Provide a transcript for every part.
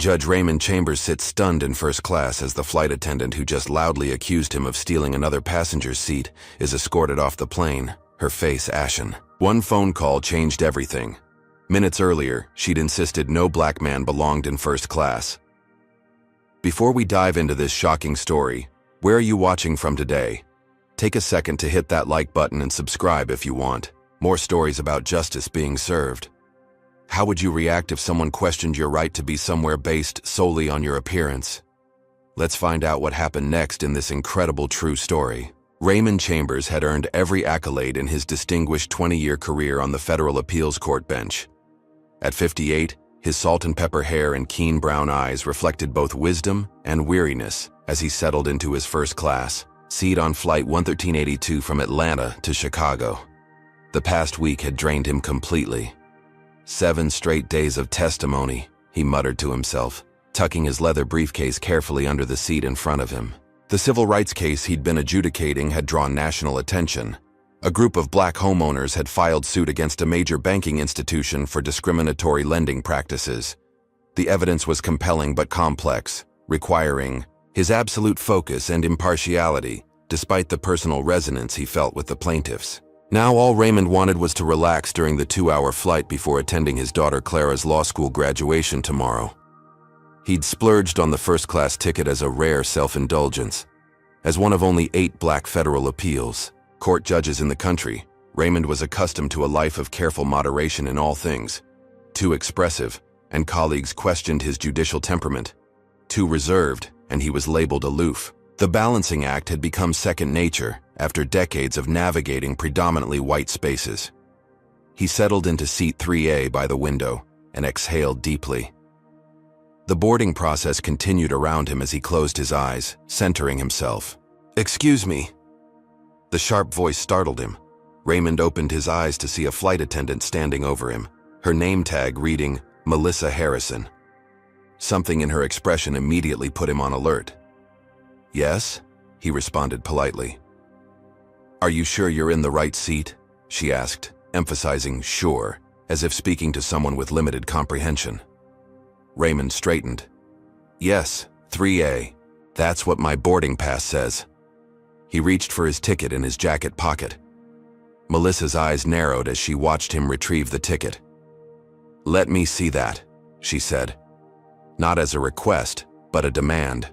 Judge Raymond Chambers sits stunned in first class as the flight attendant who just loudly accused him of stealing another passenger's seat is escorted off the plane, her face ashen. One phone call changed everything. Minutes earlier, she'd insisted no black man belonged in first class. Before we dive into this shocking story, where are you watching from today? Take a second to hit that like button and subscribe if you want more stories about justice being served. How would you react if someone questioned your right to be somewhere based solely on your appearance? Let's find out what happened next in this incredible true story. Raymond Chambers had earned every accolade in his distinguished 20-year career on the federal appeals court bench. At 58, his salt and pepper hair and keen brown eyes reflected both wisdom and weariness as he settled into his first class seat on Flight 11382 from Atlanta to Chicago. The past week had drained him completely. 7 straight days of testimony, he muttered to himself, tucking his leather briefcase carefully under the seat in front of him. The civil rights case he'd been adjudicating had drawn national attention. A group of black homeowners had filed suit against a major banking institution for discriminatory lending practices. The evidence was compelling but complex, requiring his absolute focus and impartiality, despite the personal resonance he felt with the plaintiffs. Now all Raymond wanted was to relax during the 2-hour flight before attending his daughter Clara's law school graduation tomorrow. He'd splurged on the first-class ticket as a rare self-indulgence. As one of only 8 black federal appeals court judges in the country, Raymond was accustomed to a life of careful moderation in all things. Too expressive, and colleagues questioned his judicial temperament. Too reserved, and he was labeled aloof. The balancing act had become second nature after decades of navigating predominantly white spaces. He settled into seat 3A by the window and exhaled deeply. The boarding process continued around him as he closed his eyes, centering himself. "Excuse me." The sharp voice startled him. Raymond opened his eyes to see a flight attendant standing over him, her name tag reading Melissa Harrison. Something in her expression immediately put him on alert. "Yes?" he responded politely. "Are you sure you're in the right seat?" she asked, emphasizing sure, as if speaking to someone with limited comprehension. Raymond straightened. "Yes, 3A. That's what my boarding pass says." He reached for his ticket in his jacket pocket. Melissa's eyes narrowed as she watched him retrieve the ticket. "Let me see that," she said. Not as a request, but a demand.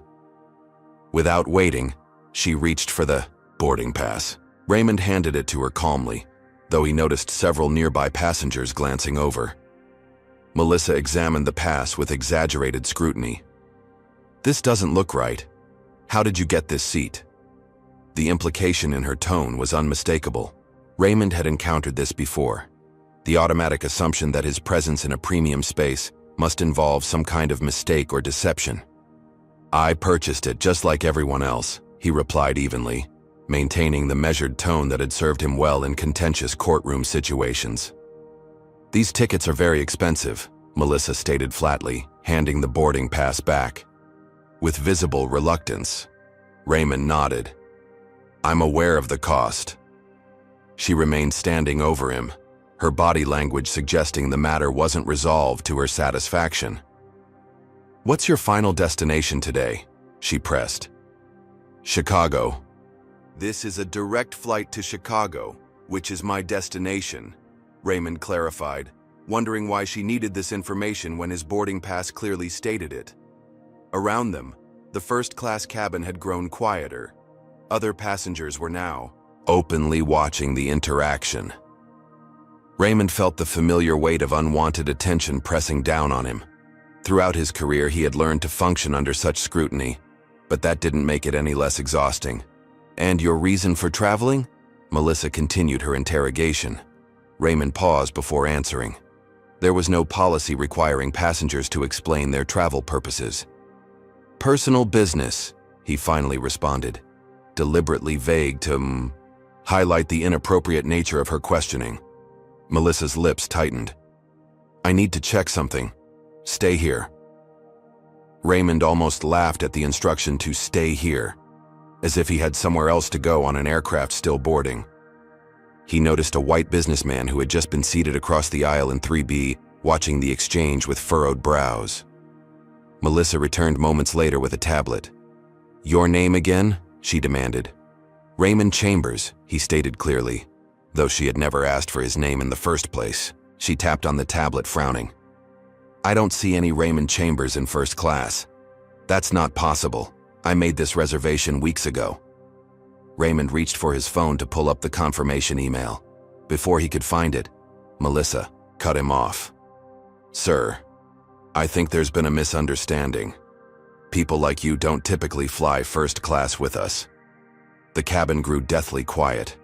Without waiting, she reached for the boarding pass. Raymond handed it to her calmly, though he noticed several nearby passengers glancing over. Melissa examined the pass with exaggerated scrutiny. "This doesn't look right. How did you get this seat?" The implication in her tone was unmistakable. Raymond had encountered this before. The automatic assumption that his presence in a premium space must involve some kind of mistake or deception. "I purchased it just like everyone else," he replied evenly, maintaining the measured tone that had served him well in contentious courtroom situations. "These tickets are very expensive," Melissa stated flatly, handing the boarding pass back. With visible reluctance, Raymond nodded. "I'm aware of the cost." She remained standing over him, her body language suggesting the matter wasn't resolved to her satisfaction. "What's your final destination today?" she pressed. "Chicago." "This is a direct flight to Chicago, which is my destination," Raymond clarified, wondering why she needed this information when his boarding pass clearly stated it. Around them, the first-class cabin had grown quieter. Other passengers were now openly watching the interaction. Raymond felt the familiar weight of unwanted attention pressing down on him. Throughout his career, he had learned to function under such scrutiny, but that didn't make it any less exhausting. "And your reason for traveling?" Melissa continued her interrogation. Raymond paused before answering. There was no policy requiring passengers to explain their travel purposes. "Personal business," he finally responded, deliberately vague to highlight the inappropriate nature of her questioning. Melissa's lips tightened. "I need to check something. Stay here." Raymond almost laughed at the instruction to stay here, as if he had somewhere else to go on an aircraft still boarding. He noticed a white businessman who had just been seated across the aisle in 3B, watching the exchange with furrowed brows. Melissa returned moments later with a tablet. "Your name again?" she demanded. "Raymond Chambers," he stated clearly. Though she had never asked for his name in the first place, she tapped on the tablet, frowning. "I don't see any Raymond Chambers in first class. That's not possible. I made this reservation weeks ago." Raymond reached for his phone to pull up the confirmation email. Before he could find it, Melissa cut him off. "Sir, I think there's been a misunderstanding. People like you don't typically fly first class with us." The cabin grew deathly quiet.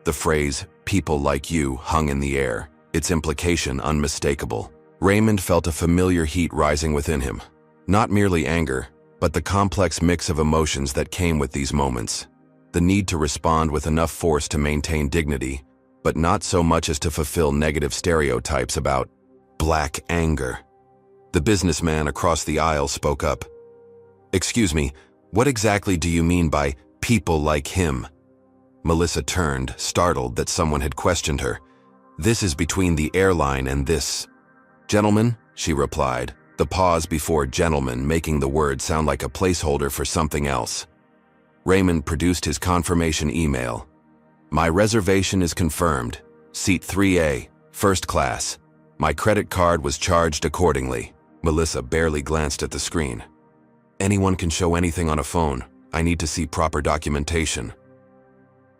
The phrase, "people like you," hung in the air, its implication unmistakable. Raymond felt a familiar heat rising within him. Not merely anger, but the complex mix of emotions that came with these moments. The need to respond with enough force to maintain dignity, but not so much as to fulfill negative stereotypes about black anger. The businessman across the aisle spoke up. "Excuse me, what exactly do you mean by people like him?" Melissa turned, startled that someone had questioned her. "This is between the airline and this gentleman," she replied, the pause before gentleman making the word sound like a placeholder for something else. Raymond produced his confirmation email. "My reservation is confirmed. Seat 3A, first class. My credit card was charged accordingly." Melissa barely glanced at the screen. "Anyone can show anything on a phone. I need to see proper documentation."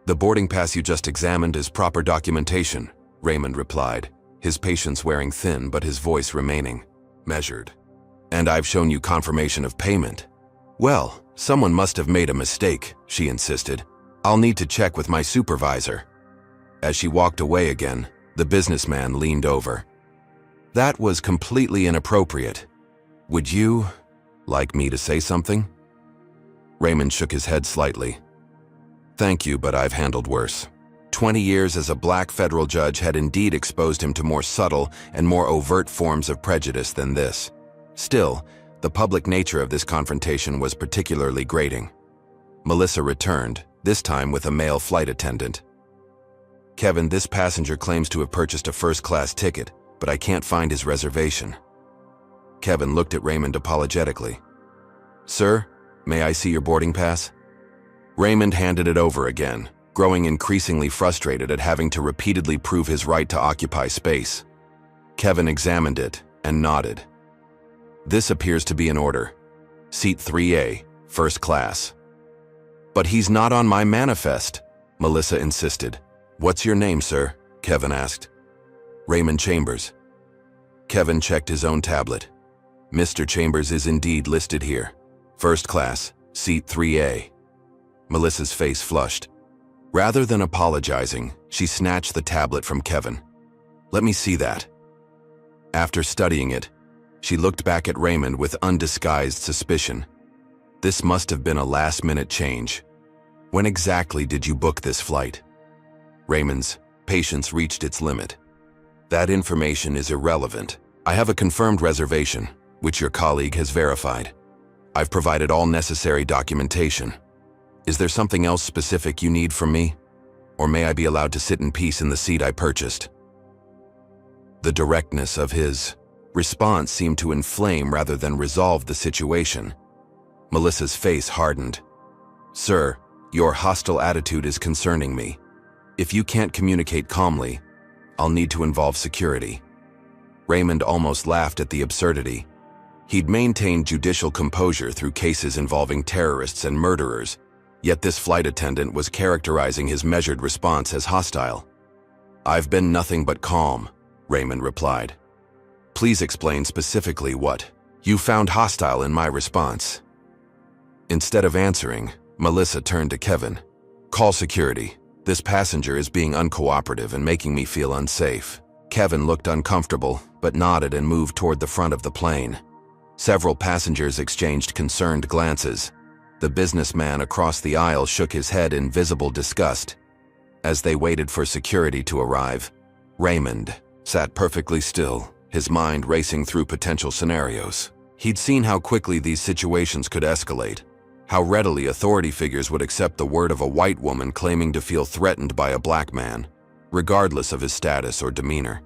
"The boarding pass you just examined is proper documentation," Raymond replied, his patience wearing thin but his voice remaining measured. "And I've shown you confirmation of payment." "Well, someone must have made a mistake," she insisted. "I'll need to check with my supervisor." As she walked away again, the businessman leaned over. "That was completely inappropriate. Would you like me to say something?" Raymond shook his head slightly. "Thank you, but I've handled worse." 20 years as a black federal judge had indeed exposed him to more subtle and more overt forms of prejudice than this. Still, the public nature of this confrontation was particularly grating. Melissa returned, this time with a male flight attendant. "Kevin, this passenger claims to have purchased a first-class ticket, but I can't find his reservation." Kevin looked at Raymond apologetically. "Sir, may I see your boarding pass?" Raymond handed it over again, growing increasingly frustrated at having to repeatedly prove his right to occupy space. Kevin examined it and nodded. "This appears to be in order. Seat 3A, first class." "But he's not on my manifest," Melissa insisted. "What's your name, sir?" Kevin asked. "Raymond Chambers." Kevin checked his own tablet. "Mr. Chambers is indeed listed here. First class, seat 3A. Melissa's face flushed. Rather than apologizing, she snatched the tablet from Kevin. "Let me see that." After studying it, she looked back at Raymond with undisguised suspicion. This must have been a last-minute change. "When exactly did you book this flight?" Raymond's patience reached its limit. "That information is irrelevant. I have a confirmed reservation, which your colleague has verified. I've provided all necessary documentation. Is there something else specific you need from me? Or may I be allowed to sit in peace in the seat I purchased?" The directness of his response seemed to inflame rather than resolve the situation. Melissa's face hardened. "Sir, your hostile attitude is concerning me. If you can't communicate calmly, I'll need to involve security." Raymond almost laughed at the absurdity. He'd maintained judicial composure through cases involving terrorists and murderers, yet this flight attendant was characterizing his measured response as hostile. "I've been nothing but calm," Raymond replied. "Please explain specifically what you found hostile in my response." Instead of answering, Melissa turned to Kevin. "Call security. This passenger is being uncooperative and making me feel unsafe." Kevin looked uncomfortable, but nodded and moved toward the front of the plane. Several passengers exchanged concerned glances. The businessman across the aisle shook his head in visible disgust. As they waited for security to arrive, Raymond sat perfectly still, his mind racing through potential scenarios. He'd seen how quickly these situations could escalate, how readily authority figures would accept the word of a white woman claiming to feel threatened by a black man, regardless of his status or demeanor.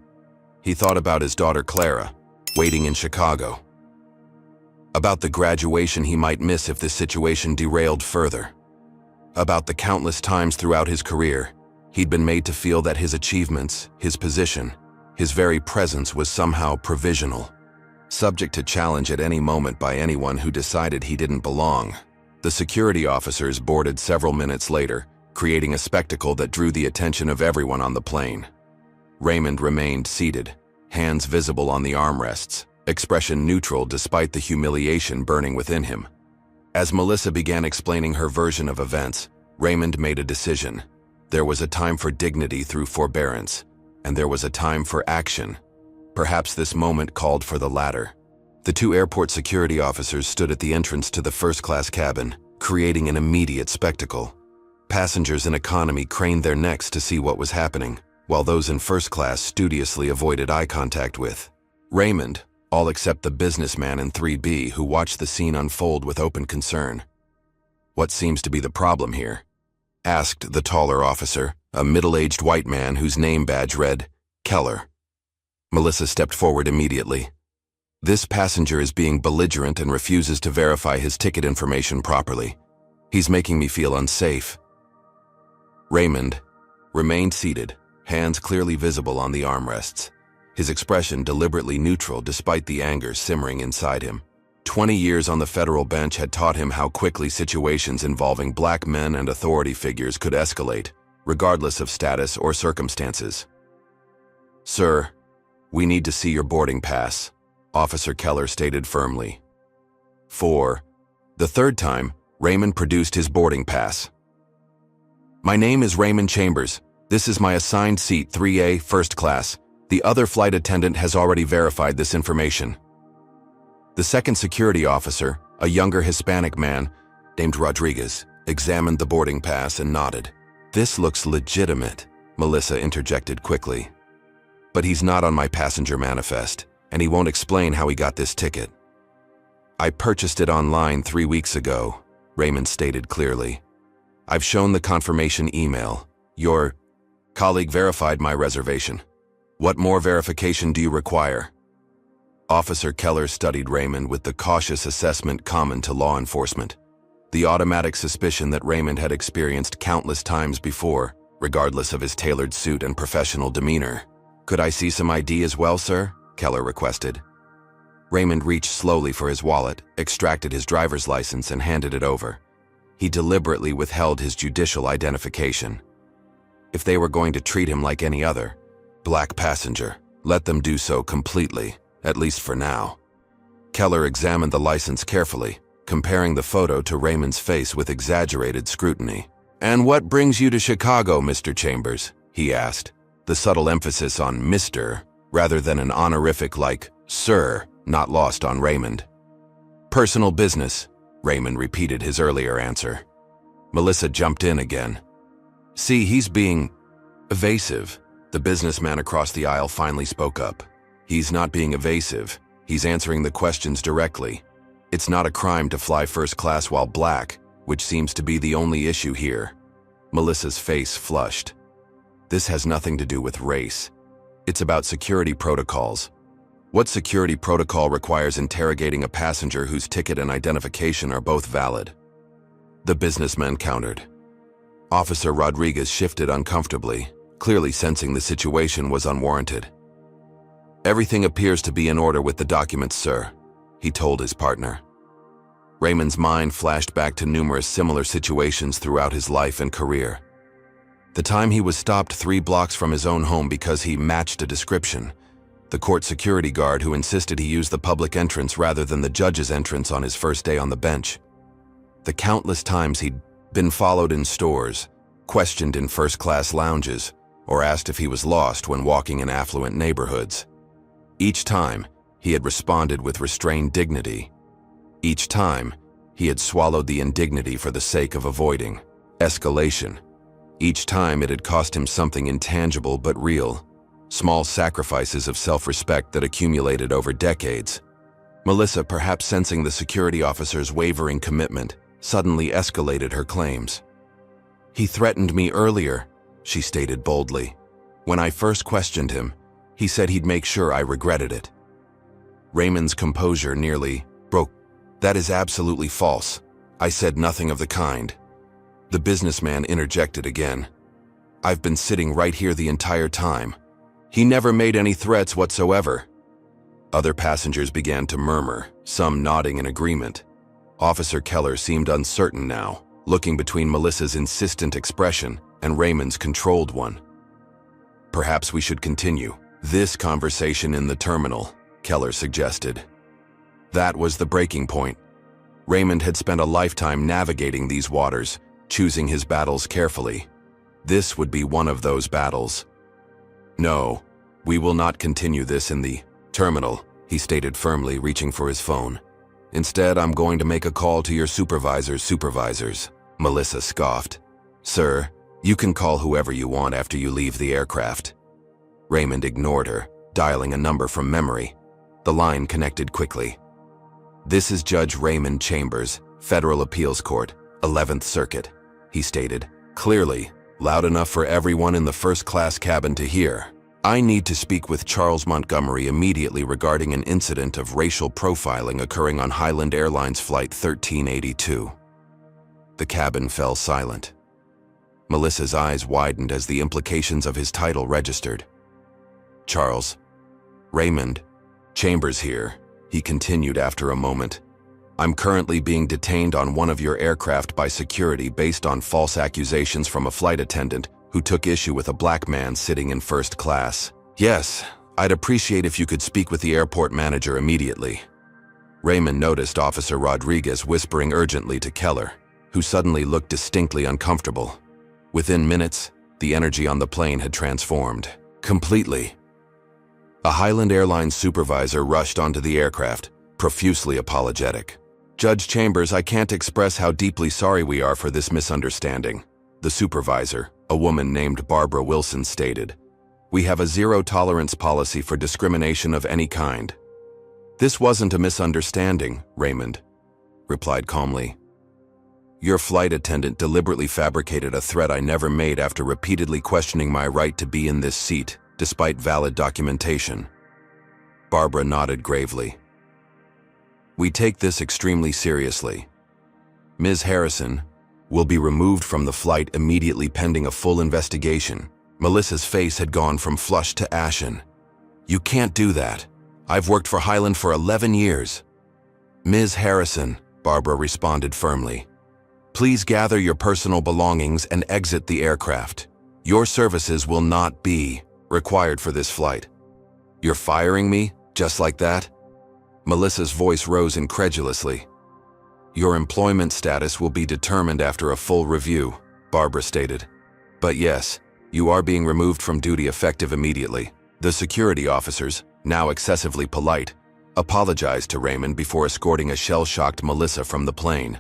He thought about his daughter Clara, waiting in Chicago. About the graduation he might miss if this situation derailed further. About the countless times throughout his career he'd been made to feel that his achievements, his position, his very presence was somehow provisional, subject to challenge at any moment by anyone who decided he didn't belong. The security officers boarded several minutes later, creating a spectacle that drew the attention of everyone on the plane. Raymond remained seated, hands visible on the armrests, expression neutral despite the humiliation burning within him. As Melissa began explaining her version of events, Raymond made a decision. There was a time for dignity through forbearance, and there was a time for action. Perhaps this moment called for the latter. The two airport security officers stood at the entrance to the first-class cabin, creating an immediate spectacle. Passengers in economy craned their necks to see what was happening, while those in first class studiously avoided eye contact with Raymond, all except the businessman in 3B who watched the scene unfold with open concern. "What seems to be the problem here?" asked the taller officer, a middle-aged white man whose name badge read, Keller. Melissa stepped forward immediately. "This passenger is being belligerent and refuses to verify his ticket information properly. He's making me feel unsafe." Raymond remained seated, hands clearly visible on the armrests, his expression deliberately neutral despite the anger simmering inside him. 20 years on the federal bench had taught him how quickly situations involving black men and authority figures could escalate, regardless of status or circumstances. "Sir, we need to see your boarding pass," Officer Keller stated firmly. For the third time, Raymond produced his boarding pass. "My name is Raymond Chambers. This is my assigned seat 3A, first class. The other flight attendant has already verified this information." The second security officer, a younger Hispanic man named Rodriguez, examined the boarding pass and nodded. "This looks legitimate," Melissa interjected quickly. "But he's not on my passenger manifest, and he won't explain how he got this ticket." "I purchased it online 3 weeks ago," Raymond stated clearly. "I've shown the confirmation email. Your colleague verified my reservation. What more verification do you require?" Officer Keller studied Raymond with the cautious assessment common to law enforcement, the automatic suspicion that Raymond had experienced countless times before, regardless of his tailored suit and professional demeanor. "Could I see some ID as well, sir?" Keller requested. Raymond reached slowly for his wallet, extracted his driver's license, and handed it over. He deliberately withheld his judicial identification. If they were going to treat him like any other black passenger, let them do so completely, at least for now. Keller examined the license carefully, comparing the photo to Raymond's face with exaggerated scrutiny. "And what brings you to Chicago, Mr. Chambers?" he asked, the subtle emphasis on Mr. rather than an honorific like Sir not lost on Raymond. "Personal business," Raymond repeated his earlier answer. Melissa jumped in again. "See, he's being evasive." The businessman across the aisle finally spoke up. "He's not being evasive. He's answering the questions directly. It's not a crime to fly first class while black, which seems to be the only issue here." Melissa's face flushed. "This has nothing to do with race. It's about security protocols. What security protocol requires interrogating a passenger whose ticket and identification are both valid?" The businessman countered. Officer Rodriguez shifted uncomfortably, clearly sensing the situation was unwarranted. "Everything appears to be in order with the documents, sir," he told his partner. Raymond's mind flashed back to numerous similar situations throughout his life and career. The time he was stopped 3 blocks from his own home because he matched a description, the court security guard who insisted he use the public entrance rather than the judge's entrance on his first day on the bench, the countless times he'd been followed in stores, questioned in first-class lounges, or asked if he was lost when walking in affluent neighborhoods. Each time, he had responded with restrained dignity. Each time, he had swallowed the indignity for the sake of avoiding escalation. Each time it had cost him something intangible but real, small sacrifices of self-respect that accumulated over decades. Melissa, perhaps sensing the security officer's wavering commitment, suddenly escalated her claims. "He threatened me earlier," she stated boldly. "When I first questioned him, he said he'd make sure I regretted it." Raymond's composure nearly broke That is absolutely false. I said nothing of the kind. The businessman interjected again. I've been sitting right here the entire time. He never made any threats whatsoever. Other passengers began to murmur, some nodding in agreement. Officer Keller seemed uncertain now, looking between Melissa's insistent expression and Raymond's controlled one. Perhaps we should continue this conversation in the terminal, Keller suggested. That was the breaking point. Raymond had spent a lifetime navigating these waters, choosing his battles carefully. This would be one of those battles. No, we will not continue this in the terminal, he stated firmly, reaching for his phone. Instead, I'm going to make a call to your supervisors, Melissa scoffed. Sir, you can call whoever you want after you leave the aircraft. Raymond ignored her, dialing a number from memory. The line connected quickly. This is Judge Raymond Chambers, Federal Appeals Court, 11th Circuit, he stated, clearly, loud enough for everyone in the first-class cabin to hear. I need to speak with Charles Montgomery immediately regarding an incident of racial profiling occurring on Highland Airlines Flight 1382. The cabin fell silent. Melissa's eyes widened as the implications of his title registered. Charles. Raymond. Chambers here, he continued after a moment. I'm currently being detained on one of your aircraft by security based on false accusations from a flight attendant who took issue with a black man sitting in first class. Yes, I'd appreciate if you could speak with the airport manager immediately. Raymond noticed Officer Rodriguez whispering urgently to Keller, who suddenly looked distinctly uncomfortable. Within minutes, the energy on the plane had transformed. Completely. A Highland Airlines supervisor rushed onto the aircraft, profusely apologetic. Judge Chambers, I can't express how deeply sorry we are for this misunderstanding. The supervisor, a woman named Barbara Wilson, stated. We have a zero-tolerance policy for discrimination of any kind. This wasn't a misunderstanding, Raymond replied calmly. Your flight attendant deliberately fabricated a threat I never made after repeatedly questioning my right to be in this seat, despite valid documentation. Barbara nodded gravely. We take this extremely seriously. Ms. Harrison will be removed from the flight immediately pending a full investigation. Melissa's face had gone from flushed to ashen. You can't do that. I've worked for Highland for 11 years. Ms. Harrison, Barbara responded firmly. Please gather your personal belongings and exit the aircraft. Your services will not be required for this flight. You're firing me, just like that? Melissa's voice rose incredulously. Your employment status will be determined after a full review, Barbara stated. But yes, you are being removed from duty effective immediately. The security officers, now excessively polite, apologized to Raymond before escorting a shell-shocked Melissa from the plane.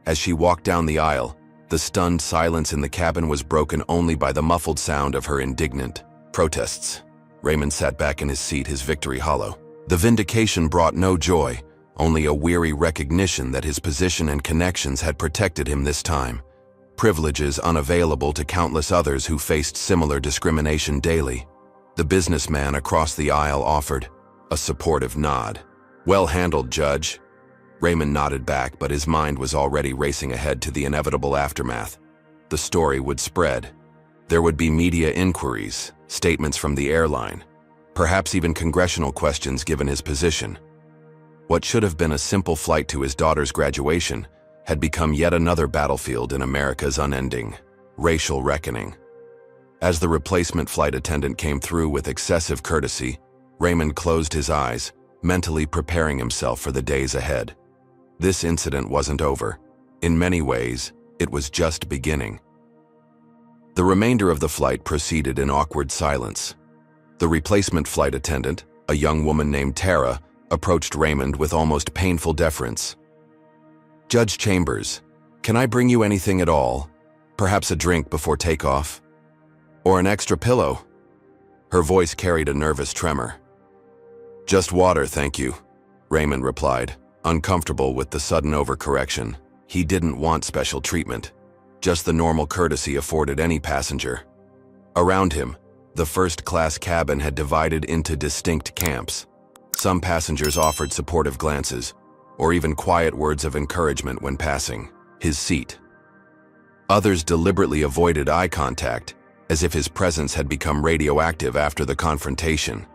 As she walked down the aisle, the stunned silence in the cabin was broken only by the muffled sound of her indignant protests. Raymond sat back in his seat, his victory hollow. The vindication brought no joy, only a weary recognition that his position and connections had protected him this time, privileges unavailable to countless others who faced similar discrimination daily. The businessman across the aisle offered a supportive nod. Well handled, Judge. Raymond nodded back, but his mind was already racing ahead to the inevitable aftermath. The story would spread. There would be media inquiries, statements from the airline, perhaps even congressional questions given his position. What should have been a simple flight to his daughter's graduation had become yet another battlefield in America's unending racial reckoning. As the replacement flight attendant came through with excessive courtesy, Raymond closed his eyes, mentally preparing himself for the days ahead. This incident wasn't over. In many ways, it was just beginning. The remainder of the flight proceeded in awkward silence. The replacement flight attendant, a young woman named Tara, approached Raymond with almost painful deference. Judge Chambers, can I bring you anything at all? Perhaps a drink before takeoff? Or an extra pillow? Her voice carried a nervous tremor. Just water, thank you, Raymond replied, uncomfortable with the sudden overcorrection. He didn't want special treatment, just the normal courtesy afforded any passenger. Around him, the first-class cabin had divided into distinct camps. Some passengers offered supportive glances, or even quiet words of encouragement when passing his seat. Others deliberately avoided eye contact, as if his presence had become radioactive after the confrontation.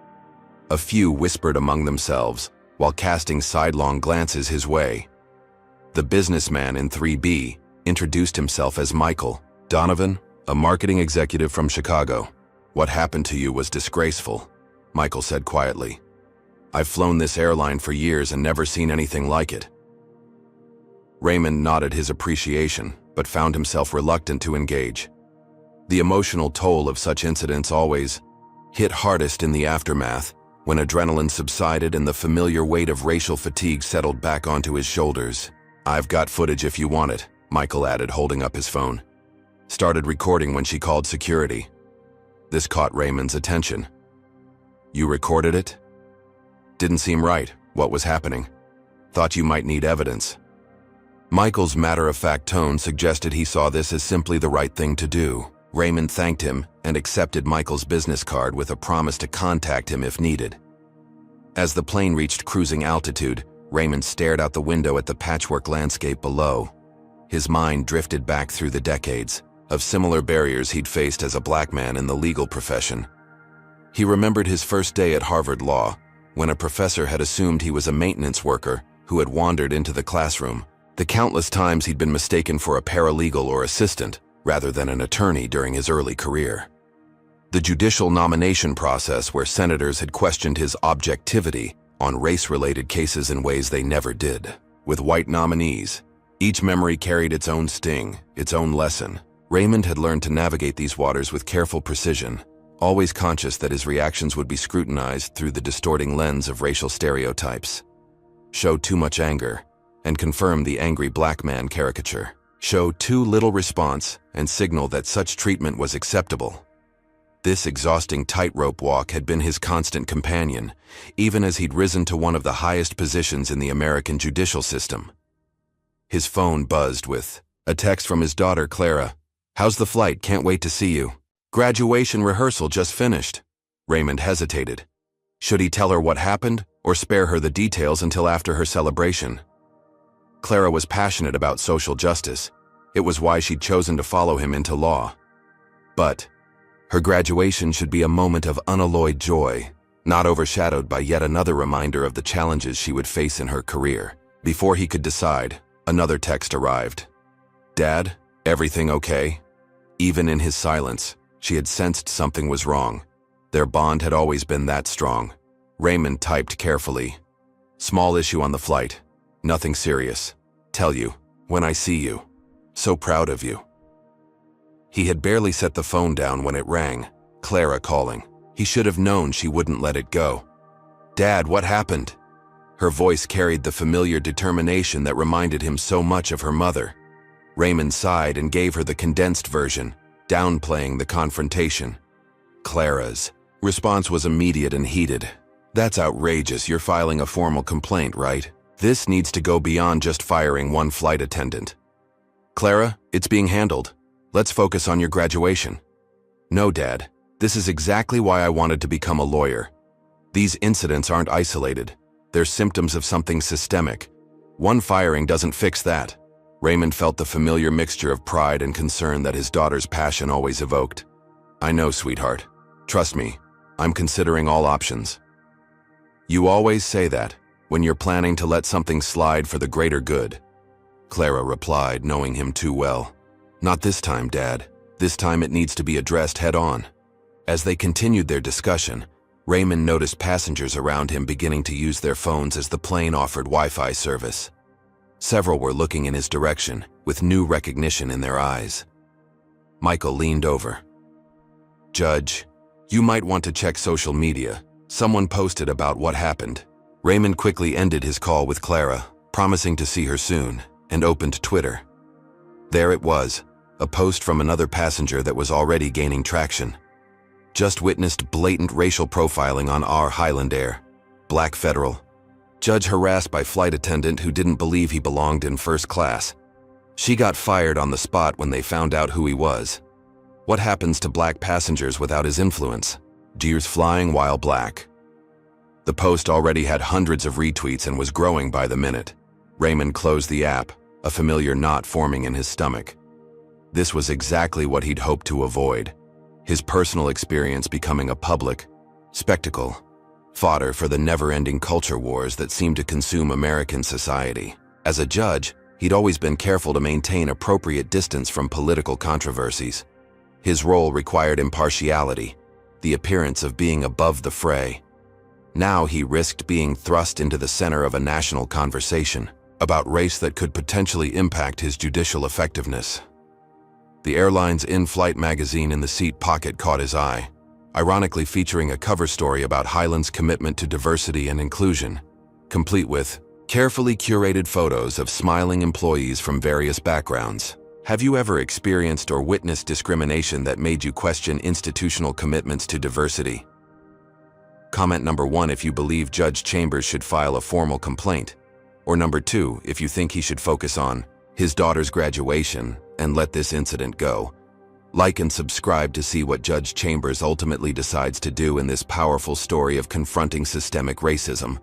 A few whispered among themselves, while casting sidelong glances his way. The businessman in 3B introduced himself as Michael Donovan, a marketing executive from Chicago. "What happened to you was disgraceful," Michael said quietly. "I've flown this airline for years and never seen anything like it." Raymond nodded his appreciation, but found himself reluctant to engage. The emotional toll of such incidents always hit hardest in the aftermath, when adrenaline subsided and the familiar weight of racial fatigue settled back onto his shoulders. "I've got footage if you want it," Michael added, holding up his phone. "Started recording when she called security." This caught Raymond's attention. "You recorded it?" "Didn't seem right. What was happening?" "Thought you might need evidence." Michael's matter-of-fact tone suggested he saw this as simply the right thing to do. Raymond thanked him and accepted Michael's business card with a promise to contact him if needed. As the plane reached cruising altitude, Raymond stared out the window at the patchwork landscape below. His mind drifted back through the decades of similar barriers he'd faced as a black man in the legal profession. He remembered his first day at Harvard Law, when a professor had assumed he was a maintenance worker who had wandered into the classroom. The countless times he'd been mistaken for a paralegal or assistant, rather than an attorney during his early career. The judicial nomination process where senators had questioned his objectivity on race-related cases in ways they never did. With white nominees, each memory carried its own sting, its own lesson. Raymond had learned to navigate these waters with careful precision, always conscious that his reactions would be scrutinized through the distorting lens of racial stereotypes. Show too much anger, and confirm the angry black man caricature. Show too little response, and signal that such treatment was acceptable. This exhausting tightrope walk had been his constant companion, even as he'd risen to one of the highest positions in the American judicial system. His phone buzzed with a text from his daughter, Clara. "How's the flight? Can't wait to see you." "Graduation rehearsal just finished." Raymond hesitated. Should he tell her what happened, or spare her the details until after her celebration? Clara was passionate about social justice. It was why she'd chosen to follow him into law. But her graduation should be a moment of unalloyed joy, not overshadowed by yet another reminder of the challenges she would face in her career. Before he could decide, another text arrived. "Dad, everything okay?" Even in his silence, she had sensed something was wrong. Their bond had always been that strong. Raymond typed carefully. "Small issue on the flight. Nothing serious. Tell you, when I see you. So proud of you." He had barely set the phone down when it rang, Clara calling. He should have known she wouldn't let it go. "Dad, what happened?" Her voice carried the familiar determination that reminded him so much of her mother. Raymond sighed and gave her the condensed version, downplaying the confrontation. Clara's response was immediate and heated. "That's outrageous. You're filing a formal complaint, right? This needs to go beyond just firing one flight attendant." "Clara, it's being handled. Let's focus on your graduation." "No, Dad. This is exactly why I wanted to become a lawyer. These incidents aren't isolated. They're symptoms of something systemic. One firing doesn't fix that." Raymond felt the familiar mixture of pride and concern that his daughter's passion always evoked. "I know, sweetheart. Trust me, I'm considering all options." "You always say that, when you're planning to let something slide for the greater good," Clara replied, knowing him too well. "Not this time, Dad. This time it needs to be addressed head-on." As they continued their discussion, Raymond noticed passengers around him beginning to use their phones as the plane offered Wi-Fi service. Several were looking in his direction, with new recognition in their eyes. Michael leaned over. "Judge, you might want to check social media. Someone posted about what happened." Raymond quickly ended his call with Clara, promising to see her soon, and opened Twitter. There it was, a post from another passenger that was already gaining traction. "Just witnessed blatant racial profiling on our Highland Air. Black federal. Judge harassed by flight attendant who didn't believe he belonged in first class. She got fired on the spot when they found out who he was. What happens to black passengers without his influence? Deers flying while black." The post already had hundreds of retweets and was growing by the minute. Raymond closed the app, a familiar knot forming in his stomach. This was exactly what he'd hoped to avoid. His personal experience becoming a public spectacle, fodder for the never-ending culture wars that seemed to consume American society. As a judge, he'd always been careful to maintain appropriate distance from political controversies. His role required impartiality, the appearance of being above the fray. Now he risked being thrust into the center of a national conversation about race that could potentially impact his judicial effectiveness. The airline's in-flight magazine in the seat pocket caught his eye, ironically featuring a cover story about Highland's commitment to diversity and inclusion, complete with carefully curated photos of smiling employees from various backgrounds. Have you ever experienced or witnessed discrimination that made you question institutional commitments to diversity? Comment number 1 if you believe Judge Chambers should file a formal complaint, or number 2 if you think he should focus on his daughter's graduation and let this incident go. Like and subscribe to see what Judge Chambers ultimately decides to do in this powerful story of confronting systemic racism.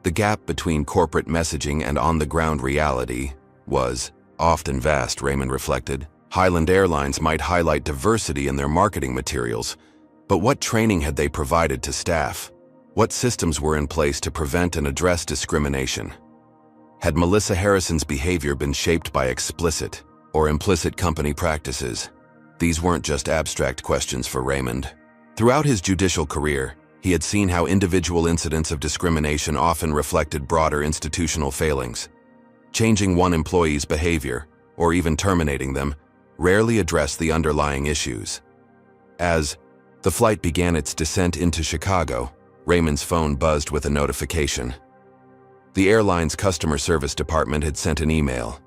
The gap between corporate messaging and on-the-ground reality was often vast, Raymond reflected. Highland Airlines might highlight diversity in their marketing materials, but what training had they provided to staff? What systems were in place to prevent and address discrimination? Had Melissa Harrison's behavior been shaped by explicit or implicit company practices? These weren't just abstract questions for Raymond. Throughout his judicial career, he had seen how individual incidents of discrimination often reflected broader institutional failings. Changing one employee's behavior, or even terminating them, rarely addressed the underlying issues. As the flight began its descent into Chicago, Raymond's phone buzzed with a notification. The airline's customer service department had sent an email.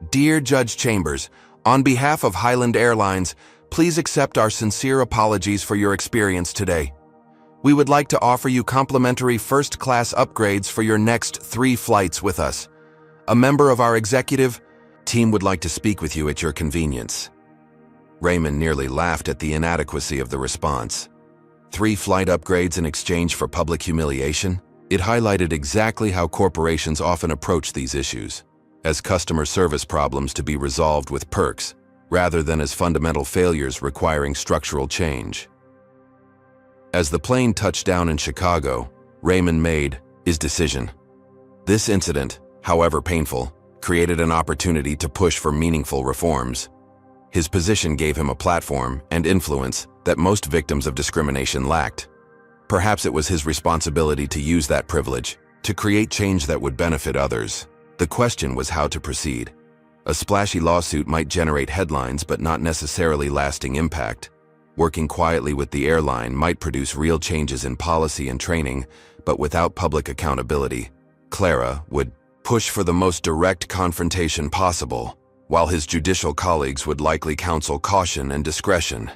"Dear Judge Chambers, on behalf of Highland Airlines, please accept our sincere apologies for your experience today. We would like to offer you complimentary first-class upgrades for your next 3 flights with us. A member of our executive team would like to speak with you at your convenience." Raymond nearly laughed at the inadequacy of the response. 3 flight upgrades in exchange for public humiliation? It highlighted exactly how corporations often approach these issues, as customer service problems to be resolved with perks, rather than as fundamental failures requiring structural change. As the plane touched down in Chicago, Raymond made his decision. This incident, however painful, created an opportunity to push for meaningful reforms. His position gave him a platform and influence that most victims of discrimination lacked. Perhaps it was his responsibility to use that privilege to create change that would benefit others. The question was how to proceed. A splashy lawsuit might generate headlines but not necessarily lasting impact. Working quietly with the airline might produce real changes in policy and training, but without public accountability. Clara would push for the most direct confrontation possible, while his judicial colleagues would likely counsel caution and discretion.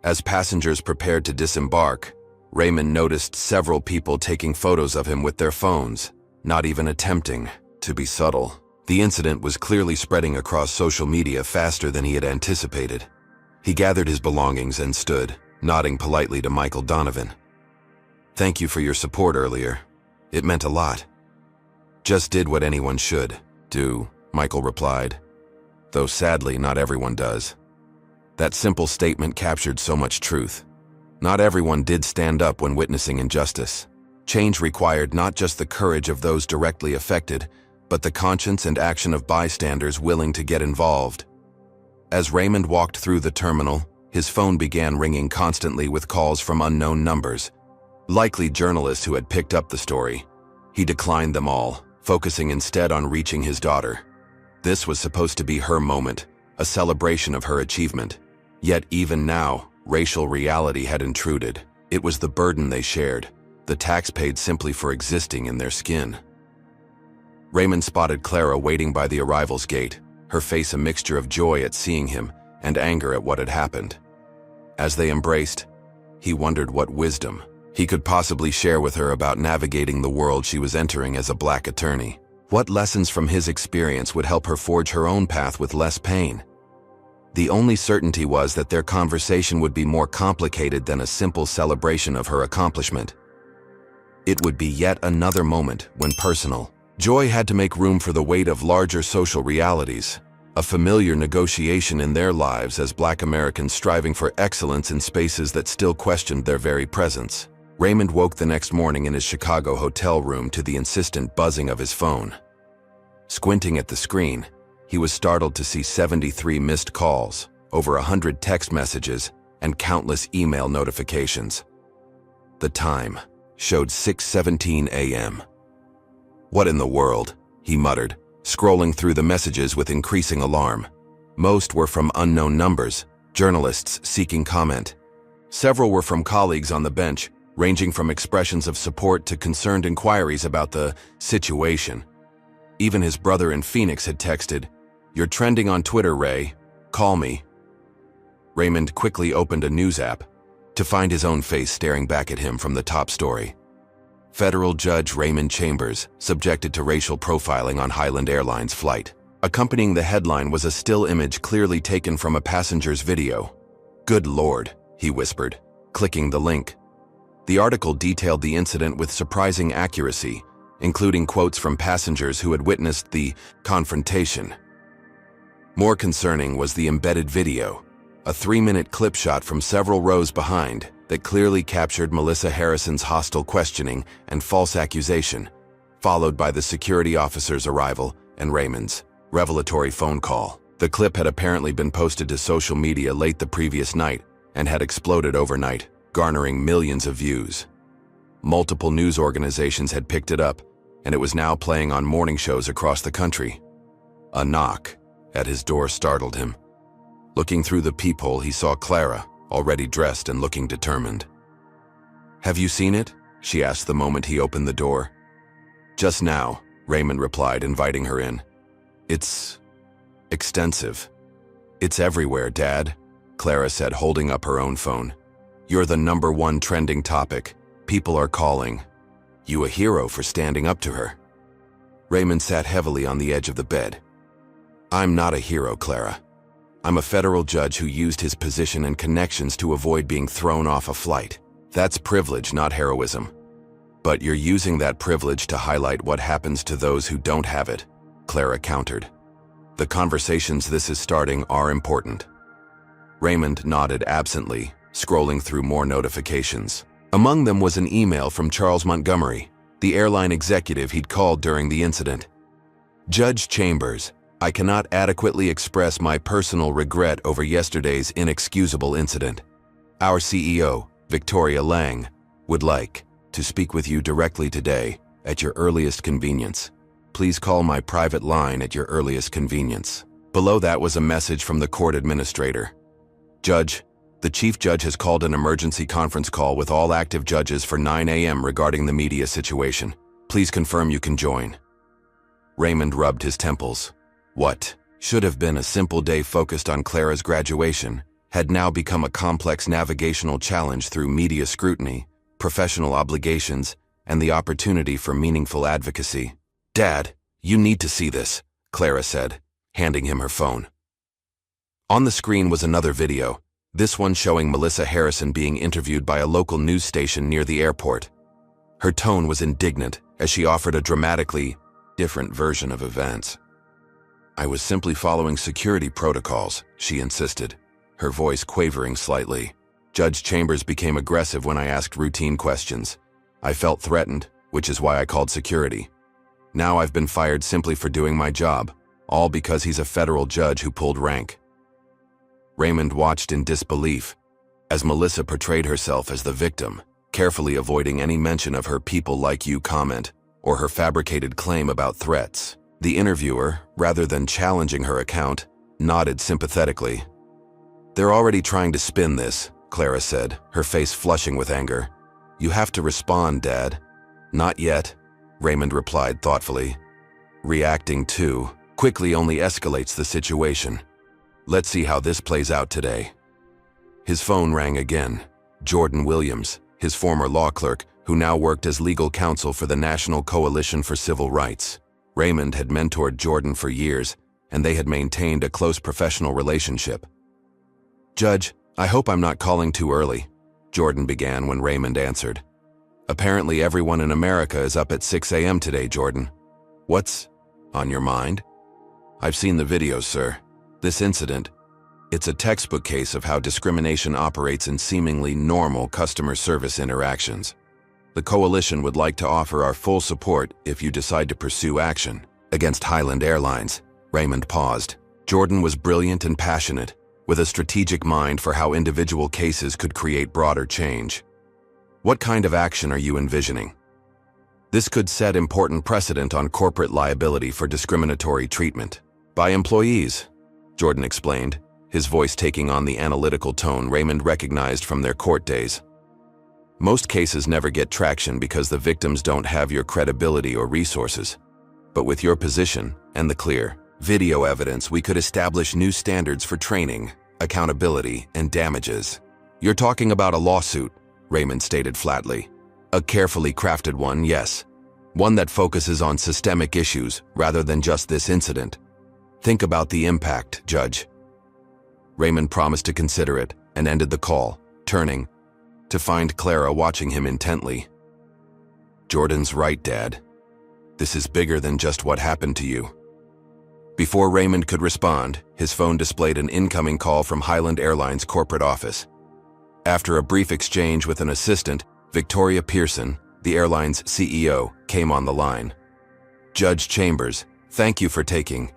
As passengers prepared to disembark, Raymond noticed several people taking photos of him with their phones, not even attempting to be subtle. The incident was clearly spreading across social media faster than he had anticipated. He gathered his belongings and stood, nodding politely to Michael Donovan. "Thank you for your support earlier. It meant a lot." "Just did what anyone should do," Michael replied, though sadly not everyone does. That simple statement captured so much truth. Not everyone did stand up when witnessing injustice. Change required not just the courage of those directly affected, but the conscience and action of bystanders willing to get involved. As Raymond walked through the terminal, his phone began ringing constantly with calls from unknown numbers, likely journalists who had picked up the story. He declined them all, focusing instead on reaching his daughter. This was supposed to be her moment, a celebration of her achievement. Yet even now, racial reality had intruded. It was the burden they shared, the tax paid simply for existing in their skin. Raymond spotted Clara waiting by the arrivals gate, her face a mixture of joy at seeing him and anger at what had happened. As they embraced, he wondered what wisdom he could possibly share with her about navigating the world she was entering as a Black attorney. What lessons from his experience would help her forge her own path with less pain? The only certainty was that their conversation would be more complicated than a simple celebration of her accomplishment. It would be yet another moment when personal, Joy had to make room for the weight of larger social realities, a familiar negotiation in their lives as Black Americans striving for excellence in spaces that still questioned their very presence. Raymond woke the next morning in his Chicago hotel room to the insistent buzzing of his phone. Squinting at the screen, he was startled to see 73 missed calls, over 100 text messages, and countless email notifications. The time showed 6:17 a.m. "What in the world?" he muttered, scrolling through the messages with increasing alarm. Most were from unknown numbers, journalists seeking comment. Several were from colleagues on the bench, ranging from expressions of support to concerned inquiries about the situation. Even his brother in Phoenix had texted, "You're trending on Twitter, Ray. Call me." Raymond quickly opened a news app to find his own face staring back at him from the top story. Federal Judge Raymond Chambers subjected to racial profiling on Highland Airlines flight. Accompanying the headline was a still image clearly taken from a passenger's video. "Good Lord," he whispered, clicking the link. The article detailed the incident with surprising accuracy, including quotes from passengers who had witnessed the confrontation. More concerning was the embedded video, a 3-minute clip shot from several rows behind that clearly captured Melissa Harrison's hostile questioning and false accusation, followed by the security officer's arrival and Raymond's revelatory phone call. The clip had apparently been posted to social media late the previous night and had exploded overnight, garnering millions of views. Multiple news organizations had picked it up, and it was now playing on morning shows across the country. A knock at his door startled him. Looking through the peephole, he saw Clara, already dressed and looking determined. "Have you seen it?" she asked the moment he opened the door. "Just now," Raymond replied, inviting her in. "It's extensive. It's everywhere, Dad," Clara said, holding up her own phone. "You're the #1 trending topic. People are calling you a hero for standing up to her." Raymond sat heavily on the edge of the bed. "I'm not a hero, Clara. I'm a federal judge who used his position and connections to avoid being thrown off a flight. That's privilege, not heroism. But you're using that privilege to highlight what happens to those who don't have it," Clara countered. "The conversations this is starting are important." Raymond nodded absently, scrolling through more notifications. Among them was an email from Charles Montgomery, the airline executive he'd called during the incident. "Judge Chambers, I cannot adequately express my personal regret over yesterday's inexcusable incident. Our CEO, Victoria Lang, would like to speak with you directly today at your earliest convenience. Please call my private line at your earliest convenience." Below that was a message from the court administrator. "Judge, the chief judge has called an emergency conference call with all active judges for 9 a.m. regarding the media situation. Please confirm you can join." Raymond rubbed his temples. What should have been a simple day focused on Clara's graduation had now become a complex navigational challenge through media scrutiny, professional obligations, and the opportunity for meaningful advocacy. "Dad, you need to see this," Clara said, handing him her phone. On the screen was another video, this one showing Melissa Harrison being interviewed by a local news station near the airport. Her tone was indignant as she offered a dramatically different version of events. "I was simply following security protocols," she insisted, her voice quavering slightly. "Judge Chambers became aggressive when I asked routine questions. I felt threatened, which is why I called security. Now I've been fired simply for doing my job, all because he's a federal judge who pulled rank." Raymond watched in disbelief as Melissa portrayed herself as the victim, carefully avoiding any mention of her "people like you" comment or her fabricated claim about threats. The interviewer, rather than challenging her account, nodded sympathetically. "They're already trying to spin this," Clara said, her face flushing with anger. "You have to respond, Dad." "Not yet," Raymond replied thoughtfully. "Reacting too quickly only escalates the situation. Let's see how this plays out today." His phone rang again. Jordan Williams, his former law clerk, who now worked as legal counsel for the National Coalition for Civil Rights. Raymond had mentored Jordan for years, and they had maintained a close professional relationship. "Judge, I hope I'm not calling too early," Jordan began when Raymond answered. "Apparently everyone in America is up at 6 a.m. today, Jordan. What's on your mind? I've seen the videos, sir. This incident, it's a textbook case of how discrimination operates in seemingly normal customer service interactions. The coalition would like to offer our full support if you decide to pursue action against Highland Airlines. Raymond paused. Jordan was brilliant and passionate, with a strategic mind for how individual cases could create broader change. What kind of action are you envisioning? This could set important precedent on corporate liability for discriminatory treatment by employees, Jordan explained, his voice taking on the analytical tone Raymond recognized from their court days. Most cases never get traction because the victims don't have your credibility or resources. But with your position and the clear video evidence, we could establish new standards for training, accountability, and damages. You're talking about a lawsuit, Raymond stated flatly. A carefully crafted one, yes. One that focuses on systemic issues rather than just this incident. Think about the impact, Judge. Raymond promised to consider it and ended the call, turning to find Clara watching him intently. Jordan's right, Dad. This is bigger than just what happened to you. Before Raymond could respond, his phone displayed an incoming call from Highland Airlines corporate office. After a brief exchange with an assistant, Victoria Pearson, the airline's CEO, came on the line. Judge Chambers, thank you for taking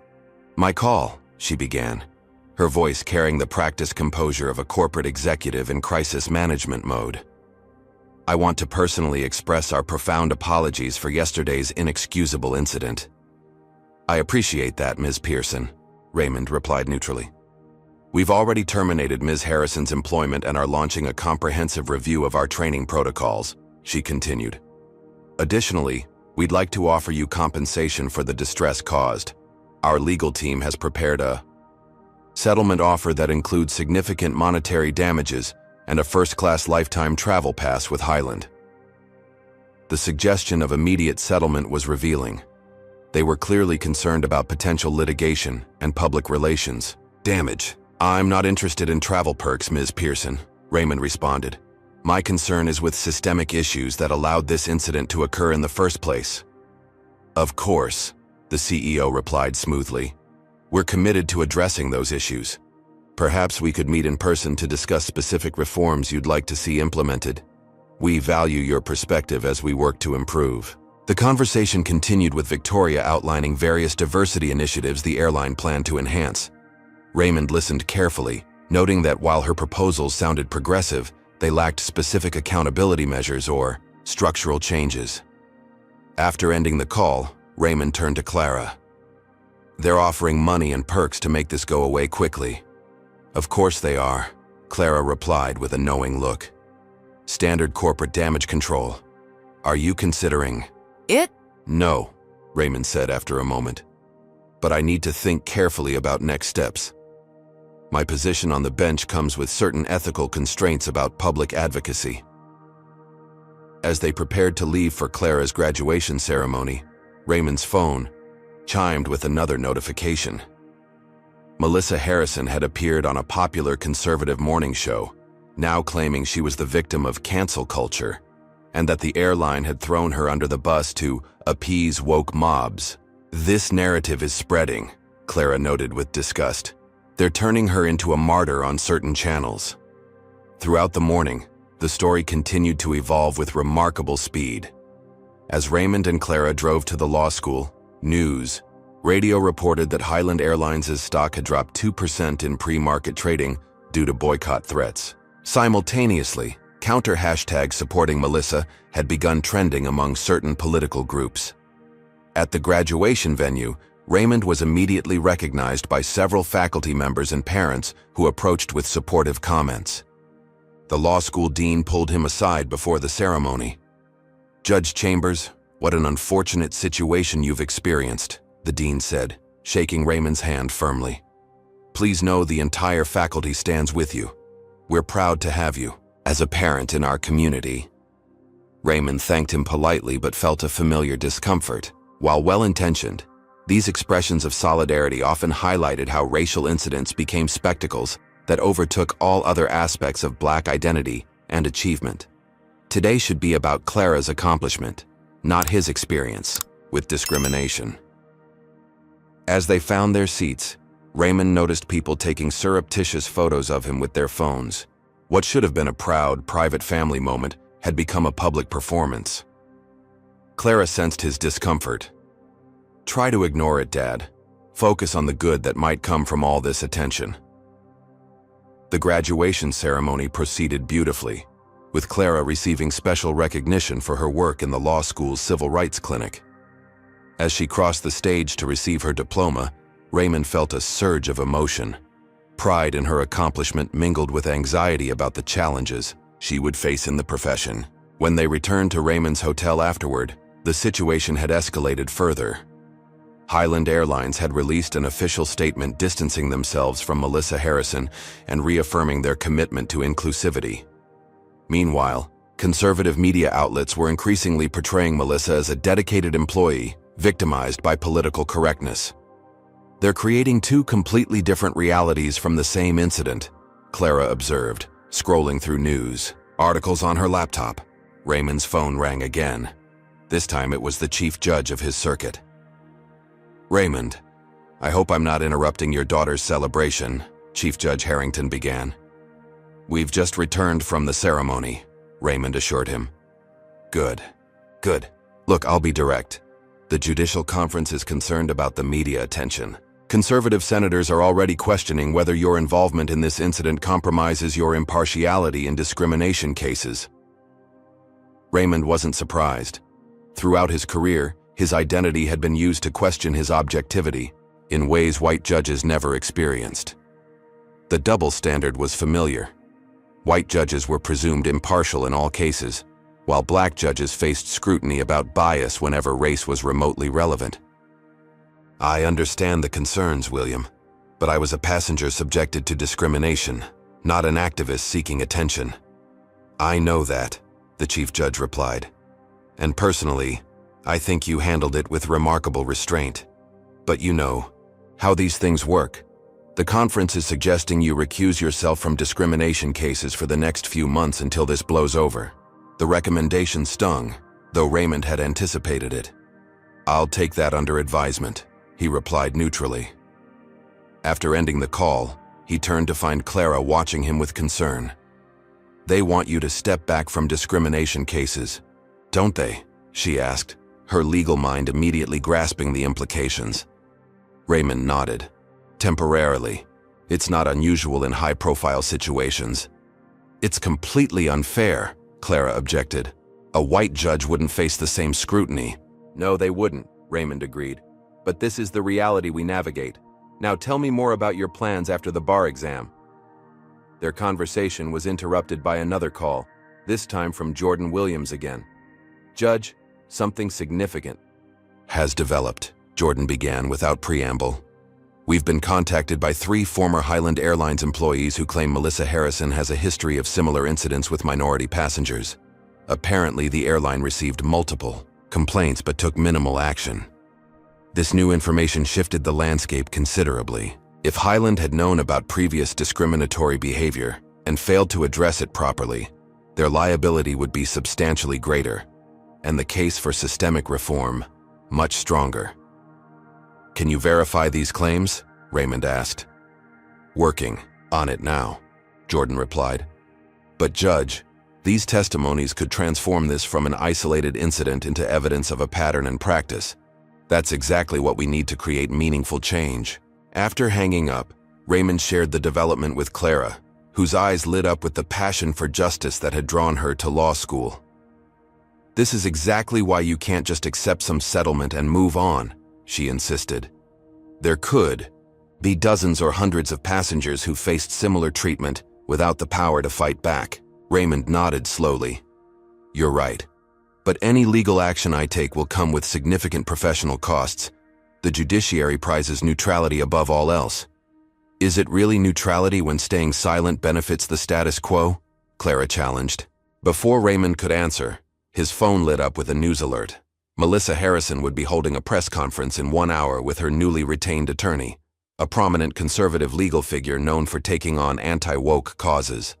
my call, she began, her voice carrying the practiced composure of a corporate executive in crisis management mode. I want to personally express our profound apologies for yesterday's inexcusable incident. I appreciate that, Ms. Pearson, Raymond replied neutrally. We've already terminated Ms. Harrison's employment and are launching a comprehensive review of our training protocols, she continued. Additionally, we'd like to offer you compensation for the distress caused. Our legal team has prepared a settlement offer that includes significant monetary damages and a first-class lifetime travel pass with Highland. The suggestion of immediate settlement was revealing. They were clearly concerned about potential litigation and public relations damage. I'm not interested in travel perks, Ms. Pearson, Raymond responded. My concern is with systemic issues that allowed this incident to occur in the first place. Of course, the CEO replied smoothly. We're committed to addressing those issues. Perhaps we could meet in person to discuss specific reforms you'd like to see implemented. We value your perspective as we work to improve. The conversation continued with Victoria outlining various diversity initiatives the airline planned to enhance. Raymond listened carefully, noting that while her proposals sounded progressive, they lacked specific accountability measures or structural changes. After ending the call, Raymond turned to Clara. They're offering money and perks to make this go away quickly. Of course they are, Clara replied with a knowing look. Standard corporate damage control. Are you considering it? No, Raymond said after a moment. But I need to think carefully about next steps. My position on the bench comes with certain ethical constraints about public advocacy. As they prepared to leave for Clara's graduation ceremony, Raymond's phone chimed with another notification. Melissa Harrison had appeared on a popular conservative morning show, now claiming she was the victim of cancel culture, and that the airline had thrown her under the bus to appease woke mobs. This narrative is spreading, Clara noted with disgust. They're turning her into a martyr on certain channels. Throughout the morning, the story continued to evolve with remarkable speed. As Raymond and Clara drove to the law school, news, radio reported that Highland Airlines' stock had dropped 2% in pre-market trading due to boycott threats. Simultaneously, counter hashtags supporting Melissa had begun trending among certain political groups. At the graduation venue, Raymond was immediately recognized by several faculty members and parents who approached with supportive comments. The law school dean pulled him aside before the ceremony. Judge Chambers, what an unfortunate situation you've experienced, the dean said, shaking Raymond's hand firmly. Please know the entire faculty stands with you. We're proud to have you as a parent in our community. Raymond thanked him politely but felt a familiar discomfort. While well-intentioned, these expressions of solidarity often highlighted how racial incidents became spectacles that overtook all other aspects of Black identity and achievement. Today should be about Clara's accomplishment, not his experience. with discrimination. As they found their seats, Raymond noticed people taking surreptitious photos of him with their phones. What should have been a proud, private family moment had become a public performance. Clara sensed his discomfort. "Try to ignore it, Dad. Focus on the good that might come from all this attention." The graduation ceremony proceeded beautifully, with Clara receiving special recognition for her work in the law school's civil rights clinic. As she crossed the stage to receive her diploma, Raymond felt a surge of emotion. Pride in her accomplishment mingled with anxiety about the challenges she would face in the profession. When they returned to Raymond's hotel afterward, the situation had escalated further. Highland Airlines had released an official statement distancing themselves from Melissa Harrison and reaffirming their commitment to inclusivity. Meanwhile, conservative media outlets were increasingly portraying Melissa as a dedicated employee, victimized by political correctness. "They're creating two completely different realities from the same incident," Clara observed, scrolling through news articles on her laptop. Raymond's phone rang again. This time it was the chief judge of his circuit. "Raymond, I hope I'm not interrupting your daughter's celebration," Chief Judge Harrington began. "We've just returned from the ceremony," Raymond assured him. Good. Look, I'll be direct. The judicial conference is concerned about the media attention. Conservative senators are already questioning whether your involvement in this incident compromises your impartiality in discrimination cases." Raymond wasn't surprised. Throughout his career, his identity had been used to question his objectivity in ways white judges never experienced. The double standard was familiar. White judges were presumed impartial in all cases, while black judges faced scrutiny about bias whenever race was remotely relevant. "I understand the concerns, William, but I was a passenger subjected to discrimination, not an activist seeking attention." "I know that," the chief judge replied. "And personally, I think you handled it with remarkable restraint. But you know how these things work. The conference is suggesting you recuse yourself from discrimination cases for the next few months until this blows over." The recommendation stung, though Raymond had anticipated it. "I'll take that under advisement," he replied neutrally. After ending the call, he turned to find Clara watching him with concern. "They want you to step back from discrimination cases, don't they?" she asked, her legal mind immediately grasping the implications. Raymond nodded. "Temporarily. It's not unusual in high-profile situations." "It's completely unfair," Clara objected. "A white judge wouldn't face the same scrutiny." "No, they wouldn't," Raymond agreed. "But this is the reality we navigate. Now tell me more about your plans after the bar exam." Their conversation was interrupted by another call, this time from Jordan Williams again. "Judge, something significant has developed," Jordan began without preamble. "We've been contacted by 3 former Highland Airlines employees who claim Melissa Harrison has a history of similar incidents with minority passengers. Apparently, the airline received multiple complaints but took minimal action. This new information shifted the landscape considerably. If Highland had known about previous discriminatory behavior and failed to address it properly, their liability would be substantially greater, and the case for systemic reform much stronger." "Can you verify these claims?" Raymond asked. "Working on it now," Jordan replied. "But Judge, these testimonies could transform this from an isolated incident into evidence of a pattern and practice. That's exactly what we need to create meaningful change." After hanging up, Raymond shared the development with Clara, whose eyes lit up with the passion for justice that had drawn her to law school. "This is exactly why you can't just accept some settlement and move on," she insisted. "There could be dozens or hundreds of passengers who faced similar treatment without the power to fight back." Raymond nodded slowly. "You're right. But any legal action I take will come with significant professional costs. The judiciary prizes neutrality above all else." "Is it really neutrality when staying silent benefits the status quo?" Clara challenged. Before Raymond could answer, his phone lit up with a news alert. Melissa Harrison would be holding a press conference in 1 hour with her newly retained attorney, a prominent conservative legal figure known for taking on anti-woke causes.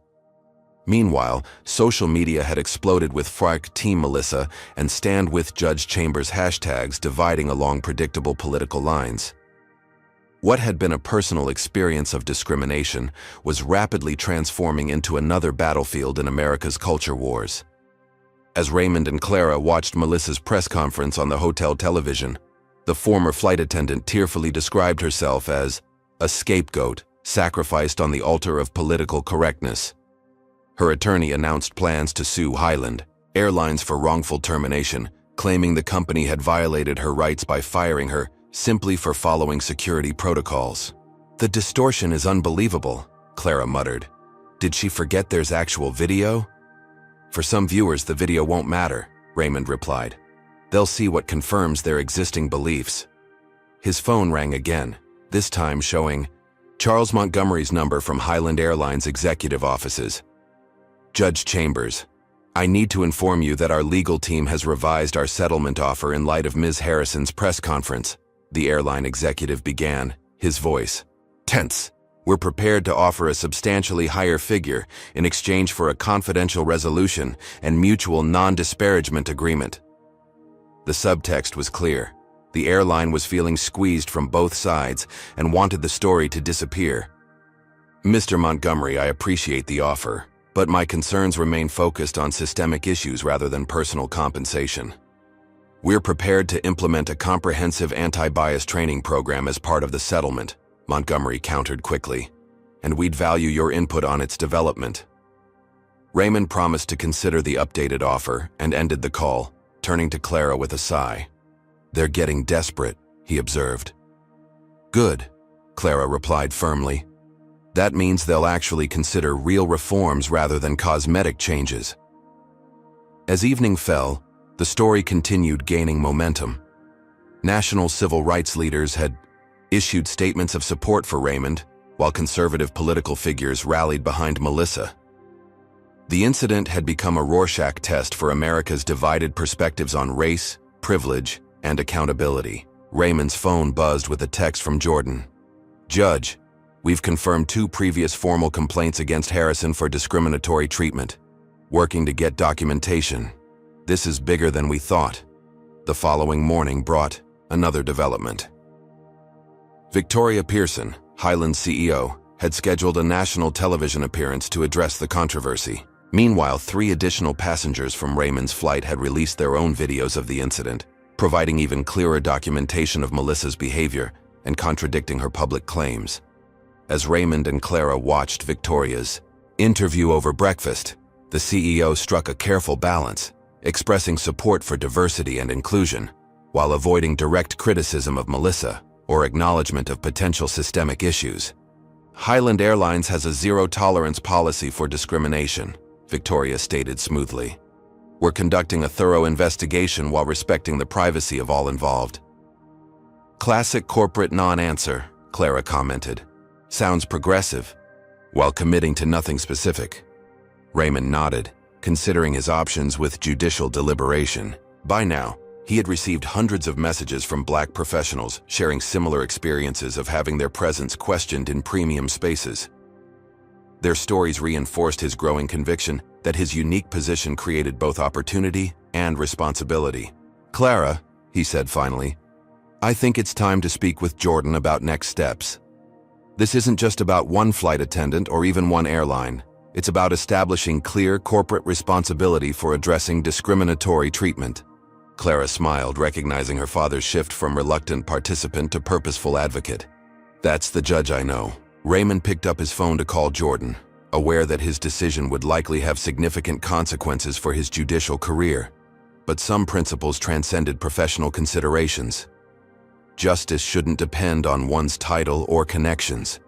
Meanwhile, social media had exploded with FARC Team Melissa and Stand With Judge Chambers hashtags dividing along predictable political lines. What had been a personal experience of discrimination was rapidly transforming into another battlefield in America's culture wars. As Raymond and Clara watched Melissa's press conference on the hotel television, the former flight attendant tearfully described herself as a scapegoat sacrificed on the altar of political correctness. Her attorney announced plans to sue Highland Airlines for wrongful termination, claiming the company had violated her rights by firing her simply for following security protocols. "The distortion is unbelievable," Clara muttered. "Did she forget there's actual video?" "For some viewers, the video won't matter," Raymond replied. "They'll see what confirms their existing beliefs." His phone rang again, this time showing Charles Montgomery's number from Highland Airlines executive offices. "Judge Chambers, I need to inform you that our legal team has revised our settlement offer in light of Ms. Harrison's press conference," the airline executive began, his voice tense. "We're prepared to offer a substantially higher figure in exchange for a confidential resolution and mutual non-disparagement agreement." The subtext was clear. The airline was feeling squeezed from both sides and wanted the story to disappear. "Mr. Montgomery, I appreciate the offer, but my concerns remain focused on systemic issues rather than personal compensation. We're prepared to implement a comprehensive anti-bias training program as part of the settlement," Montgomery countered quickly, "and we'd value your input on its development." Raymond promised to consider the updated offer and ended the call, turning to Clara with a sigh. "They're getting desperate," he observed. "Good," Clara replied firmly. "That means they'll actually consider real reforms rather than cosmetic changes." As evening fell, the story continued gaining momentum. National civil rights leaders had issued statements of support for Raymond, while conservative political figures rallied behind Melissa. The incident had become a Rorschach test for America's divided perspectives on race, privilege, and accountability. Raymond's phone buzzed with a text from Jordan. "Judge, we've confirmed 2 previous formal complaints against Harrison for discriminatory treatment. Working to get documentation. This is bigger than we thought." The following morning brought another development. Victoria Pearson, Highland's CEO, had scheduled a national television appearance to address the controversy. Meanwhile, 3 additional passengers from Raymond's flight had released their own videos of the incident, providing even clearer documentation of Melissa's behavior and contradicting her public claims. As Raymond and Clara watched Victoria's interview over breakfast, the CEO struck a careful balance, expressing support for diversity and inclusion, while avoiding direct criticism of Melissa or acknowledgement of potential systemic issues. "Highland Airlines has a zero-tolerance policy for discrimination," Victoria stated smoothly. "We're conducting a thorough investigation while respecting the privacy of all involved." "Classic corporate non-answer," Clara commented. "Sounds progressive, while committing to nothing specific." Raymond nodded, considering his options with judicial deliberation. By now, he had received hundreds of messages from Black professionals sharing similar experiences of having their presence questioned in premium spaces. Their stories reinforced his growing conviction that his unique position created both opportunity and responsibility. "Clara," he said finally, "I think it's time to speak with Jordan about next steps. This isn't just about one flight attendant or even one airline. It's about establishing clear corporate responsibility for addressing discriminatory treatment." Clara smiled, recognizing her father's shift from reluctant participant to purposeful advocate. "That's the judge I know." Raymond picked up his phone to call Jordan, aware that his decision would likely have significant consequences for his judicial career. But some principles transcended professional considerations. Justice shouldn't depend on one's title or connections.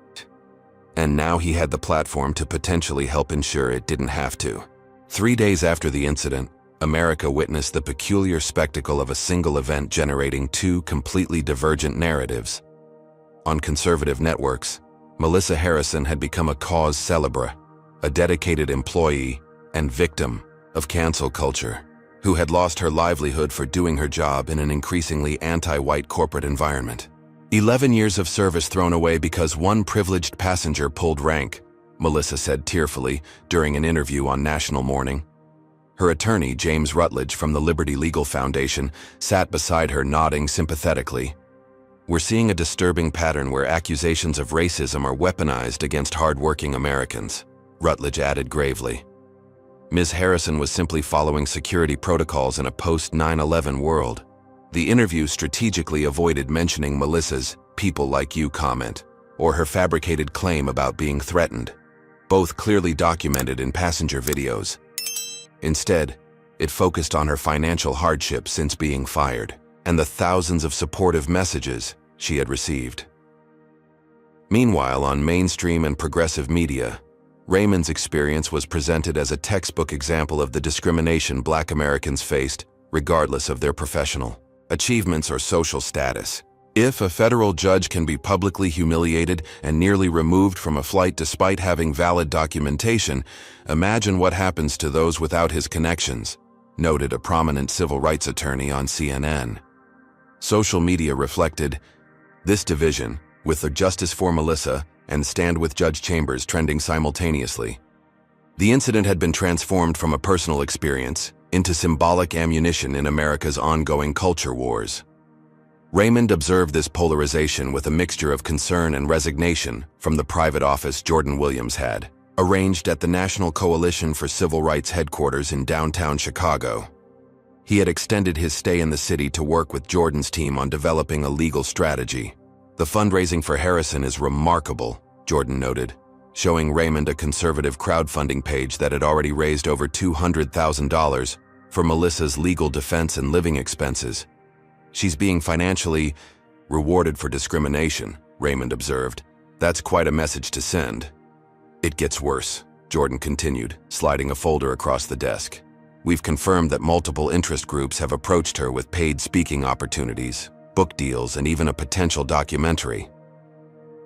And now he had the platform to potentially help ensure it didn't have to. 3 days after the incident, America witnessed the peculiar spectacle of a single event generating 2 completely divergent narratives. On conservative networks, Melissa Harrison had become a cause célèbre, a dedicated employee and victim of cancel culture, who had lost her livelihood for doing her job in an increasingly anti-white corporate environment. 11 years of service thrown away because one privileged passenger pulled rank, Melissa said tearfully during an interview on National Morning. Her attorney, James Rutledge from the Liberty Legal Foundation, sat beside her nodding sympathetically. "We're seeing a disturbing pattern where accusations of racism are weaponized against hardworking Americans," Rutledge added gravely. Ms. Harrison was simply following security protocols in a post-9/11 world. The interview strategically avoided mentioning Melissa's "people like you" comment or her fabricated claim about being threatened, both clearly documented in passenger videos. Instead, it focused on her financial hardship since being fired and the thousands of supportive messages she had received. Meanwhile, on mainstream and progressive media, Raymond's experience was presented as a textbook example of the discrimination Black Americans faced, regardless of their professional achievements or social status. If a federal judge can be publicly humiliated and nearly removed from a flight despite having valid documentation, imagine what happens to those without his connections, noted a prominent civil rights attorney on CNN. Social media reflected this division, with the Justice for Melissa and Stand with Judge Chambers trending simultaneously. The incident had been transformed from a personal experience into symbolic ammunition in America's ongoing culture wars. Raymond observed this polarization with a mixture of concern and resignation from the private office Jordan Williams had, arranged at the National Coalition for Civil Rights headquarters in downtown Chicago. He had extended his stay in the city to work with Jordan's team on developing a legal strategy. "The fundraising for Harrison is remarkable," Jordan noted, showing Raymond a conservative crowdfunding page that had already raised over $200,000 for Melissa's legal defense and living expenses. "She's being financially rewarded for discrimination," Raymond observed. "That's quite a message to send." "It gets worse," Jordan continued, sliding a folder across the desk. "We've confirmed that multiple interest groups have approached her with paid speaking opportunities, book deals, and even a potential documentary."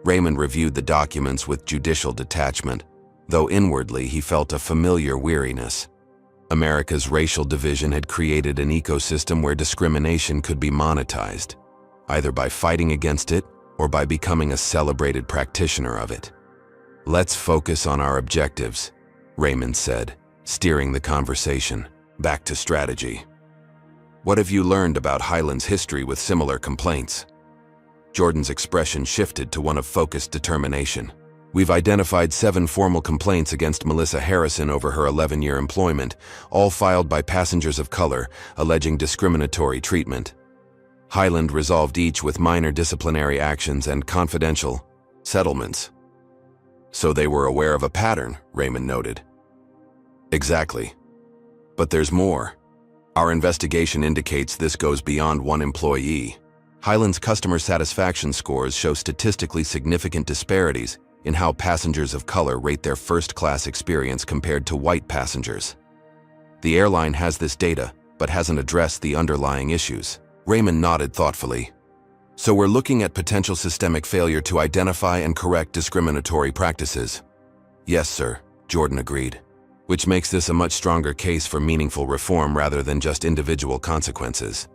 Raymond reviewed the documents with judicial detachment, though inwardly he felt a familiar weariness. America's racial division had created an ecosystem where discrimination could be monetized, either by fighting against it or by becoming a celebrated practitioner of it. "Let's focus on our objectives," Raymond said, steering the conversation back to strategy. "What have you learned about Highland's history with similar complaints?" Jordan's expression shifted to one of focused determination. "We've identified 7 formal complaints against Melissa Harrison over her 11-year employment, all filed by passengers of color, alleging discriminatory treatment. Highland resolved each with minor disciplinary actions and confidential settlements." "So they were aware of a pattern," Raymond noted. "Exactly. But there's more. Our investigation indicates this goes beyond one employee. Highland's customer satisfaction scores show statistically significant disparities in how passengers of color rate their first-class experience compared to white passengers. The airline has this data, but hasn't addressed the underlying issues." Raymond nodded thoughtfully. "So we're looking at potential systemic failure to identify and correct discriminatory practices." "Yes, sir," Jordan agreed, "which makes this a much stronger case for meaningful reform rather than just individual consequences."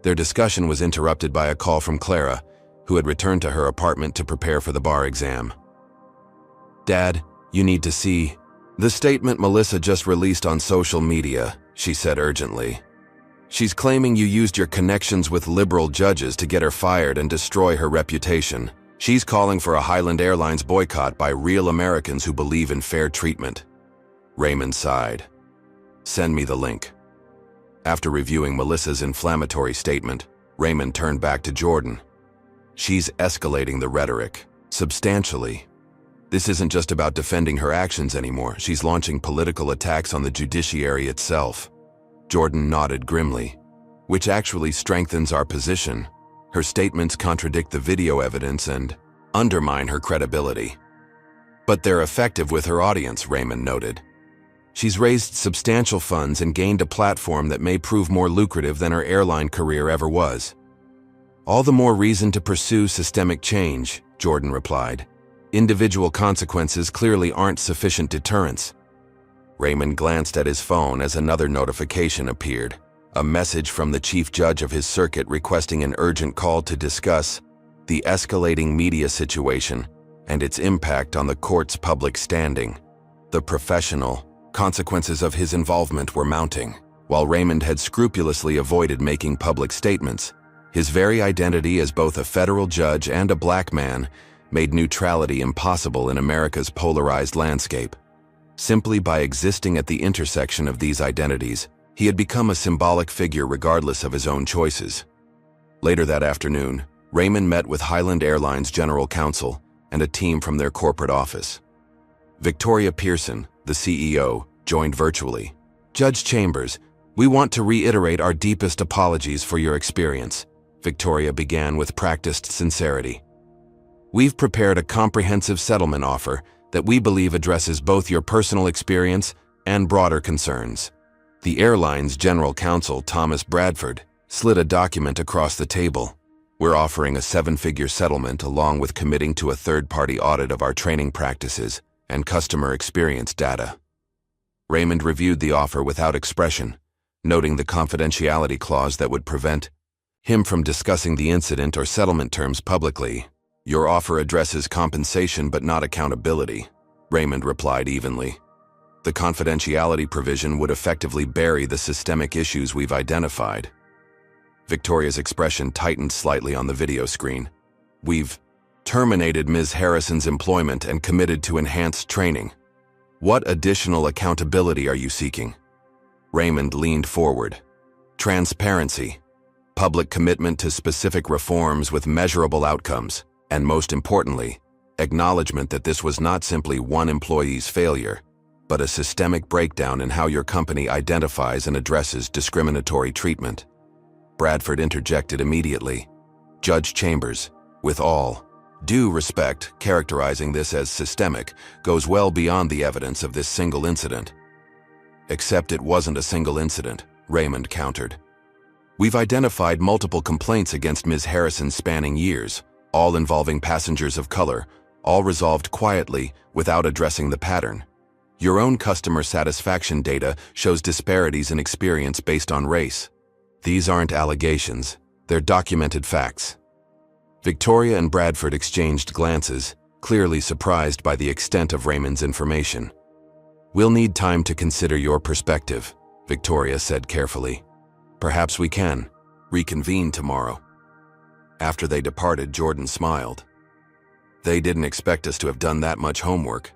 Their discussion was interrupted by a call from Clara, who had returned to her apartment to prepare for the bar exam. "Dad, you need to see the statement Melissa just released on social media," she said urgently. "She's claiming you used your connections with liberal judges to get her fired and destroy her reputation. She's calling for a Highland Airlines boycott by real Americans who believe in fair treatment." Raymond sighed. "Send me the link." After reviewing Melissa's inflammatory statement, Raymond turned back to Jordan. "She's escalating the rhetoric substantially. This isn't just about defending her actions anymore. She's launching political attacks on the judiciary itself." Jordan nodded grimly. "Which actually strengthens our position. Her statements contradict the video evidence and undermine her credibility." "But they're effective with her audience," Raymond noted. "She's raised substantial funds and gained a platform that may prove more lucrative than her airline career ever was." "All the more reason to pursue systemic change," Jordan replied. "Individual consequences clearly aren't sufficient deterrents." Raymond glanced at his phone as another notification appeared, a message from the chief judge of his circuit requesting an urgent call to discuss the escalating media situation and its impact on the court's public standing. The professional consequences of his involvement were mounting. While Raymond had scrupulously avoided making public statements, his very identity as both a federal judge and a black man made neutrality impossible in America's polarized landscape. Simply by existing at the intersection of these identities, he had become a symbolic figure regardless of his own choices. Later that afternoon, Raymond met with Highland Airlines General Counsel and a team from their corporate office. Victoria Pearson, the CEO, joined virtually. "Judge Chambers, we want to reiterate our deepest apologies for your experience," Victoria began with practiced sincerity. "We've prepared a comprehensive settlement offer that we believe addresses both your personal experience and broader concerns." The airline's general counsel, Thomas Bradford, slid a document across the table. "We're offering a 7-figure settlement along with committing to a third-party audit of our training practices and customer experience data." Raymond reviewed the offer without expression, noting the confidentiality clause that would prevent him from discussing the incident or settlement terms publicly. "Your offer addresses compensation but not accountability," Raymond replied evenly. "The confidentiality provision would effectively bury the systemic issues we've identified." Victoria's expression tightened slightly on the video screen. "We've terminated Ms. Harrison's employment and committed to enhanced training. What additional accountability are you seeking?" Raymond leaned forward. "Transparency, public commitment to specific reforms with measurable outcomes, and most importantly, acknowledgement that this was not simply one employee's failure, but a systemic breakdown in how your company identifies and addresses discriminatory treatment." Bradford interjected immediately. "Judge Chambers, with all due respect, characterizing this as systemic goes well beyond the evidence of this single incident." "Except it wasn't a single incident," Raymond countered. "We've identified multiple complaints against Ms. Harrison spanning years, all involving passengers of color, all resolved quietly without addressing the pattern. Your own customer satisfaction data shows disparities in experience based on race. These aren't allegations, they're documented facts." Victoria and Bradford exchanged glances, clearly surprised by the extent of Raymond's information. "We'll need time to consider your perspective," Victoria said carefully. "Perhaps we can reconvene tomorrow." After they departed, Jordan smiled. "They didn't expect us to have done that much homework.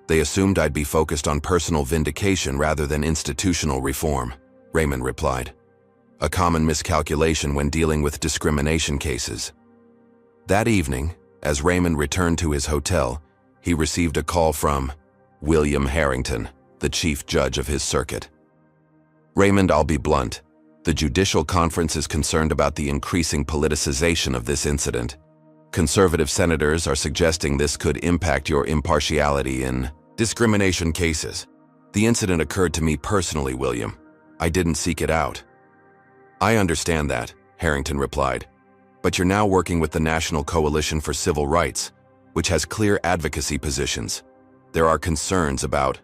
They assumed I'd be focused on personal vindication rather than institutional reform," Raymond replied. "A common miscalculation when dealing with discrimination cases." That evening, as Raymond returned to his hotel, he received a call from William Harrington, the chief judge of his circuit. "Raymond, I'll be blunt. The Judicial Conference is concerned about the increasing politicization of this incident. Conservative senators are suggesting this could impact your impartiality in discrimination cases. The incident occurred to me personally, William. I didn't seek it out." "I understand that," Harrington replied. "But you're now working with the National Coalition for Civil Rights, which has clear advocacy positions. There are concerns about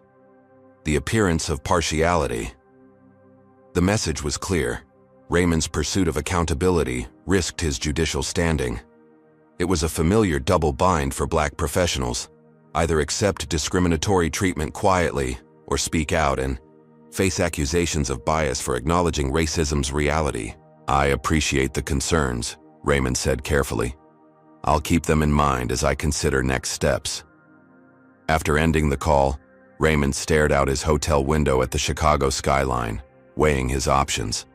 the appearance of partiality." The message was clear. Raymond's pursuit of accountability risked his judicial standing. It was a familiar double bind for black professionals: either accept discriminatory treatment quietly or speak out and face accusations of bias for acknowledging racism's reality. "I appreciate the concerns," Raymond said carefully. "I'll keep them in mind as I consider next steps." After ending the call, Raymond stared out his hotel window at the Chicago skyline, weighing his options.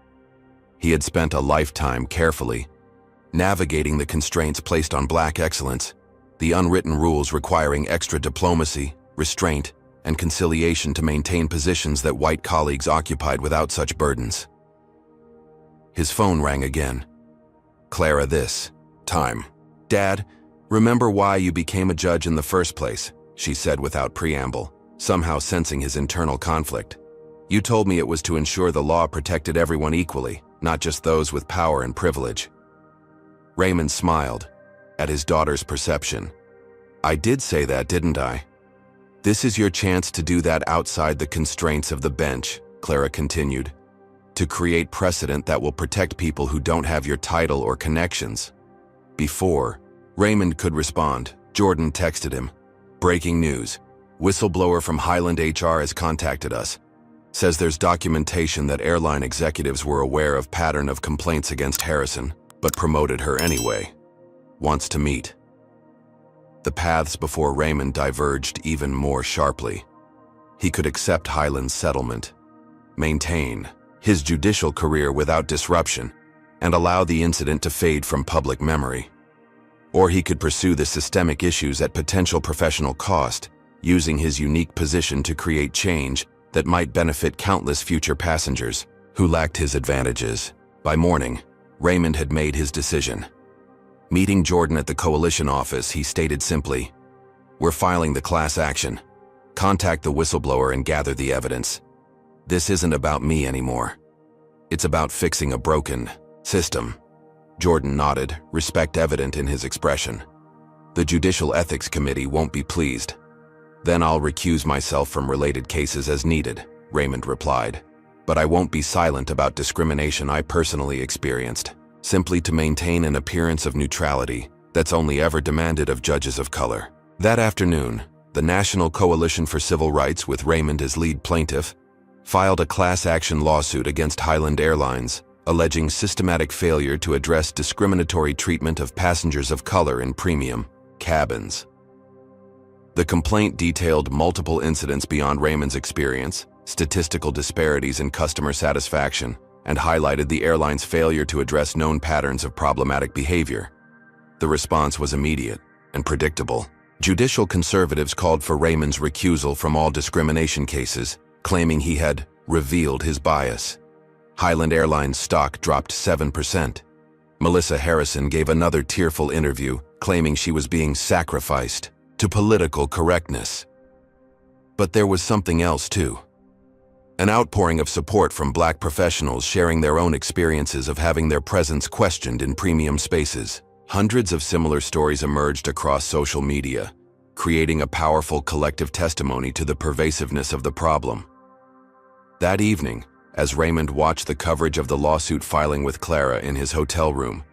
He had spent a lifetime carefully navigating the constraints placed on black excellence, the unwritten rules requiring extra diplomacy, restraint, and conciliation to maintain positions that white colleagues occupied without such burdens. His phone rang again. "Clara, this time." "Dad, remember why you became a judge in the first place," she said without preamble, somehow sensing his internal conflict. "You told me it was to ensure the law protected everyone equally, not just those with power and privilege." Raymond smiled at his daughter's perception. "I did say that, didn't I? This is your chance to do that outside the constraints of the bench," Clara continued, "to create precedent that will protect people who don't have your title or connections." Before Raymond could respond, Jordan texted him. Breaking news. Whistleblower from Highland HR has contacted us. Says there's documentation that airline executives were aware of pattern of complaints against Harrison, but promoted her anyway. Wants to meet. The paths before Raymond diverged even more sharply. He could accept Highland's settlement, maintain his judicial career without disruption, and allow the incident to fade from public memory. Or he could pursue the systemic issues at potential professional cost, using his unique position to create change that might benefit countless future passengers who lacked his advantages. By morning, Raymond had made his decision. Meeting Jordan at the coalition office, he stated simply, "We're filing the class action. Contact the whistleblower and gather the evidence. This isn't about me anymore. It's about fixing a broken system." Jordan nodded, respect evident in his expression. "The Judicial Ethics Committee won't be pleased. Then I'll recuse myself from related cases as needed," Raymond replied. "But I won't be silent about discrimination I personally experienced, simply to maintain an appearance of neutrality that's only ever demanded of judges of color." That afternoon, the National Coalition for Civil Rights, with Raymond as lead plaintiff, filed a class action lawsuit against Highland Airlines, alleging systematic failure to address discriminatory treatment of passengers of color in premium cabins. The complaint detailed multiple incidents beyond Raymond's experience, statistical disparities in customer satisfaction, and highlighted the airline's failure to address known patterns of problematic behavior. The response was immediate and predictable. Judicial conservatives called for Raymond's recusal from all discrimination cases, claiming he had revealed his bias. Highland Airlines stock dropped 7%. Melissa Harrison gave another tearful interview, claiming she was being sacrificed to political correctness. But there was something else too. An outpouring of support from Black professionals sharing their own experiences of having their presence questioned in premium spaces. Hundreds of similar stories emerged across social media, creating a powerful collective testimony to the pervasiveness of the problem. That evening, as Raymond watched the coverage of the lawsuit filing with Clara in his hotel room,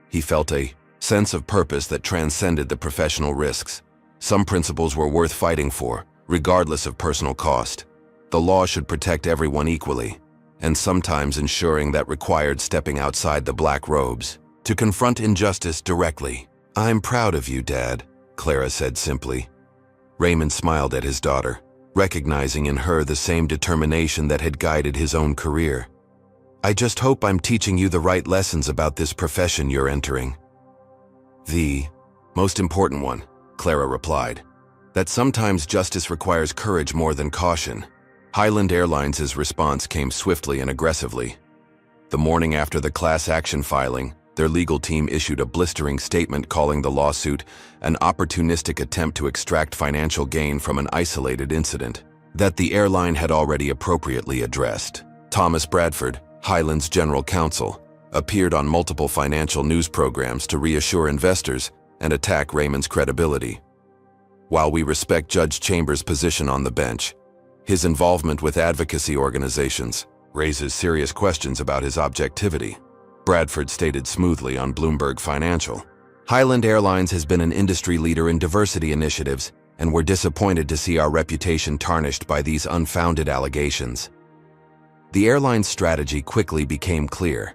he felt a sense of purpose that transcended the professional risks. Some principles were worth fighting for, regardless of personal cost. The law should protect everyone equally, and sometimes ensuring that required stepping outside the black robes to confront injustice directly. "I'm proud of you, Dad," Clara said simply. Raymond smiled at his daughter, recognizing in her the same determination that had guided his own career. "I just hope I'm teaching you the right lessons about this profession you're entering." "The most important one," Clara replied, "that sometimes justice requires courage more than caution." Highland Airlines' response came swiftly and aggressively. The morning after the class action filing, their legal team issued a blistering statement calling the lawsuit an opportunistic attempt to extract financial gain from an isolated incident that the airline had already appropriately addressed. Thomas Bradford, Highland's general counsel, appeared on multiple financial news programs to reassure investors and attack Raymond's credibility. While we respect Judge Chambers' position on the bench, his involvement with advocacy organizations raises serious questions about his objectivity, Bradford stated smoothly on Bloomberg Financial. Highland Airlines has been an industry leader in diversity initiatives, and we're disappointed to see our reputation tarnished by these unfounded allegations. The airline's strategy quickly became clear: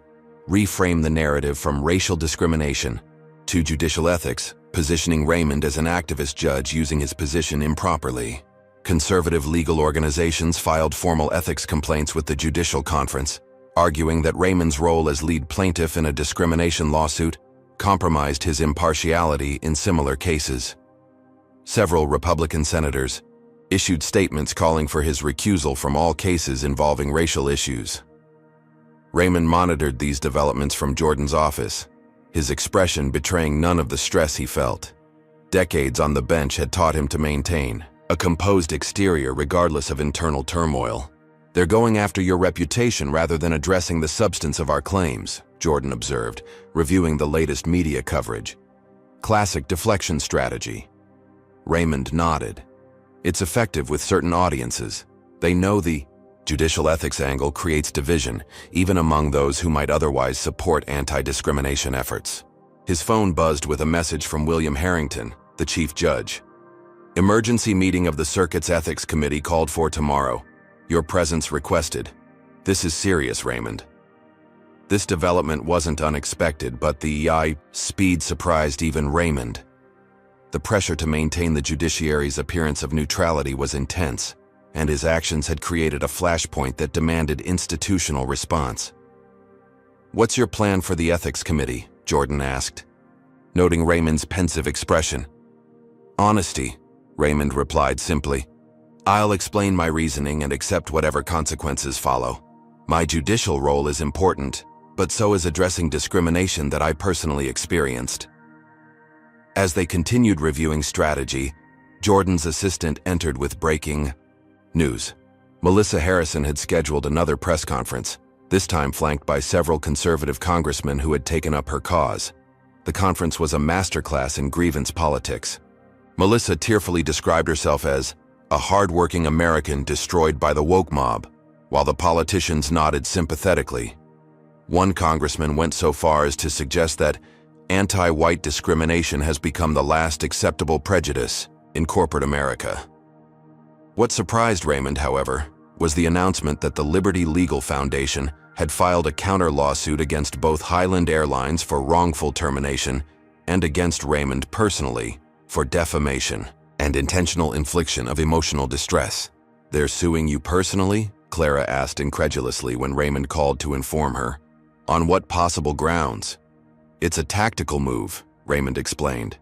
reframe the narrative from racial discrimination to judicial ethics, positioning Raymond as an activist judge using his position improperly. Conservative legal organizations filed formal ethics complaints with the Judicial Conference, arguing that Raymond's role as lead plaintiff in a discrimination lawsuit compromised his impartiality in similar cases. Several Republican senators issued statements calling for his recusal from all cases involving racial issues. Raymond monitored these developments from Jordan's office, his expression betraying none of the stress he felt. Decades on the bench had taught him to maintain a composed exterior regardless of internal turmoil. "They're going after your reputation rather than addressing the substance of our claims," Jordan observed, reviewing the latest media coverage. "Classic deflection strategy." Raymond nodded. "It's effective with certain audiences. They know the judicial ethics angle creates division, even among those who might otherwise support anti-discrimination efforts." His phone buzzed with a message from William Harrington, the chief judge. Emergency meeting of the circuit's ethics committee called for tomorrow. Your presence requested. This is serious, Raymond. This development wasn't unexpected, but the speed surprised even Raymond. The pressure to maintain the judiciary's appearance of neutrality was intense, and his actions had created a flashpoint that demanded institutional response. "What's your plan for the ethics committee?" Jordan asked, noting Raymond's pensive expression. "Honesty," Raymond replied simply. "I'll explain my reasoning and accept whatever consequences follow. My judicial role is important, but so is addressing discrimination that I personally experienced." As they continued reviewing strategy, Jordan's assistant entered with breaking news. Melissa Harrison had scheduled another press conference, this time flanked by several conservative congressmen who had taken up her cause. The conference was a masterclass in grievance politics. Melissa tearfully described herself as a hard-working American destroyed by the woke mob, while the politicians nodded sympathetically. One congressman went so far as to suggest that anti-white discrimination has become the last acceptable prejudice in corporate America. What surprised Raymond, however, was the announcement that the Liberty Legal Foundation had filed a counter-lawsuit against both Highland Airlines for wrongful termination and against Raymond personally for defamation and intentional infliction of emotional distress. "They're suing you personally?" Clara asked incredulously when Raymond called to inform her. "On what possible grounds?" "It's a tactical move," Raymond explained.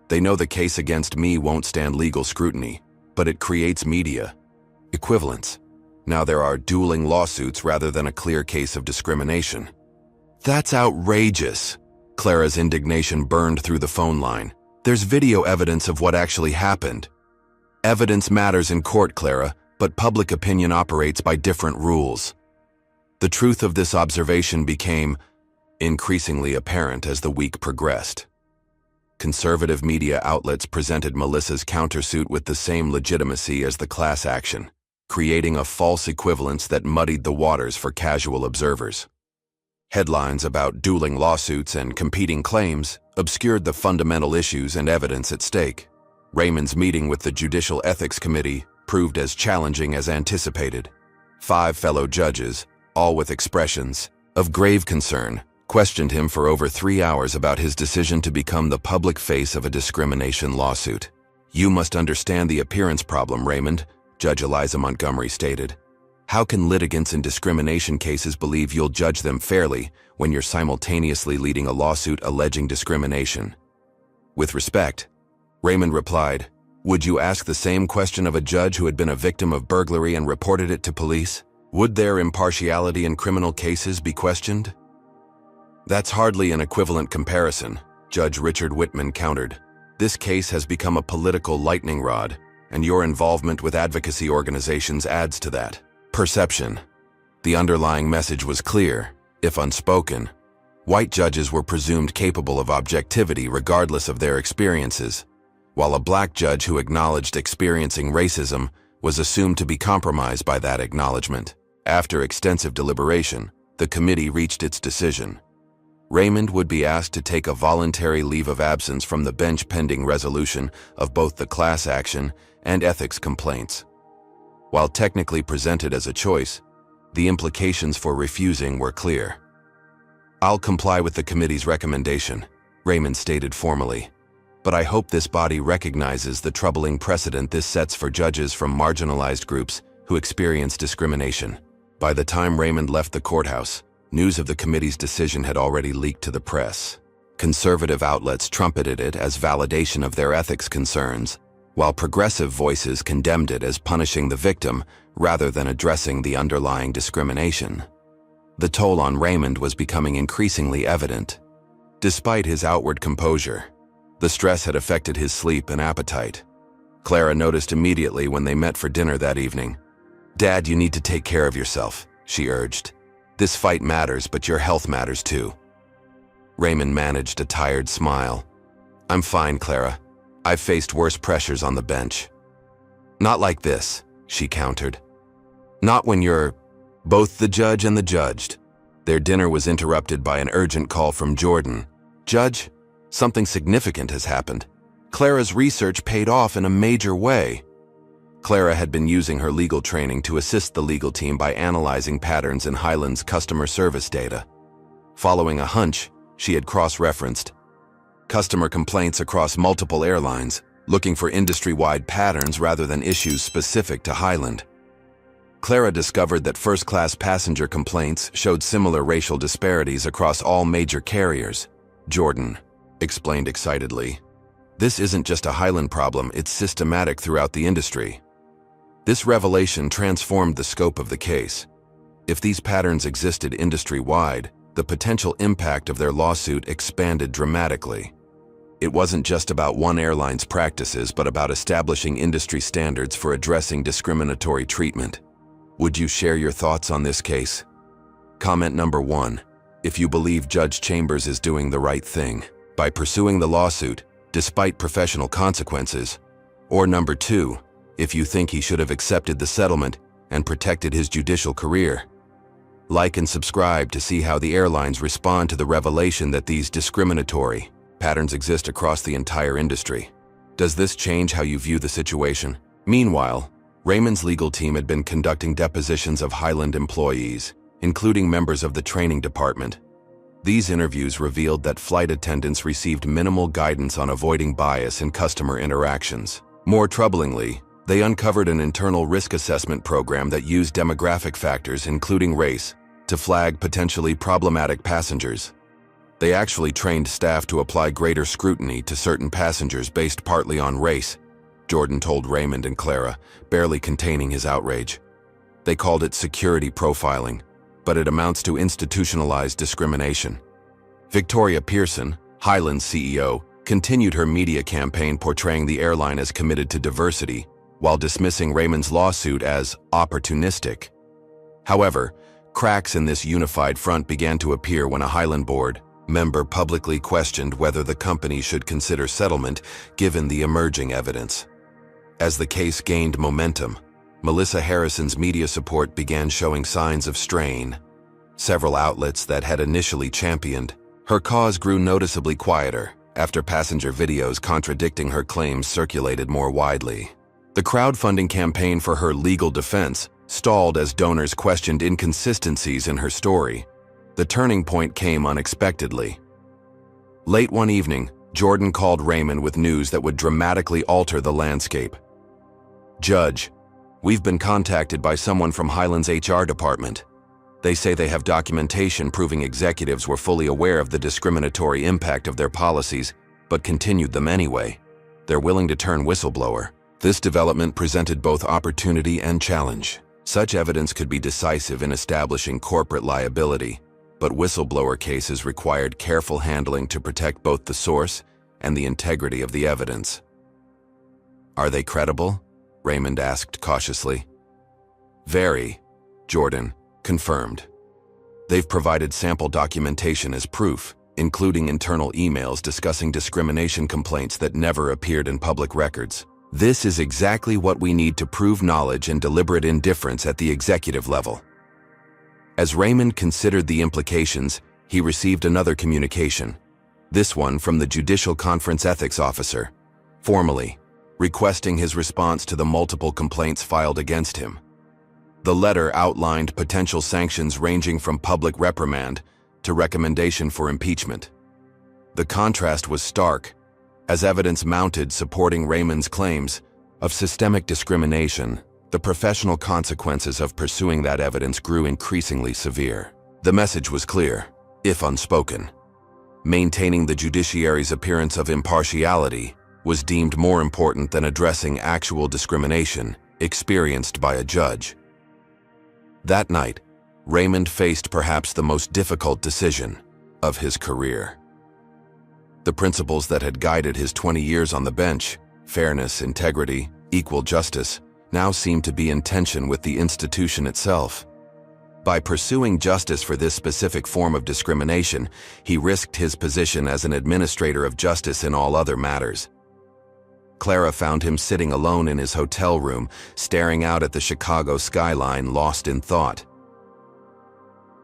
"They know the case against me won't stand legal scrutiny, but it creates media equivalence. Now there are dueling lawsuits rather than a clear case of discrimination." "That's outrageous!" Clara's indignation burned through the phone line. "There's video evidence of what actually happened." "Evidence matters in court, Clara, but public opinion operates by different rules." The truth of this observation became increasingly apparent as the week progressed. Conservative media outlets presented Melissa's countersuit with the same legitimacy as the class action, creating a false equivalence that muddied the waters for casual observers. Headlines about dueling lawsuits and competing claims obscured the fundamental issues and evidence at stake. Raymond's meeting with the Judicial Ethics Committee proved as challenging as anticipated. 5 fellow judges, all with expressions of grave concern, questioned him for over 3 hours about his decision to become the public face of a discrimination lawsuit. "You must understand the appearance problem, Raymond," Judge Eliza Montgomery stated. "How can litigants in discrimination cases believe you'll judge them fairly when you're simultaneously leading a lawsuit alleging discrimination?" With respect, Raymond replied, "Would you ask the same question of a judge who had been a victim of burglary and reported it to police? Would their impartiality in criminal cases be questioned?" "That's hardly an equivalent comparison," Judge Richard Whitman countered. "This case has become a political lightning rod, and your involvement with advocacy organizations adds to that perception." The underlying message was clear, if unspoken. White judges were presumed capable of objectivity regardless of their experiences, while a black judge who acknowledged experiencing racism was assumed to be compromised by that acknowledgement. After extensive deliberation, the committee reached its decision. Raymond would be asked to take a voluntary leave of absence from the bench pending resolution of both the class action and ethics complaints. While technically presented as a choice, the implications for refusing were clear. "I'll comply with the committee's recommendation," Raymond stated formally. "But I hope this body recognizes the troubling precedent this sets for judges from marginalized groups who experience discrimination." By the time Raymond left the courthouse, news of the committee's decision had already leaked to the press. Conservative outlets trumpeted it as validation of their ethics concerns, while progressive voices condemned it as punishing the victim rather than addressing the underlying discrimination. The toll on Raymond was becoming increasingly evident. Despite his outward composure, the stress had affected his sleep and appetite. Clara noticed immediately when they met for dinner that evening. "Dad, you need to take care of yourself," she urged. "This fight matters, but your health matters too." Raymond managed a tired smile. "I'm fine, Clara. I've faced worse pressures on the bench." "Not like this," she countered. "Not when you're both the judge and the judged." Their dinner was interrupted by an urgent call from Jordan. "Judge, something significant has happened. Clara's research paid off in a major way. Clara had been using her legal training to assist the legal team by analyzing patterns in Highland's customer service data. Following a hunch, she had cross-referenced customer complaints across multiple airlines, looking for industry-wide patterns rather than issues specific to Highland. Clara discovered that first-class passenger complaints showed similar racial disparities across all major carriers. Jordan explained excitedly, "This isn't just a Highland problem, it's systematic throughout the industry." This revelation transformed the scope of the case. If these patterns existed industry-wide, the potential impact of their lawsuit expanded dramatically. It wasn't just about one airline's practices, but about establishing industry standards for addressing discriminatory treatment. Would you share your thoughts on this case? Comment number 1. If you believe Judge Chambers is doing the right thing by pursuing the lawsuit, despite professional consequences. Or number 2, if you think he should have accepted the settlement and protected his judicial career. Like and subscribe to see how the airlines respond to the revelation that these discriminatory patterns exist across the entire industry. Does this change how you view the situation? Meanwhile, Raymond's legal team had been conducting depositions of Highland employees, including members of the training department. These interviews revealed that flight attendants received minimal guidance on avoiding bias in customer interactions. More troublingly, they uncovered an internal risk assessment program that used demographic factors, including race, to flag potentially problematic passengers. They actually trained staff to apply greater scrutiny to certain passengers based partly on race, Jordan told Raymond and Clara, barely containing his outrage. They called it security profiling, but it amounts to institutionalized discrimination. Victoria Pearson, Highland's CEO, continued her media campaign portraying the airline as committed to diversity, while dismissing Raymond's lawsuit as opportunistic. However, cracks in this unified front began to appear when a Highland board member publicly questioned whether the company should consider settlement given the emerging evidence. As the case gained momentum, Melissa Harrison's media support began showing signs of strain. Several outlets that had initially championed her cause grew noticeably quieter after passenger videos contradicting her claims circulated more widely. The crowdfunding campaign for her legal defense stalled as donors questioned inconsistencies in her story. The turning point came unexpectedly. Late one evening, Jordan called Raymond with news that would dramatically alter the landscape. "Judge, we've been contacted by someone from Highland's HR department. They say they have documentation proving executives were fully aware of the discriminatory impact of their policies, but continued them anyway. They're willing to turn whistleblower." This development presented both opportunity and challenge. Such evidence could be decisive in establishing corporate liability, but whistleblower cases required careful handling to protect both the source and the integrity of the evidence. "Are they credible?" Raymond asked cautiously. "Very," Jordan confirmed. "They've provided sample documentation as proof, including internal emails discussing discrimination complaints that never appeared in public records. This is exactly what we need to prove knowledge and deliberate indifference at the executive level." As Raymond considered the implications, he received another communication, this one from the Judicial Conference Ethics Officer, formally requesting his response to the multiple complaints filed against him. The letter outlined potential sanctions ranging from public reprimand to recommendation for impeachment. The contrast was stark, as evidence mounted supporting Raymond's claims of systemic discrimination. The professional consequences of pursuing that evidence grew increasingly severe. The message was clear, if unspoken. Maintaining the judiciary's appearance of impartiality was deemed more important than addressing actual discrimination experienced by a judge. That night, Raymond faced perhaps the most difficult decision of his career. The principles that had guided his 20 years on the bench, fairness, integrity, equal justice, now seemed to be in tension with the institution itself. By pursuing justice for this specific form of discrimination, he risked his position as an administrator of justice in all other matters. Clara found him sitting alone in his hotel room, staring out at the Chicago skyline, lost in thought.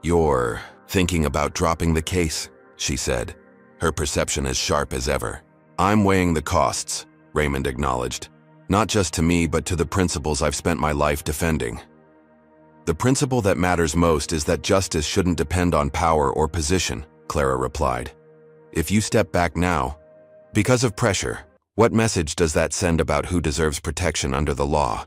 "You're thinking about dropping the case," she said, her perception as sharp as ever. I'm weighing the costs, Raymond acknowledged. Not just to me, but to the principles I've spent my life defending. The principle that matters most is that justice shouldn't depend on power or position, Clara replied. If you step back now, because of pressure, what message does that send about who deserves protection under the law?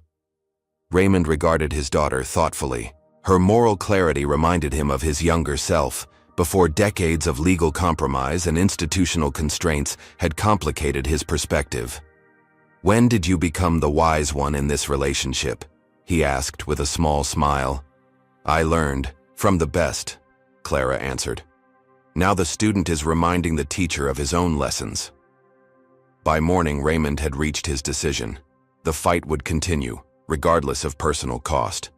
Raymond regarded his daughter thoughtfully. Her moral clarity reminded him of his younger self, before decades of legal compromise and institutional constraints had complicated his perspective. When did you become the wise one in this relationship? He asked with a small smile. I learned from the best, Clara answered. Now the student is reminding the teacher of his own lessons. By morning, Raymond had reached his decision. The fight would continue, regardless of personal cost.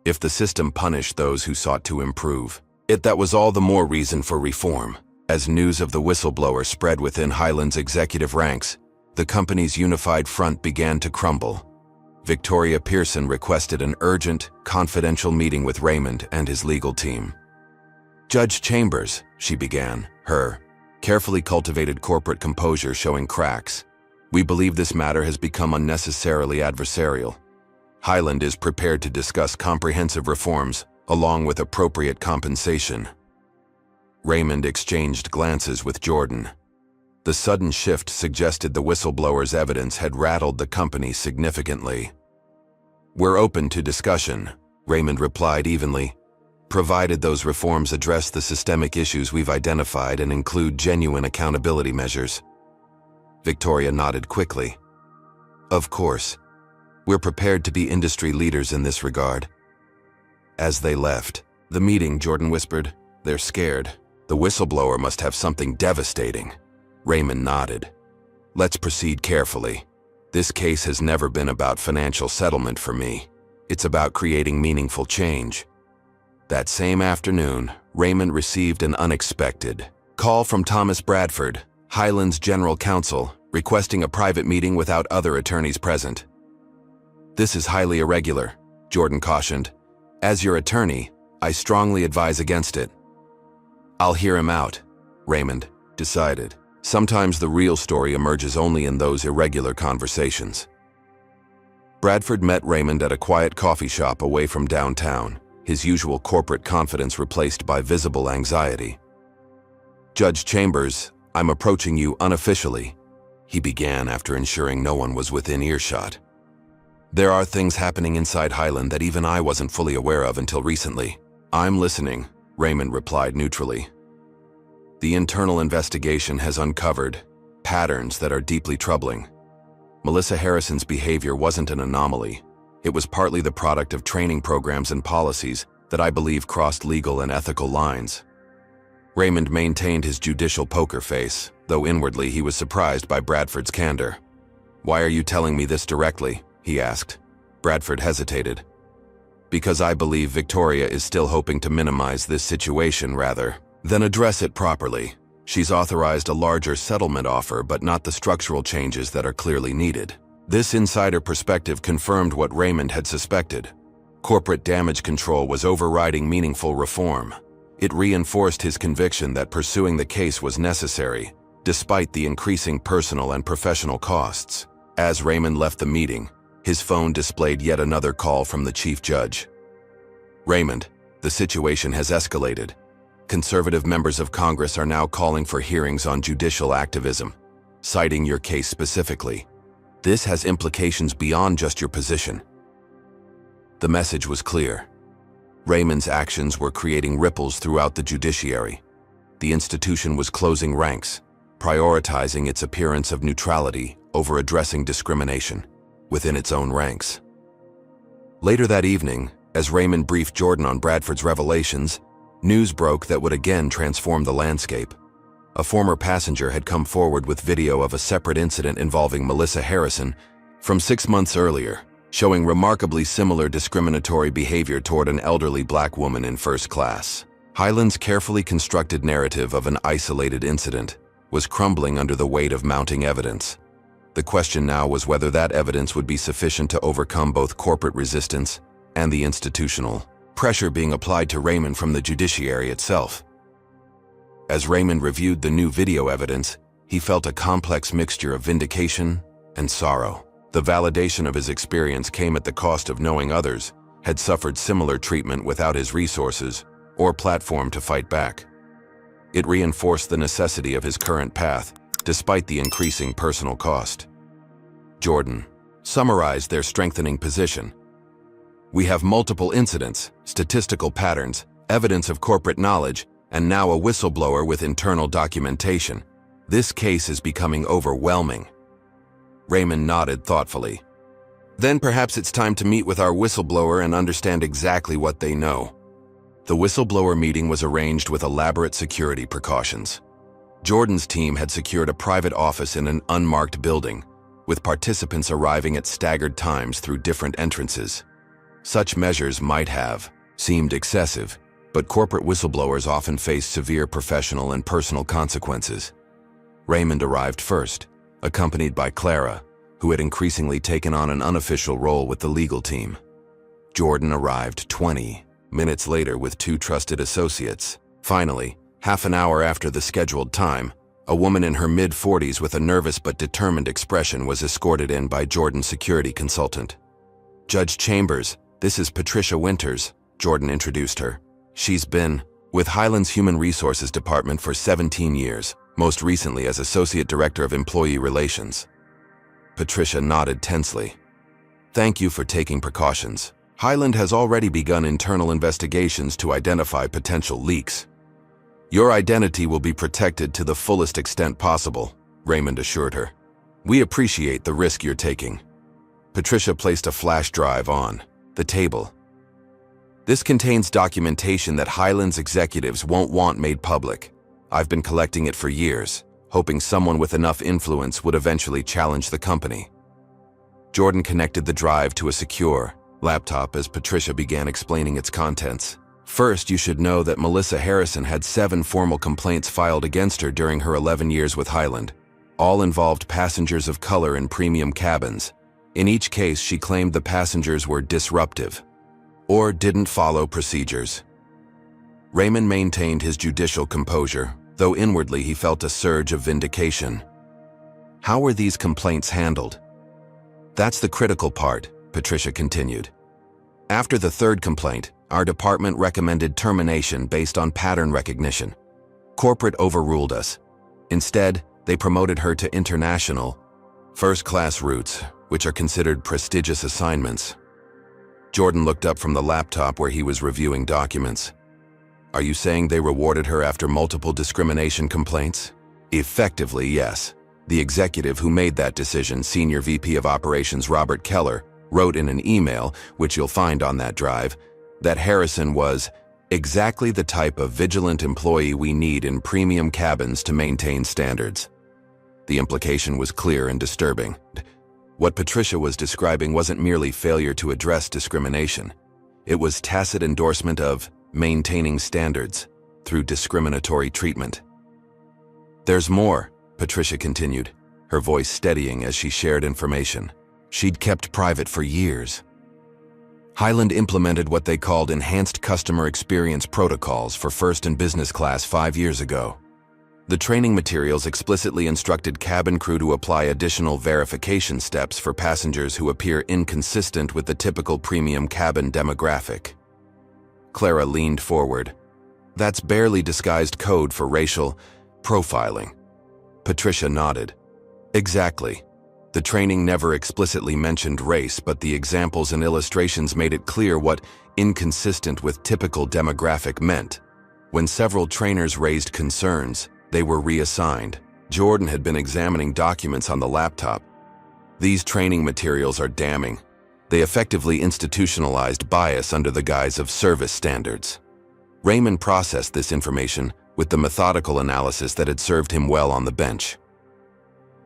If the system punished those who sought to improve, that was all the more reason for reform. As news of the whistleblower spread within Highland's executive ranks, the company's unified front began to crumble. Victoria Pearson requested an urgent, confidential meeting with Raymond and his legal team. Judge Chambers, she began, her carefully cultivated corporate composure showing cracks. We believe this matter has become unnecessarily adversarial. Highland is prepared to discuss comprehensive reforms, along with appropriate compensation. Raymond exchanged glances with Jordan. The sudden shift suggested the whistleblower's evidence had rattled the company significantly. We're open to discussion, Raymond replied evenly, provided those reforms address the systemic issues we've identified and include genuine accountability measures. Victoria nodded quickly. Of course. We're prepared to be industry leaders in this regard. As they left the meeting, Jordan whispered, They're scared. The whistleblower must have something devastating. Raymond nodded. Let's proceed carefully. This case has never been about financial settlement for me. It's about creating meaningful change. That same afternoon, Raymond received an unexpected call from Thomas Bradford, Highland's general counsel, requesting a private meeting without other attorneys present. This is highly irregular, Jordan cautioned. As your attorney, I strongly advise against it. I'll hear him out, Raymond decided. Sometimes the real story emerges only in those irregular conversations. Bradford met Raymond at a quiet coffee shop away from downtown, his usual corporate confidence replaced by visible anxiety. Judge Chambers, I'm approaching you unofficially, he began after ensuring no one was within earshot. There are things happening inside Highland that even I wasn't fully aware of until recently. I'm listening, Raymond replied neutrally. The internal investigation has uncovered patterns that are deeply troubling. Melissa Harrison's behavior wasn't an anomaly. It was partly the product of training programs and policies that I believe crossed legal and ethical lines. Raymond maintained his judicial poker face, though inwardly he was surprised by Bradford's candor. Why are you telling me this directly? He asked. Bradford hesitated. Because I believe Victoria is still hoping to minimize this situation rather than address it properly. She's authorized a larger settlement offer, but not the structural changes that are clearly needed. This insider perspective confirmed what Raymond had suspected. Corporate damage control was overriding meaningful reform. It reinforced his conviction that pursuing the case was necessary, despite the increasing personal and professional costs. As Raymond left the meeting, his phone displayed yet another call from the chief judge. Raymond, the situation has escalated. Conservative members of Congress are now calling for hearings on judicial activism, citing your case specifically. This has implications beyond just your position. The message was clear. Raymond's actions were creating ripples throughout the judiciary. The institution was closing ranks, prioritizing its appearance of neutrality over addressing discrimination within its own ranks. Later that evening, as Raymond briefed Jordan on Bradford's revelations, news broke that would again transform the landscape. A former passenger had come forward with video of a separate incident involving Melissa Harrison from 6 months earlier, showing remarkably similar discriminatory behavior toward an elderly black woman in first class. Highland's carefully constructed narrative of an isolated incident was crumbling under the weight of mounting evidence. The question now was whether that evidence would be sufficient to overcome both corporate resistance and the institutional pressure being applied to Raymond from the judiciary itself. As Raymond reviewed the new video evidence, he felt a complex mixture of vindication and sorrow. The validation of his experience came at the cost of knowing others had suffered similar treatment without his resources or platform to fight back. It reinforced the necessity of his current path, despite the increasing personal cost. Jordan summarized their strengthening position. We have multiple incidents, statistical patterns, evidence of corporate knowledge, and now a whistleblower with internal documentation. This case is becoming overwhelming. Raymond nodded thoughtfully. Then perhaps it's time to meet with our whistleblower and understand exactly what they know. The whistleblower meeting was arranged with elaborate security precautions. Jordan's team had secured a private office in an unmarked building, with participants arriving at staggered times through different entrances. Such measures might have seemed excessive, but corporate whistleblowers often face severe professional and personal consequences. Raymond arrived first, accompanied by Clara, who had increasingly taken on an unofficial role with the legal team. Jordan arrived 20 minutes later with 2 trusted associates. Finally, half an hour after the scheduled time, a woman in her mid-40s with a nervous but determined expression was escorted in by Jordan's security consultant. Judge Chambers, this is Patricia Winters, Jordan introduced her. She's been with Highland's Human Resources Department for 17 years, most recently as Associate Director of Employee Relations. Patricia nodded tensely. Thank you for taking precautions. Highland has already begun internal investigations to identify potential leaks. Your identity will be protected to the fullest extent possible, Raymond assured her. We appreciate the risk you're taking. Patricia placed a flash drive on the table. This contains documentation that Highland's executives won't want made public. I've been collecting it for years, hoping someone with enough influence would eventually challenge the company. Jordan connected the drive to a secure laptop as Patricia began explaining its contents. First, you should know that Melissa Harrison had 7 formal complaints filed against her during her 11 years with Highland. All involved passengers of color in premium cabins. In each case, she claimed the passengers were disruptive or didn't follow procedures. Raymond maintained his judicial composure, though inwardly he felt a surge of vindication. How were these complaints handled? That's the critical part, Patricia continued. After the 3rd complaint, our department recommended termination based on pattern recognition. Corporate overruled us. Instead, they promoted her to international, first-class routes, which are considered prestigious assignments. Jordan looked up from the laptop where he was reviewing documents. Are you saying they rewarded her after multiple discrimination complaints? Effectively, yes. The executive who made that decision, Senior VP of Operations Robert Keller, wrote in an email, which you'll find on that drive, that Harrison was exactly the type of vigilant employee we need in premium cabins to maintain standards. The implication was clear and disturbing. What Patricia was describing wasn't merely failure to address discrimination. It was tacit endorsement of maintaining standards through discriminatory treatment. There's more, Patricia continued, her voice steadying as she shared information she'd kept private for years. Highland implemented what they called enhanced customer experience protocols for first and business class 5 years ago. The training materials explicitly instructed cabin crew to apply additional verification steps for passengers who appear inconsistent with the typical premium cabin demographic. Clara leaned forward. That's barely disguised code for racial profiling. Patricia nodded. Exactly. The training never explicitly mentioned race, but the examples and illustrations made it clear what inconsistent with typical demographic meant. When several trainers raised concerns, they were reassigned. Jordan had been examining documents on the laptop. These training materials are damning. They effectively institutionalized bias under the guise of service standards. Raymond processed this information with the methodical analysis that had served him well on the bench.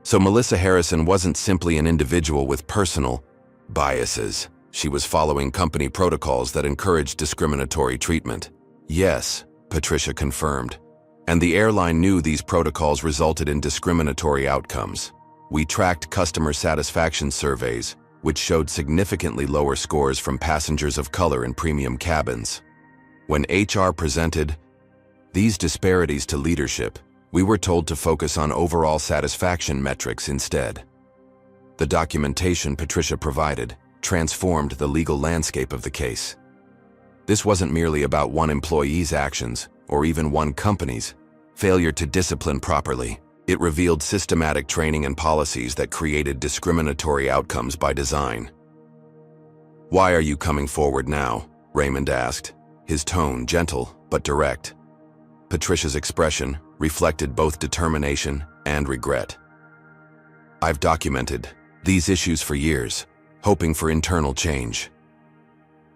So Melissa Harrison wasn't simply an individual with personal biases. She was following company protocols that encouraged discriminatory treatment. Yes, Patricia confirmed. And the airline knew these protocols resulted in discriminatory outcomes. We tracked customer satisfaction surveys, which showed significantly lower scores from passengers of color in premium cabins. When HR presented these disparities to leadership, We were told to focus on overall satisfaction metrics instead. The documentation Patricia provided transformed the legal landscape of the case. This wasn't merely about one employee's actions, or even one company's failure to discipline properly. It revealed systematic training and policies that created discriminatory outcomes by design. "Why are you coming forward now?" Raymond asked, his tone gentle but direct. Patricia's expression reflected both determination and regret. "I've documented these issues for years, hoping for internal change.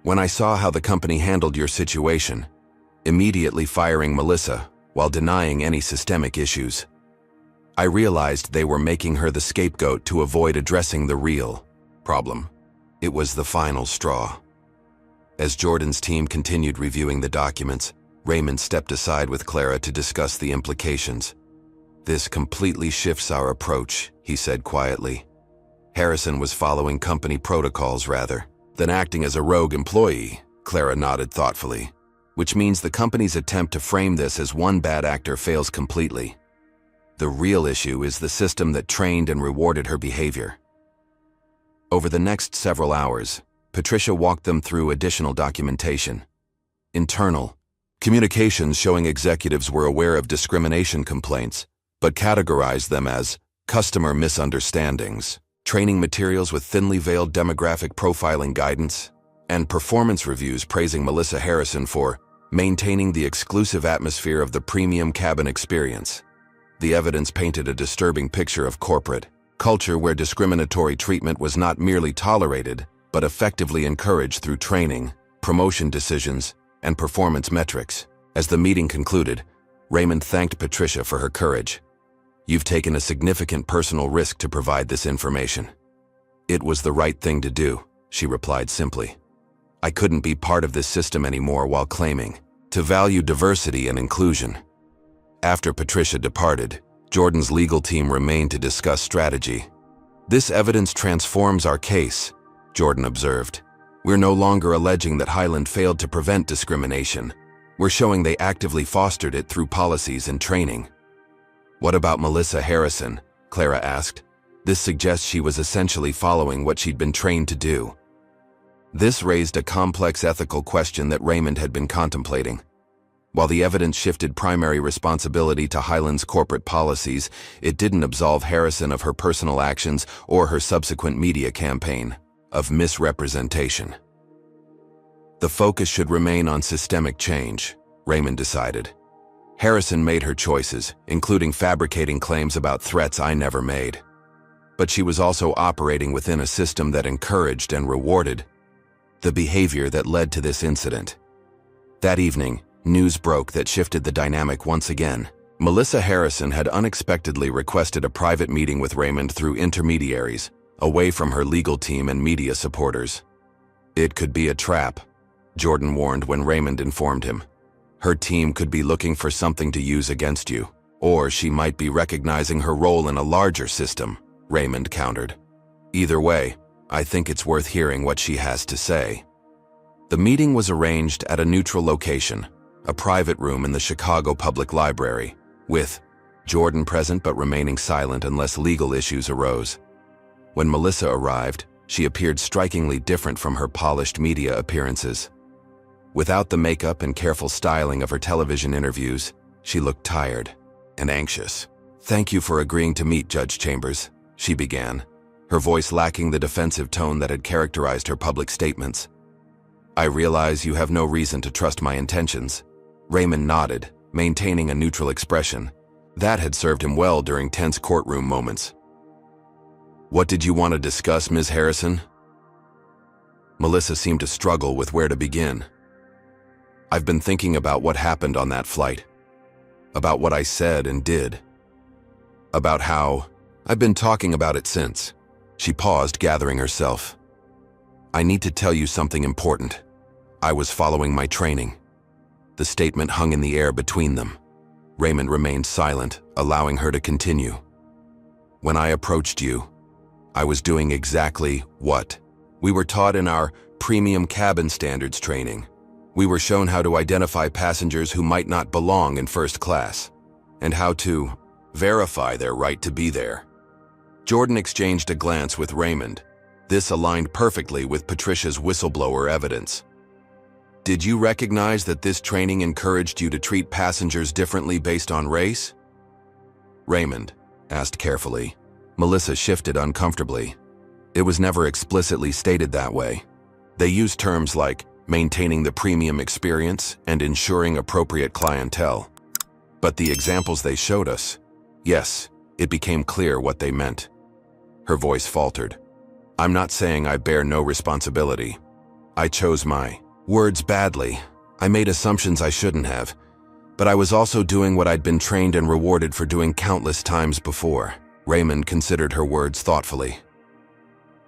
When I saw how the company handled your situation, immediately firing Melissa while denying any systemic issues, I realized they were making her the scapegoat to avoid addressing the real problem. It was the final straw." As Jordan's team continued reviewing the documents, Raymond stepped aside with Clara to discuss the implications. "This completely shifts our approach," he said quietly. "Harrison was following company protocols rather than acting as a rogue employee," Clara nodded thoughtfully, "which means the company's attempt to frame this as one bad actor fails completely. The real issue is the system that trained and rewarded her behavior." Over the next several hours, Patricia walked them through additional documentation. Internal communications showing executives were aware of discrimination complaints, but categorized them as customer misunderstandings, training materials with thinly veiled demographic profiling guidance, and performance reviews praising Melissa Harrison for maintaining the exclusive atmosphere of the premium cabin experience. The evidence painted a disturbing picture of corporate culture where discriminatory treatment was not merely tolerated, but effectively encouraged through training, promotion decisions, and performance metrics. As the meeting concluded, Raymond thanked Patricia for her courage. "You've taken a significant personal risk to provide this information." "It was the right thing to do," she replied simply. "I couldn't be part of this system anymore while claiming to value diversity and inclusion." After Patricia departed, Jordan's legal team remained to discuss strategy. "This evidence transforms our case," Jordan observed. "We're no longer alleging that Highland failed to prevent discrimination. We're showing they actively fostered it through policies and training." "What about Melissa Harrison?" Clara asked. "This suggests she was essentially following what she'd been trained to do." This raised a complex ethical question that Raymond had been contemplating. While the evidence shifted primary responsibility to Highland's corporate policies, it didn't absolve Harrison of her personal actions or her subsequent media campaign of misrepresentation. The focus should remain on systemic change, Raymond decided. Harrison made her choices, including fabricating claims about threats I never made. But she was also operating within a system that encouraged and rewarded the behavior that led to this incident. That evening, news broke that shifted the dynamic once again. Melissa Harrison had unexpectedly requested a private meeting with Raymond through intermediaries, away from her legal team and media supporters. "It could be a trap," Jordan warned when Raymond informed him. "Her team could be looking for something to use against you, or she might be recognizing her role in a larger system," Raymond countered. "Either way, I think it's worth hearing what she has to say." The meeting was arranged at a neutral location, a private room in the Chicago Public Library, with Jordan present but remaining silent unless legal issues arose. When Melissa arrived, she appeared strikingly different from her polished media appearances. Without the makeup and careful styling of her television interviews, she looked tired and anxious. "Thank you for agreeing to meet, Judge Chambers," she began, her voice lacking the defensive tone that had characterized her public statements. "I realize you have no reason to trust my intentions." Raymond nodded, maintaining a neutral expression. That had served him well during tense courtroom moments. "What did you want to discuss, Ms. Harrison?" Melissa seemed to struggle with where to begin. "I've been thinking about what happened on that flight. About what I said and did. About how I've been talking about it since." She paused, gathering herself. "I need to tell you something important. I was following my training." The statement hung in the air between them. Raymond remained silent, allowing her to continue. "When I approached you, I was doing exactly what we were taught in our premium cabin standards training. We were shown how to identify passengers who might not belong in first class. and how to verify their right to be there. Jordan exchanged a glance with Raymond. This aligned perfectly with Patricia's whistleblower evidence. Did you recognize that this training encouraged you to treat passengers differently based on race? Raymond asked carefully. Melissa shifted uncomfortably. It was never explicitly stated that way. They used terms like maintaining the premium experience and ensuring appropriate clientele. But the examples they showed us, yes, it became clear what they meant. Her voice faltered. I'm not saying I bear no responsibility. I chose my words badly. I made assumptions I shouldn't have. But I was also doing what I'd been trained and rewarded for doing countless times before. Raymond considered her words thoughtfully.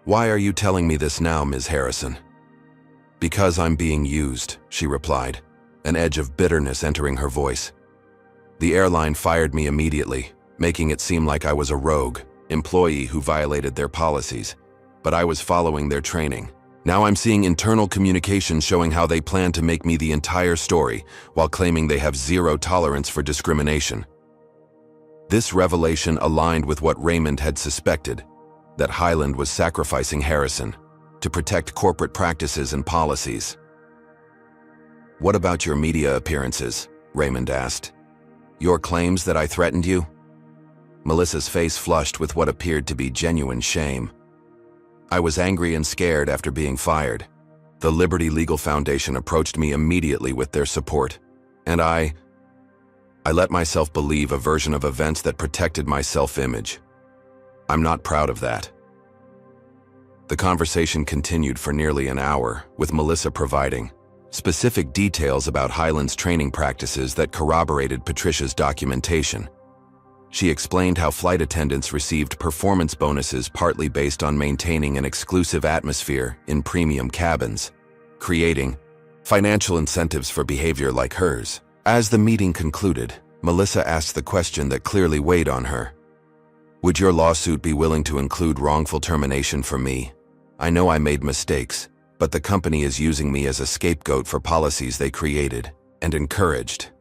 Why are you telling me this now, Ms. Harrison? Because I'm being used, she replied, an edge of bitterness entering her voice. The airline fired me immediately, making it seem like I was a rogue employee who violated their policies, but I was following their training. Now I'm seeing internal communication showing how they plan to make me the entire story while claiming they have zero tolerance for discrimination. This revelation aligned with what Raymond had suspected, that Highland was sacrificing Harrison to protect corporate practices and policies. What about your media appearances? Raymond asked. Your claims that I threatened you? Melissa's face flushed with what appeared to be genuine shame. I was angry and scared after being fired. The Liberty Legal Foundation approached me immediately with their support, and I let myself believe a version of events that protected my self-image. I'm not proud of that. The conversation continued for nearly an hour, with Melissa providing specific details about Highland's training practices that corroborated Patricia's documentation. She explained how flight attendants received performance bonuses partly based on maintaining an exclusive atmosphere in premium cabins, creating financial incentives for behavior like hers. As the meeting concluded, Melissa asked the question that clearly weighed on her. Would your lawsuit be willing to include wrongful termination for me? I know I made mistakes, but the company is using me as a scapegoat for policies they created and encouraged.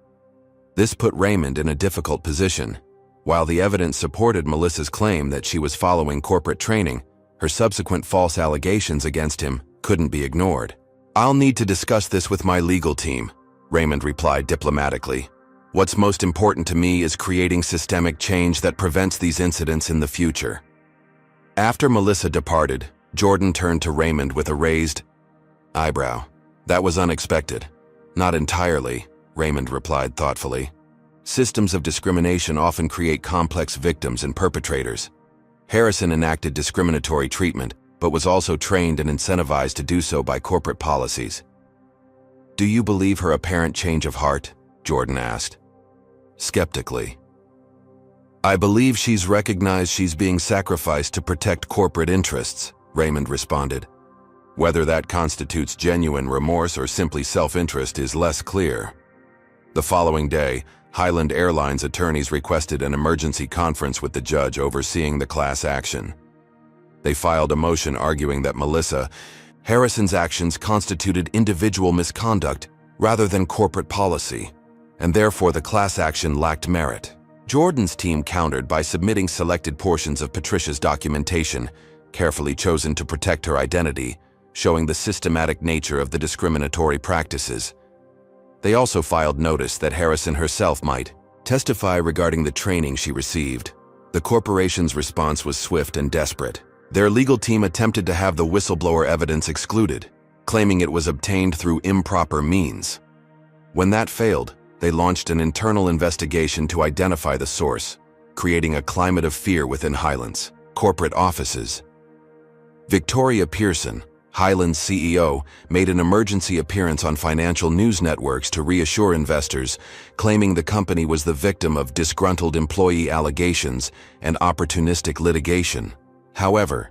This put Raymond in a difficult position. While the evidence supported Melissa's claim that she was following corporate training, her subsequent false allegations against him couldn't be ignored. I'll need to discuss this with my legal team, Raymond replied diplomatically. What's most important to me is creating systemic change that prevents these incidents in the future. After Melissa departed, Jordan turned to Raymond with a raised eyebrow. That was unexpected. Not entirely, Raymond replied thoughtfully. Systems of discrimination often create complex victims and perpetrators. Harrison enacted discriminatory treatment, but was also trained and incentivized to do so by corporate policies. Do you believe her apparent change of heart? Jordan asked. Skeptically. I believe she's recognized she's being sacrificed to protect corporate interests, Raymond responded. Whether that constitutes genuine remorse or simply self-interest is less clear. The following day, Highland Airlines attorneys requested an emergency conference with the judge overseeing the class action. They filed a motion arguing that Harrison's actions constituted individual misconduct rather than corporate policy, and therefore the class action lacked merit. Jordan's team countered by submitting selected portions of Patricia's documentation, carefully chosen to protect her identity, showing the systematic nature of the discriminatory practices. They also filed notice that Harrison herself might testify regarding the training she received. The corporation's response was swift and desperate. Their legal team attempted to have the whistleblower evidence excluded, claiming it was obtained through improper means. When that failed, they launched an internal investigation to identify the source, creating a climate of fear within Highland's corporate offices. Victoria Pearson, Highland's CEO, made an emergency appearance on financial news networks to reassure investors, claiming the company was the victim of disgruntled employee allegations and opportunistic litigation. However,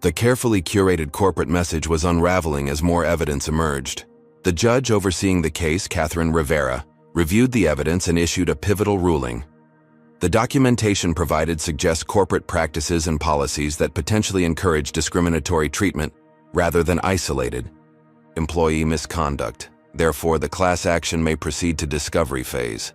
the carefully curated corporate message was unraveling as more evidence emerged. The judge overseeing the case, Catherine Rivera, reviewed the evidence and issued a pivotal ruling. The documentation provided suggests corporate practices and policies that potentially encourage discriminatory treatment rather than isolated employee misconduct. Therefore, the class action may proceed to discovery phase.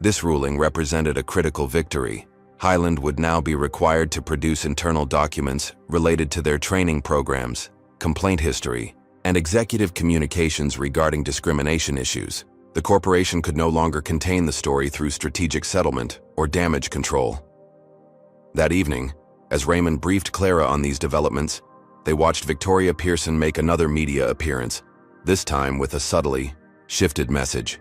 This ruling represented a critical victory. Highland would now be required to produce internal documents related to their training programs, complaint history, and executive communications regarding discrimination issues. The corporation could no longer contain the story through strategic settlement or damage control. That evening, as Raymond briefed Clara on these developments, they watched Victoria Pearson make another media appearance, this time with a subtly shifted message.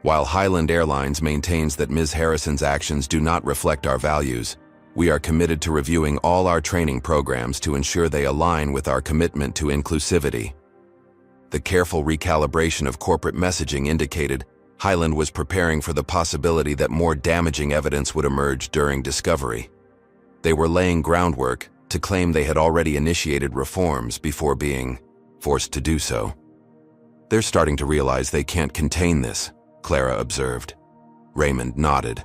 While Highland Airlines maintains that Ms. Harrison's actions do not reflect our values, we are committed to reviewing all our training programs to ensure they align with our commitment to inclusivity. The careful recalibration of corporate messaging indicated Highland was preparing for the possibility that more damaging evidence would emerge during discovery. They were laying groundwork to claim they had already initiated reforms before being forced to do so. They're starting to realize they can't contain this, Clara observed. Raymond nodded.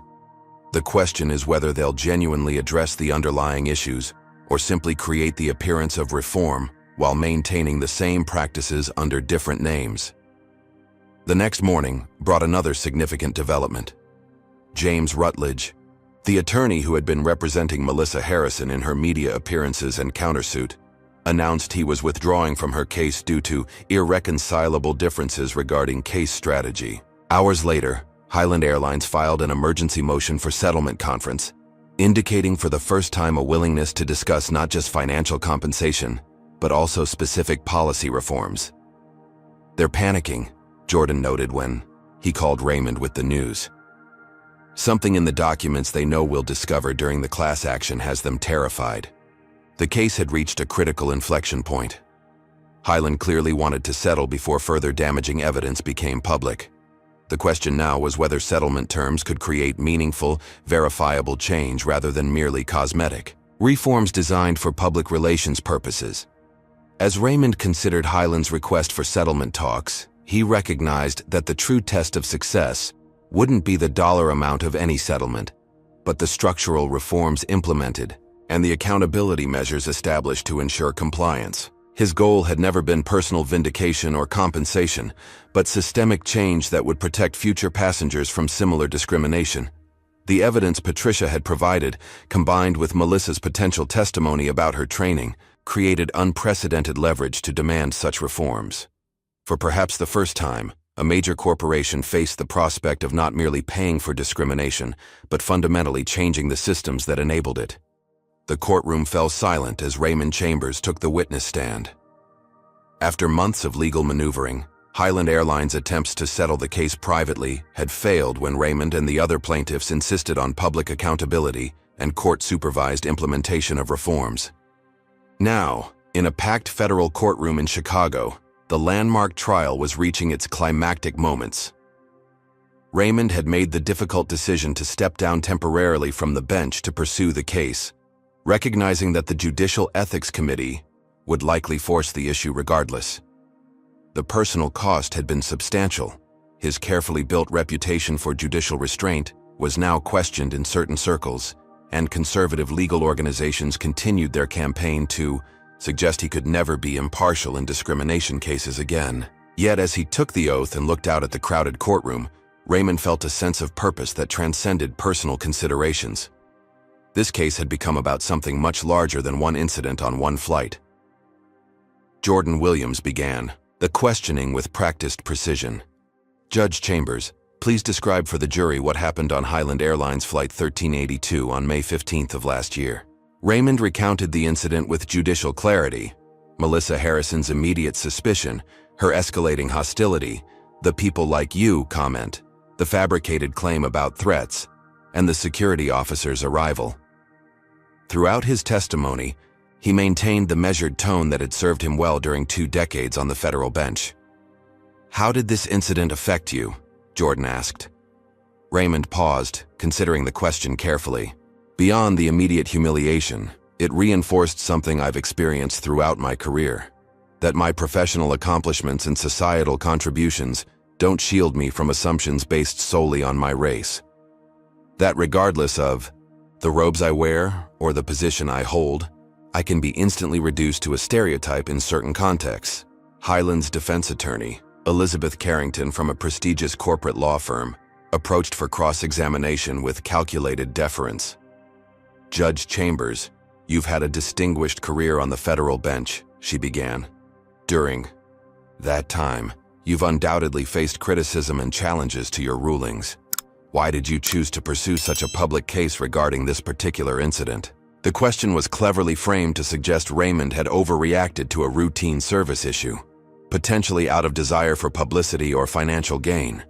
The question is whether they'll genuinely address the underlying issues or simply create the appearance of reform while maintaining the same practices under different names. The next morning brought another significant development. James Rutledge, the attorney who had been representing Melissa Harrison in her media appearances and countersuit, announced he was withdrawing from her case due to irreconcilable differences regarding case strategy. Hours later, Highland Airlines filed an emergency motion for settlement conference, indicating for the first time a willingness to discuss not just financial compensation, but also specific policy reforms. They're panicking, Jordan noted when he called Raymond with the news. Something in the documents they know we'll discover during the class action has them terrified. The case had reached a critical inflection point. Highland clearly wanted to settle before further damaging evidence became public. The question now was whether settlement terms could create meaningful, verifiable change rather than merely cosmetic reforms designed for public relations purposes. As Raymond considered Highland's request for settlement talks, he recognized that the true test of success wouldn't be the dollar amount of any settlement, but the structural reforms implemented and the accountability measures established to ensure compliance. His goal had never been personal vindication or compensation, but systemic change that would protect future passengers from similar discrimination. The evidence Patricia had provided, combined with Melissa's potential testimony about her training, created unprecedented leverage to demand such reforms. For perhaps the first time, a major corporation faced the prospect of not merely paying for discrimination, but fundamentally changing the systems that enabled it. The courtroom fell silent as Raymond Chambers took the witness stand. After months of legal maneuvering, Highland Airlines' attempts to settle the case privately had failed when Raymond and the other plaintiffs insisted on public accountability and court-supervised implementation of reforms. Now, in a packed federal courtroom in Chicago, the landmark trial was reaching its climactic moments. Raymond had made the difficult decision to step down temporarily from the bench to pursue the case, recognizing that the Judicial Ethics Committee would likely force the issue regardless. The personal cost had been substantial. His carefully built reputation for judicial restraint was now questioned in certain circles, and conservative legal organizations continued their campaign to suggest he could never be impartial in discrimination cases again. Yet as he took the oath and looked out at the crowded courtroom, Raymond felt a sense of purpose that transcended personal considerations. This case had become about something much larger than one incident on one flight. Jordan Williams began the questioning with practiced precision. Judge Chambers, please describe for the jury what happened on Highland Airlines Flight 1382 on May 15th of last year. Raymond recounted the incident with judicial clarity. Melissa Harrison's immediate suspicion, her escalating hostility, the "people like you" comment, the fabricated claim about threats, and the security officer's arrival. Throughout his testimony, he maintained the measured tone that had served him well during 2 decades on the federal bench. "How did this incident affect you?" Jordan asked. Raymond paused, considering the question carefully. "Beyond the immediate humiliation, it reinforced something I've experienced throughout my career, that my professional accomplishments and societal contributions don't shield me from assumptions based solely on my race. That regardless of the robes I wear or the position I hold, I can be instantly reduced to a stereotype in certain contexts." Highland's defense attorney, Elizabeth Carrington from a prestigious corporate law firm, approached for cross-examination with calculated deference. "Judge Chambers, you've had a distinguished career on the federal bench," she began. "During that time, you've undoubtedly faced criticism and challenges to your rulings. Why did you choose to pursue such a public case regarding this particular incident?" The question was cleverly framed to suggest Raymond had overreacted to a routine service issue, potentially out of desire for publicity or financial gain.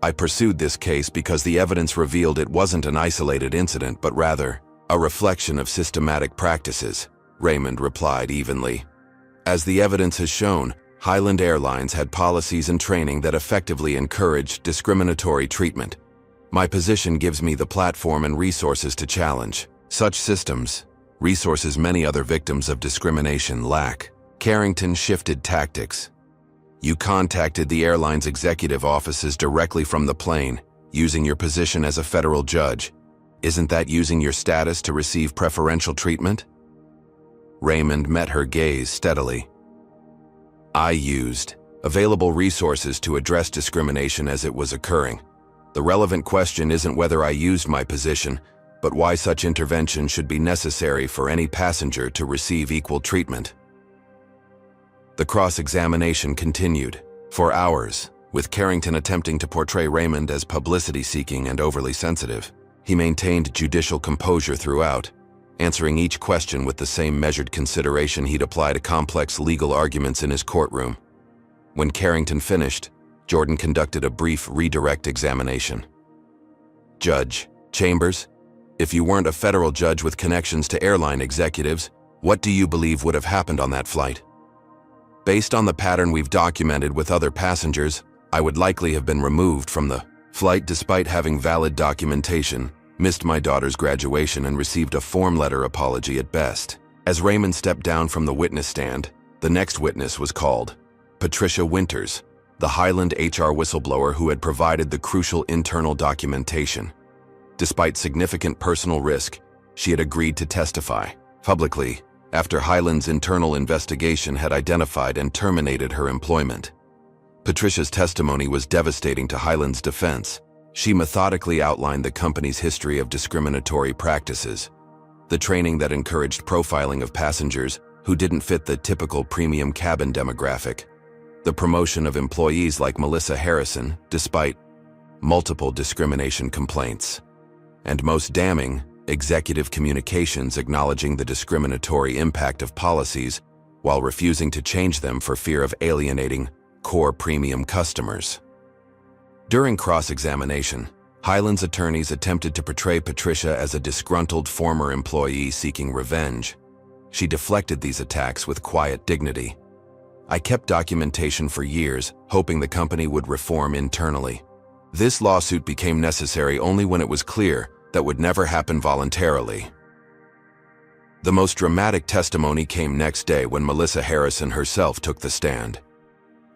"I pursued this case because the evidence revealed it wasn't an isolated incident, but rather a reflection of systematic practices," Raymond replied evenly. "As the evidence has shown, Highland Airlines had policies and training that effectively encouraged discriminatory treatment. My position gives me the platform and resources to challenge such systems, resources many other victims of discrimination lack." Carrington shifted tactics. "You contacted the airline's executive offices directly from the plane, using your position as a federal judge. Isn't that using your status to receive preferential treatment?" Raymond met her gaze steadily. "I used available resources to address discrimination as it was occurring. The relevant question isn't whether I used my position, but why such intervention should be necessary for any passenger to receive equal treatment." The cross-examination continued for hours, with Carrington attempting to portray Raymond as publicity-seeking and overly sensitive. He maintained judicial composure throughout, answering each question with the same measured consideration he'd apply to complex legal arguments in his courtroom. When Carrington finished, Jordan conducted a brief redirect examination. "Judge Chambers, if you weren't a federal judge with connections to airline executives, what do you believe would have happened on that flight?" "Based on the pattern we've documented with other passengers, I would likely have been removed from the flight despite having valid documentation, missed my daughter's graduation, and received a form letter apology at best." As Raymond stepped down from the witness stand, the next witness was called. Patricia Winters, the Highland HR whistleblower who had provided the crucial internal documentation. Despite significant personal risk, she had agreed to testify publicly after Highland's internal investigation had identified and terminated her employment. Patricia's testimony was devastating to Highland's defense. She methodically outlined the company's history of discriminatory practices, the training that encouraged profiling of passengers who didn't fit the typical premium cabin demographic, the promotion of employees like Melissa Harrison despite multiple discrimination complaints, and most damning, executive communications acknowledging the discriminatory impact of policies while refusing to change them for fear of alienating core premium customers. During cross-examination, Highland's attorneys attempted to portray Patricia as a disgruntled former employee seeking revenge. She deflected these attacks with quiet dignity. "I kept documentation for years, hoping the company would reform internally. This lawsuit became necessary only when it was clear that would never happen voluntarily." The most dramatic testimony came next day when Melissa Harrison herself took the stand.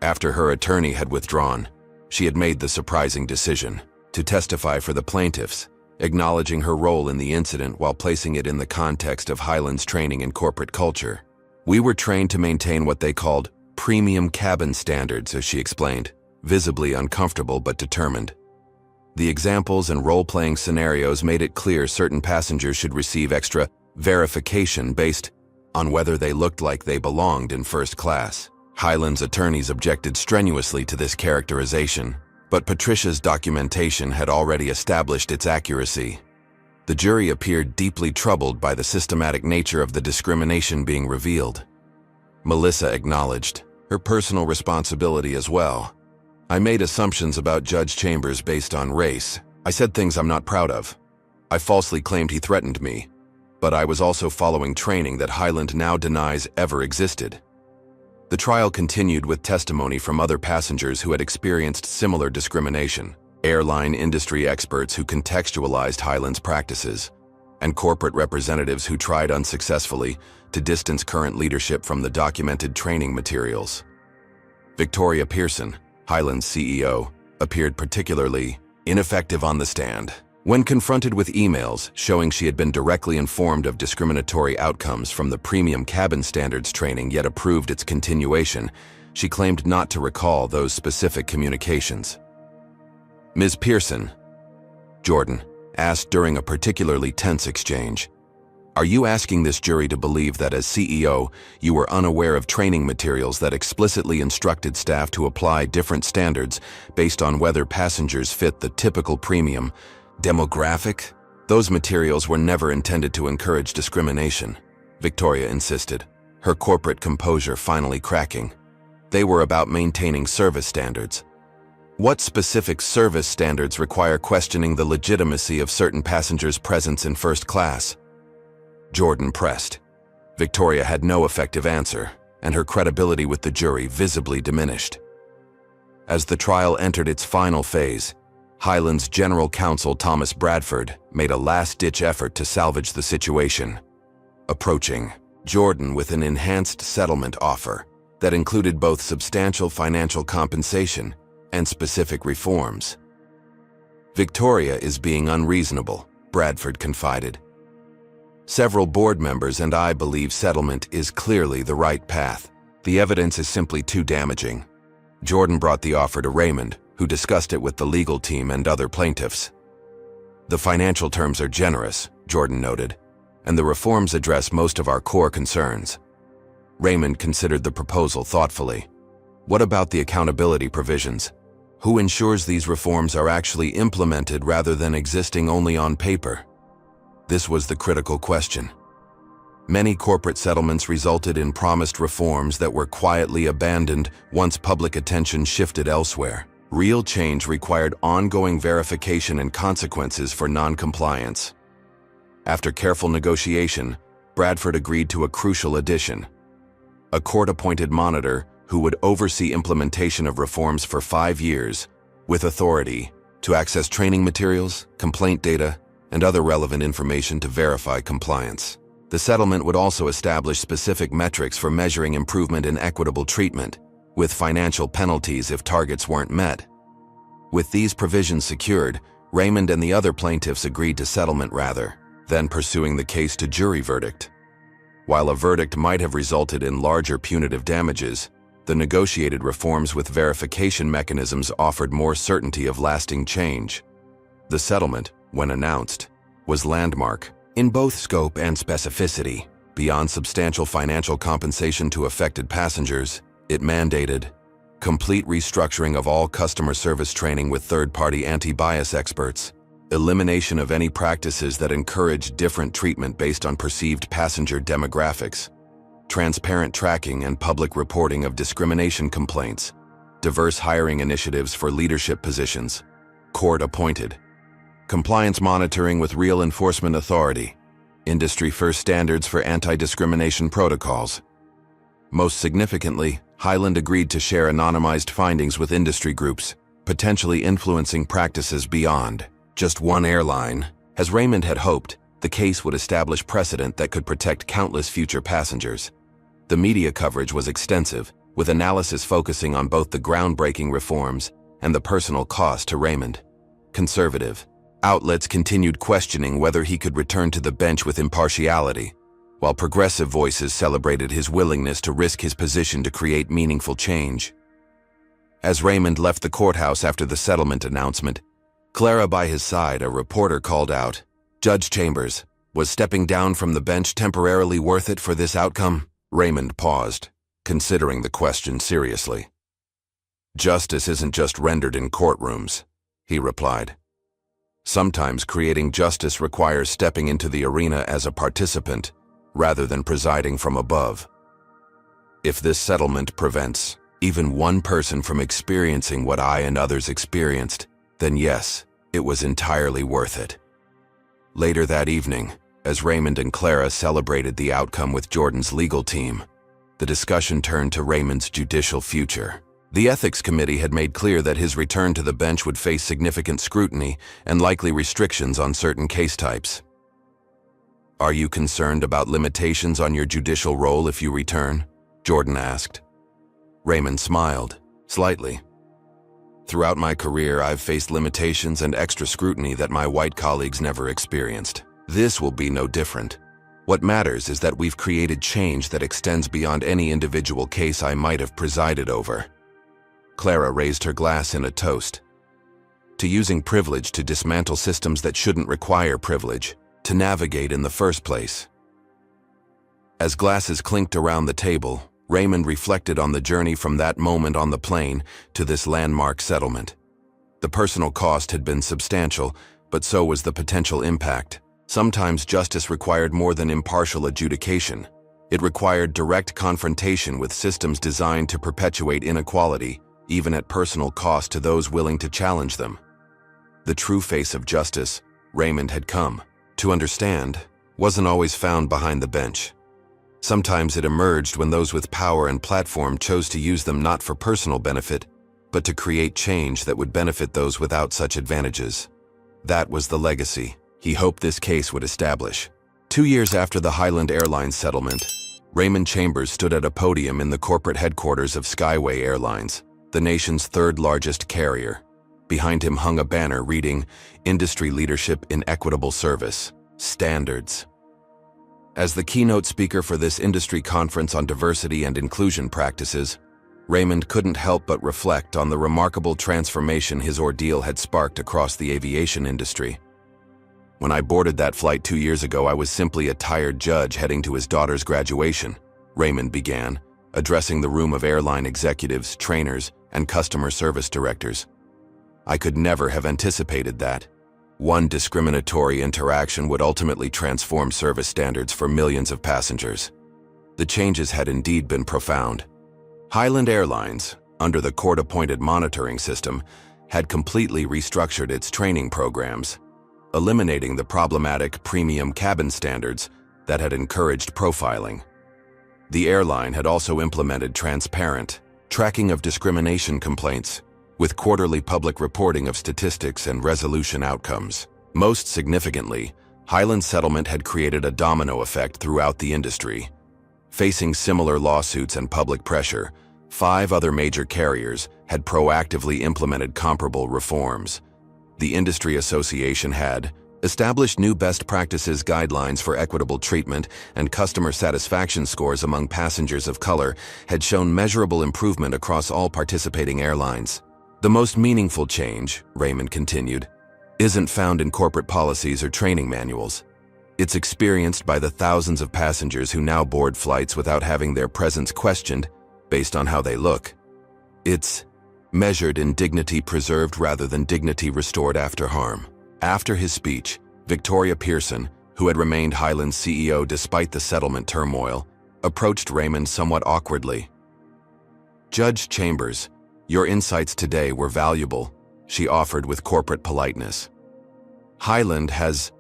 After her attorney had withdrawn, she had made the surprising decision to testify for the plaintiffs, acknowledging her role in the incident while placing it in the context of Highland's training and corporate culture. "We were trained to maintain what they called premium cabin standards," as she explained, visibly uncomfortable but determined. The examples and role-playing scenarios made it clear certain passengers should receive extra verification based on whether they looked like they belonged in first class. Highland's attorneys objected strenuously to this characterization, but Patricia's documentation had already established its accuracy. The jury appeared deeply troubled by the systematic nature of the discrimination being revealed. Melissa acknowledged her personal responsibility as well. "I made assumptions about Judge Chambers based on race. I said things I'm not proud of. I falsely claimed he threatened me, but I was also following training that Highland now denies ever existed." The trial continued with testimony from other passengers who had experienced similar discrimination, airline industry experts who contextualized Highland's practices, and corporate representatives who tried unsuccessfully to distance current leadership from the documented training materials. Victoria Pearson, Highland's CEO, appeared particularly ineffective on the stand. When confronted with emails showing she had been directly informed of discriminatory outcomes from the premium cabin standards training yet approved its continuation, she claimed not to recall those specific communications. Ms. Pearson, Jordan asked during a particularly tense exchange, are you asking this jury to believe that as CEO, you were unaware of training materials that explicitly instructed staff to apply different standards based on whether passengers fit the typical premium demographic? Those materials were never intended to encourage discrimination, Victoria insisted, her corporate composure finally cracking. They were about maintaining service standards. What specific service standards require questioning the legitimacy of certain passengers' presence in first class? Jordan pressed. Victoria had no effective answer, and her credibility with the jury visibly diminished. As the trial entered its final phase, Highland's General Counsel Thomas Bradford made a last-ditch effort to salvage the situation, approaching Jordan with an enhanced settlement offer that included both substantial financial compensation and specific reforms. Victoria is being unreasonable, Bradford confided. Several board members and I believe settlement is clearly the right path. The evidence is simply too damaging. Jordan brought the offer to Raymond, who discussed it with the legal team and other plaintiffs. The financial terms are generous, Jordan noted, and the reforms address most of our core concerns. Raymond considered the proposal thoughtfully. What about the accountability provisions? Who ensures these reforms are actually implemented rather than existing only on paper? This was the critical question. Many corporate settlements resulted in promised reforms that were quietly abandoned once public attention shifted elsewhere. Real change required ongoing verification and consequences for non-compliance. After careful negotiation, Bradford agreed to a crucial addition: a court-appointed monitor who would oversee implementation of reforms for 5 years, with authority to access training materials, complaint data, and other relevant information to verify compliance. The settlement would also establish specific metrics for measuring improvement in equitable treatment, with financial penalties if targets weren't met. With these provisions secured, Raymond and the other plaintiffs agreed to settlement rather than pursuing the case to jury verdict. While a verdict might have resulted in larger punitive damages, the negotiated reforms with verification mechanisms offered more certainty of lasting change. The settlement, when announced, was landmark in both scope and specificity. Beyond substantial financial compensation to affected passengers, it mandated complete restructuring of all customer service training with third-party anti-bias experts, elimination of any practices that encourage different treatment based on perceived passenger demographics, transparent tracking and public reporting of discrimination complaints, diverse hiring initiatives for leadership positions, court-appointed, compliance monitoring with real enforcement authority, industry-first standards for anti-discrimination protocols. Most significantly, Highland agreed to share anonymized findings with industry groups, potentially influencing practices beyond just one airline. As Raymond had hoped, the case would establish precedent that could protect countless future passengers. The media coverage was extensive, with analysis focusing on both the groundbreaking reforms and the personal cost to Raymond. Conservative outlets continued questioning whether he could return to the bench with impartiality, while progressive voices celebrated his willingness to risk his position to create meaningful change. As Raymond left the courthouse after the settlement announcement, Clara by his side, a reporter called out, "Judge Chambers, was stepping down from the bench temporarily worth it for this outcome?" Raymond paused, considering the question seriously. "Justice isn't just rendered in courtrooms," he replied. "Sometimes creating justice requires stepping into the arena as a participant, rather than presiding from above. If this settlement prevents even one person from experiencing what I and others experienced, then yes, it was entirely worth it." Later that evening, as Raymond and Clara celebrated the outcome with Jordan's legal team, the discussion turned to Raymond's judicial future. The Ethics Committee had made clear that his return to the bench would face significant scrutiny and likely restrictions on certain case types. "Are you concerned about limitations on your judicial role if you return?" Jordan asked. Raymond smiled, slightly. "Throughout my career, I've faced limitations and extra scrutiny that my white colleagues never experienced. This will be no different. What matters is that we've created change that extends beyond any individual case I might have presided over." Clara raised her glass in a toast. to using privilege to dismantle systems that shouldn't require privilege to navigate in the first place. As glasses clinked around the table, Raymond reflected on the journey from that moment on the plane to this landmark settlement. The personal cost had been substantial, but so was the potential impact. Sometimes justice required more than impartial adjudication. It required direct confrontation with systems designed to perpetuate inequality, even at personal cost to those willing to challenge them. The true face of justice, Raymond had come to understand, wasn't always found behind the bench. Sometimes it emerged when those with power and platform chose to use them not for personal benefit, but to create change that would benefit those without such advantages. That was the legacy he hoped this case would establish. 2 years after the Highland Airlines settlement, Raymond Chambers stood at a podium in the corporate headquarters of Skyway Airlines, the nation's third-largest carrier. Behind him hung a banner reading, "Industry Leadership in Equitable Service Standards." As the keynote speaker for this industry conference on diversity and inclusion practices, Raymond couldn't help but reflect on the remarkable transformation his ordeal had sparked across the aviation industry. "When I boarded that flight 2 years ago, I was simply a tired judge heading to his daughter's graduation," Raymond began, addressing the room of airline executives, trainers, and customer service directors. "I could never have anticipated that one discriminatory interaction would ultimately transform service standards for millions of passengers." The changes had indeed been profound. Highland Airlines, under the court-appointed monitoring system, had completely restructured its training programs, eliminating the problematic premium cabin standards that had encouraged profiling. The airline had also implemented transparent tracking of discrimination complaints, with quarterly public reporting of statistics and resolution outcomes. Most significantly, Highland's settlement had created a domino effect throughout the industry. Facing similar lawsuits and public pressure, 5 other major carriers had proactively implemented comparable reforms. The industry association had established new best practices guidelines for equitable treatment, and customer satisfaction scores among passengers of color had shown measurable improvement across all participating airlines. "The most meaningful change," Raymond continued, "isn't found in corporate policies or training manuals. It's experienced by the thousands of passengers who now board flights without having their presence questioned based on how they look. It's measured in dignity preserved rather than dignity restored after harm." After his speech, Victoria Pearson, who had remained Highland's CEO despite the settlement turmoil, approached Raymond somewhat awkwardly. "Judge Chambers, your insights today were valuable," she offered with corporate politeness. "Highland has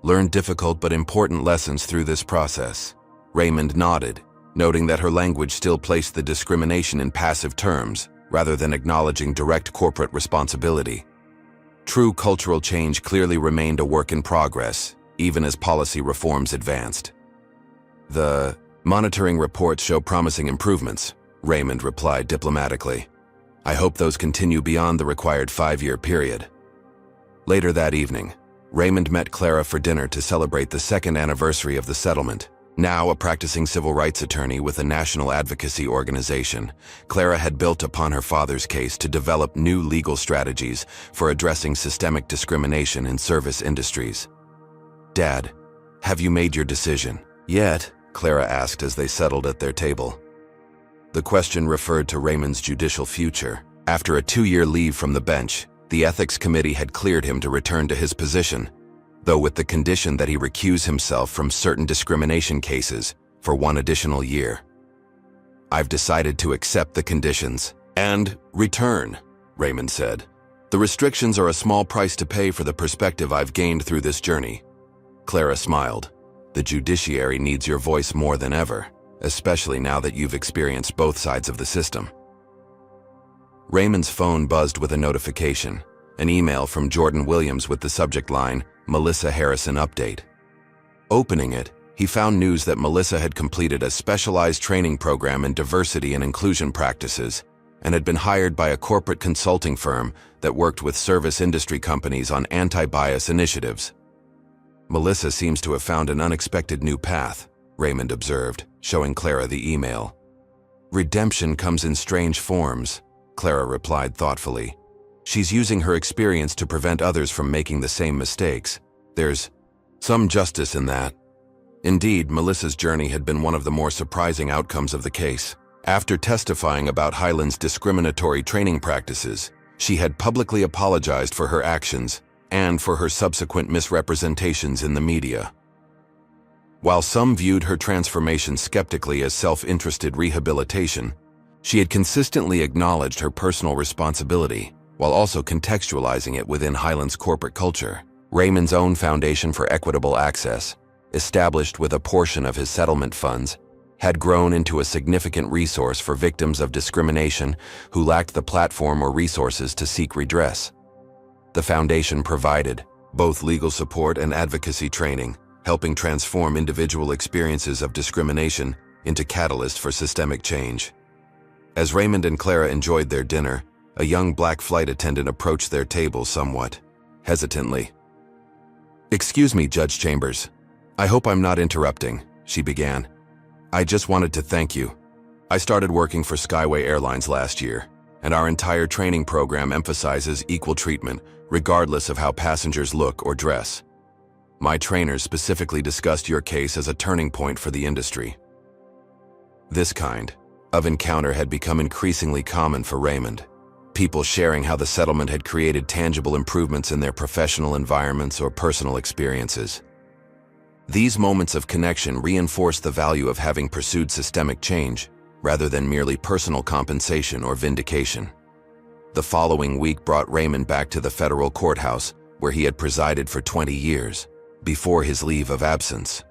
learned difficult but important lessons through this process." Raymond nodded, noting that her language still placed the discrimination in passive terms, rather than acknowledging direct corporate responsibility. True cultural change clearly remained a work in progress, even as policy reforms advanced. "The monitoring reports show promising improvements," Raymond replied diplomatically. "I hope those continue beyond the required 5-year period." Later that evening, Raymond met Clara for dinner to celebrate the 2nd anniversary of the settlement. Now a practicing civil rights attorney with a national advocacy organization, Clara had built upon her father's case to develop new legal strategies for addressing systemic discrimination in service industries. "Dad, have you made your decision yet?" Clara asked as they settled at their table. The question referred to Raymond's judicial future. After a 2-year leave from the bench, the ethics committee had cleared him to return to his position, though with the condition that he recuse himself from certain discrimination cases for 1 additional year. "I've decided to accept the conditions and return," Raymond said. "The restrictions are a small price to pay for the perspective I've gained through this journey." Clara smiled. "The judiciary needs your voice more than ever, especially now that you've experienced both sides of the system." Raymond's phone buzzed with a notification, an email from Jordan Williams with the subject line, "Melissa Harrison Update." Opening it, he found news that Melissa had completed a specialized training program in diversity and inclusion practices and had been hired by a corporate consulting firm that worked with service industry companies on anti-bias initiatives. "Melissa seems to have found an unexpected new path," Raymond observed, showing Clara the email. "Redemption comes in strange forms," Clara replied thoughtfully. She's using her experience to prevent others from making the same mistakes. There's some justice in that. Indeed, Melissa's journey had been one of the more surprising outcomes of the case. After testifying about Highland's discriminatory training practices, she had publicly apologized for her actions and for her subsequent misrepresentations in the media. While some viewed her transformation skeptically as self-interested rehabilitation, she had consistently acknowledged her personal responsibility, while also contextualizing it within Highland's corporate culture. Raymond's own Foundation for Equitable Access, established with a portion of his settlement funds, had grown into a significant resource for victims of discrimination who lacked the platform or resources to seek redress. The foundation provided both legal support and advocacy training, helping transform individual experiences of discrimination into catalysts for systemic change. As Raymond and Clara enjoyed their dinner, a young black flight attendant approached their table somewhat hesitantly. "Excuse me, Judge Chambers. I hope I'm not interrupting," she began. "I just wanted to thank you. I started working for Skyway Airlines last year, and our entire training program emphasizes equal treatment, regardless of how passengers look or dress. My trainers specifically discussed your case as a turning point for the industry." This kind of encounter had become increasingly common for Raymond. People sharing how the settlement had created tangible improvements in their professional environments or personal experiences. These moments of connection reinforced the value of having pursued systemic change, rather than merely personal compensation or vindication. The following week brought Raymond back to the federal courthouse, where he had presided for 20 years, before his leave of absence.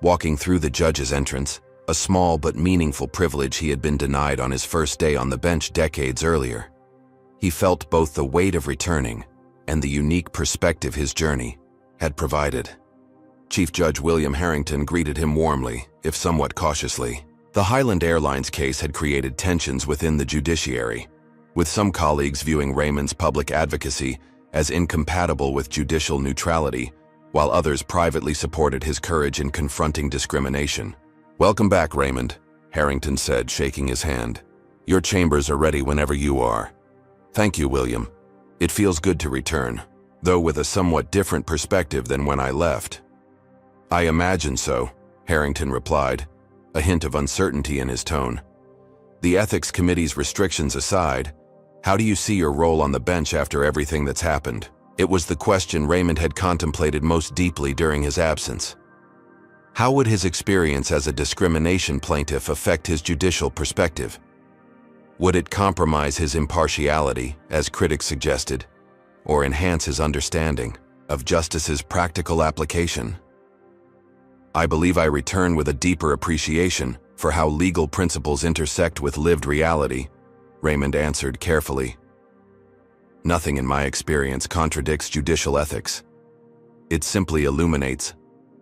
Walking through the judge's entrance, a small but meaningful privilege he had been denied on his first day on the bench decades earlier, he felt both the weight of returning and the unique perspective his journey had provided. Chief Judge William Harrington greeted him warmly, if somewhat cautiously. The Highland Airlines case had created tensions within the judiciary, with some colleagues viewing Raymond's public advocacy as incompatible with judicial neutrality, while others privately supported his courage in confronting discrimination. "Welcome back, Raymond," Harrington said, shaking his hand. "Your chambers are ready whenever you are." "Thank you, William. It feels good to return, though with a somewhat different perspective than when I left." "I imagine so," Harrington replied, a hint of uncertainty in his tone. "The Ethics Committee's restrictions aside, how do you see your role on the bench after everything that's happened?" It was the question Raymond had contemplated most deeply during his absence. How would his experience as a discrimination plaintiff affect his judicial perspective? Would it compromise his impartiality, as critics suggested, or enhance his understanding of justice's practical application? "I believe I return with a deeper appreciation for how legal principles intersect with lived reality," Raymond answered carefully. "Nothing in my experience contradicts judicial ethics. It simply illuminates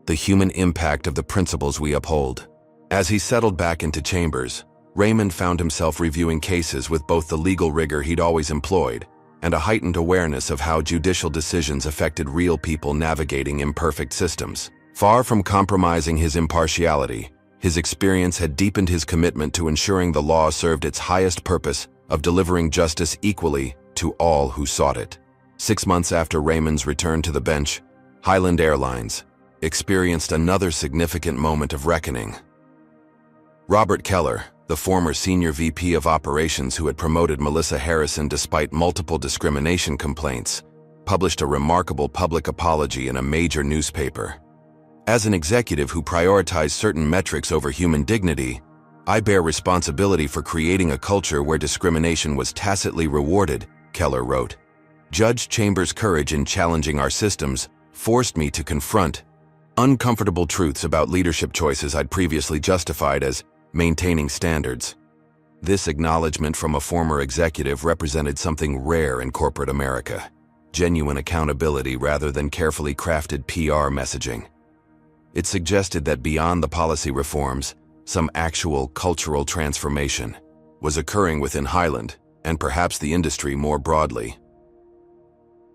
the human impact of the principles we uphold." As he settled back into chambers, Raymond found himself reviewing cases with both the legal rigor he'd always employed and a heightened awareness of how judicial decisions affected real people navigating imperfect systems. Far from compromising his impartiality, his experience had deepened his commitment to ensuring the law served its highest purpose of delivering justice equally to all who sought it. 6 months after Raymond's return to the bench, Highland Airlines experienced another significant moment of reckoning. Robert Keller, the former senior VP of operations who had promoted Melissa Harrison despite multiple discrimination complaints, published a remarkable public apology in a major newspaper. "As an executive who prioritized certain metrics over human dignity, I bear responsibility for creating a culture where discrimination was tacitly rewarded," Keller wrote. "Judge Chambers' courage in challenging our systems forced me to confront uncomfortable truths about leadership choices I'd previously justified as maintaining standards." This acknowledgement from a former executive represented something rare in corporate America: genuine accountability rather than carefully crafted PR messaging. It suggested that beyond the policy reforms, some actual cultural transformation was occurring within Highland and perhaps the industry more broadly.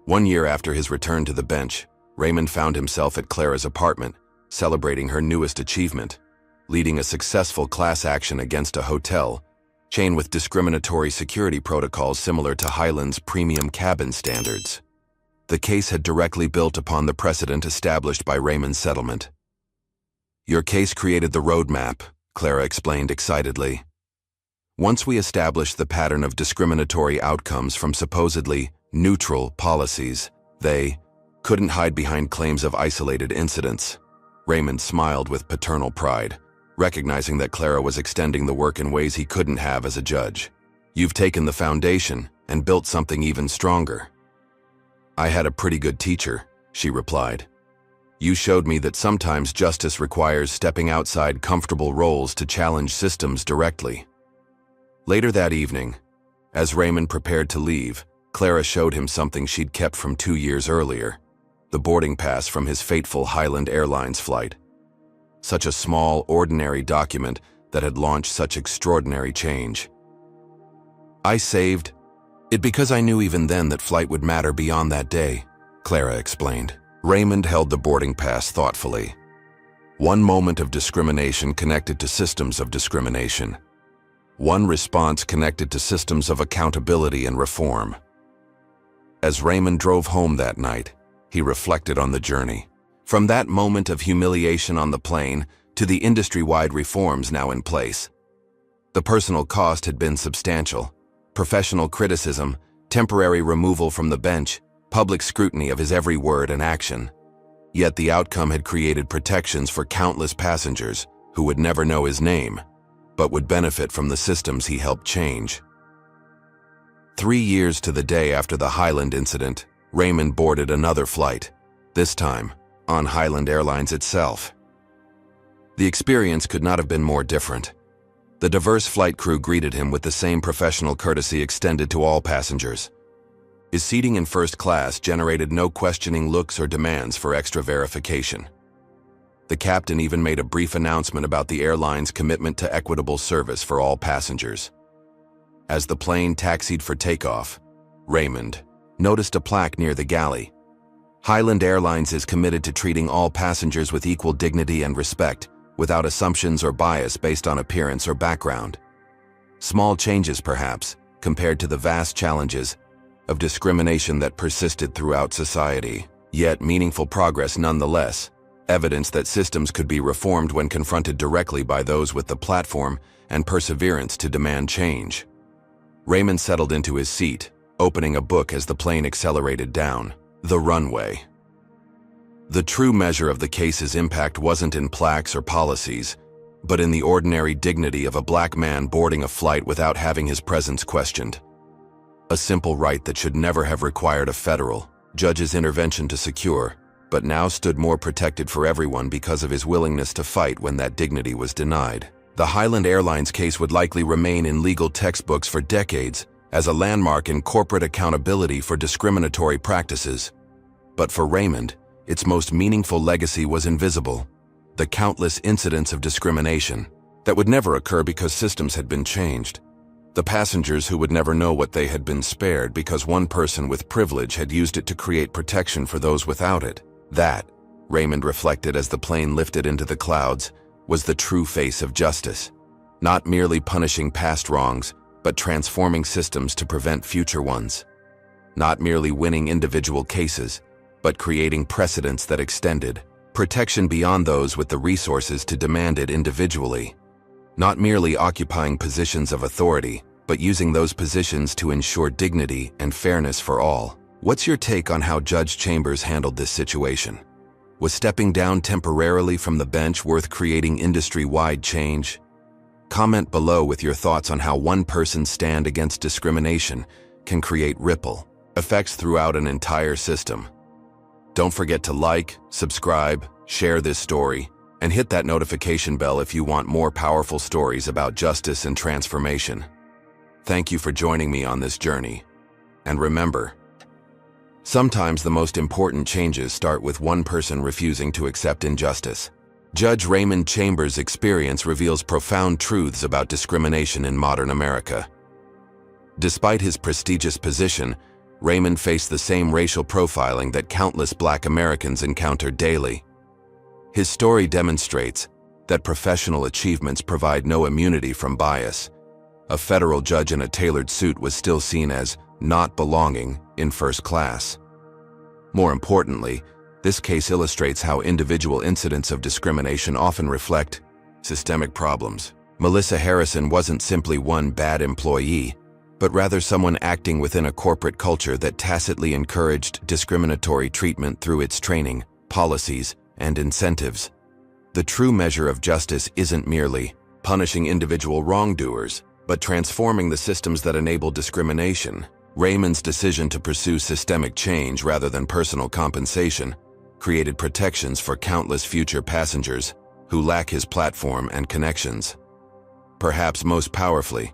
1 year after his return to the bench, Raymond found himself at Clara's apartment, celebrating her newest achievement, leading a successful class action against a hotel chain with discriminatory security protocols similar to Highland's premium cabin standards. The case had directly built upon the precedent established by Raymond's settlement. Your case created the roadmap, Clara explained excitedly. Once we established the pattern of discriminatory outcomes from supposedly neutral policies, they couldn't hide behind claims of isolated incidents. Raymond smiled with paternal pride, recognizing that Clara was extending the work in ways he couldn't have as a judge. You've taken the foundation and built something even stronger. I had a pretty good teacher, she replied. You showed me that sometimes justice requires stepping outside comfortable roles to challenge systems directly. Later that evening, as Raymond prepared to leave, Clara showed him something she'd kept from 2 years earlier, the boarding pass from his fateful Highland Airlines flight. Such a small, ordinary document that had launched such extraordinary change. I saved it because I knew even then that flight would matter beyond that day, Clara explained. Raymond held the boarding pass thoughtfully. One moment of discrimination connected to systems of discrimination. One response connected to systems of accountability and reform. As Raymond drove home that night, he reflected on the journey. From that moment of humiliation on the plane to the industry-wide reforms now in place. The personal cost had been substantial. Professional criticism, temporary removal from the bench, public scrutiny of his every word and action. Yet the outcome had created protections for countless passengers who would never know his name, but would benefit from the systems he helped change. 3 years to the day after the Highland incident, Raymond boarded another flight, this time on Highland Airlines itself. The experience could not have been more different. The diverse flight crew greeted him with the same professional courtesy extended to all passengers. His seating in first class generated no questioning looks or demands for extra verification. The captain even made a brief announcement about the airline's commitment to equitable service for all passengers. As the plane taxied for takeoff, Raymond noticed a plaque near the galley. Highland Airlines is committed to treating all passengers with equal dignity and respect, without assumptions or bias based on appearance or background. Small changes, perhaps, compared to the vast challenges of discrimination that persisted throughout society, yet meaningful progress nonetheless. Evidence that systems could be reformed when confronted directly by those with the platform and perseverance to demand change. Raymond settled into his seat, opening a book as the plane accelerated down the runway. The true measure of the case's impact wasn't in plaques or policies, but in the ordinary dignity of a black man boarding a flight without having his presence questioned. A simple right that should never have required a federal judge's intervention to secure, but now stood more protected for everyone because of his willingness to fight when that dignity was denied. The Highland Airlines case would likely remain in legal textbooks for decades as a landmark in corporate accountability for discriminatory practices. But for Raymond, its most meaningful legacy was invisible: the countless incidents of discrimination that would never occur because systems had been changed. The passengers who would never know what they had been spared because one person with privilege had used it to create protection for those without it. That, Raymond reflected as the plane lifted into the clouds, was the true face of justice. Not merely punishing past wrongs, but transforming systems to prevent future ones. Not merely winning individual cases, but creating precedents that extended protection beyond those with the resources to demand it individually. Not merely occupying positions of authority, but using those positions to ensure dignity and fairness for all. What's your take on how Judge Chambers handled this situation? Was stepping down temporarily from the bench worth creating industry-wide change? Comment below with your thoughts on how one person's stand against discrimination can create ripple effects throughout an entire system. Don't forget to like, subscribe, share this story, and hit that notification bell if you want more powerful stories about justice and transformation. Thank you for joining me on this journey. And remember, sometimes the most important changes start with one person refusing to accept injustice. Judge Raymond Chambers' experience reveals profound truths about discrimination in modern America. Despite his prestigious position, Raymond faced the same racial profiling that countless Black Americans encounter daily. His story demonstrates that professional achievements provide no immunity from bias. A federal judge in a tailored suit was still seen as not belonging in first class. More importantly, this case illustrates how individual incidents of discrimination often reflect systemic problems. Melissa Harrison wasn't simply one bad employee, but rather someone acting within a corporate culture that tacitly encouraged discriminatory treatment through its training, policies, and incentives. The true measure of justice isn't merely punishing individual wrongdoers, but transforming the systems that enable discrimination. Raymond's decision to pursue systemic change rather than personal compensation created protections for countless future passengers who lack his platform and connections. Perhaps most powerfully,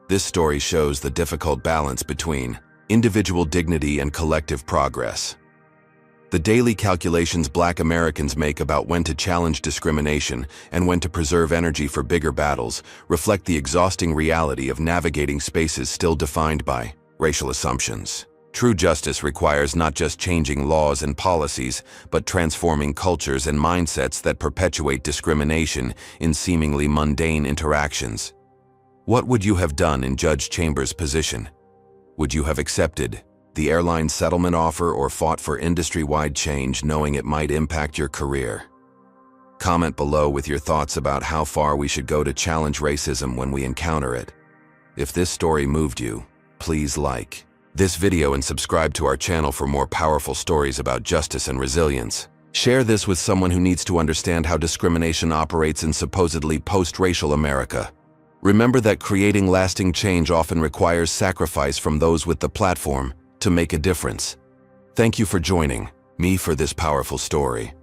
this story shows the difficult balance between individual dignity and collective progress. The daily calculations Black Americans make about when to challenge discrimination and when to preserve energy for bigger battles reflect the exhausting reality of navigating spaces still defined by racial assumptions. True justice requires not just changing laws and policies, but transforming cultures and mindsets that perpetuate discrimination in seemingly mundane interactions. What would you have done in Judge Chambers' position? Would you have accepted the airline settlement offer or fought for industry-wide change knowing it might impact your career? Comment below with your thoughts about how far we should go to challenge racism when we encounter it. If this story moved you, please like this video and subscribe to our channel for more powerful stories about justice and resilience. Share this with someone who needs to understand how discrimination operates in supposedly post-racial America. Remember that creating lasting change often requires sacrifice from those with the platform to make a difference. Thank you for joining me for this powerful story.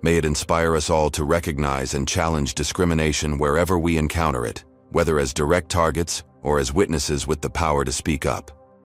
May it inspire us all to recognize and challenge discrimination wherever we encounter it, whether as direct targets or as witnesses with the power to speak up.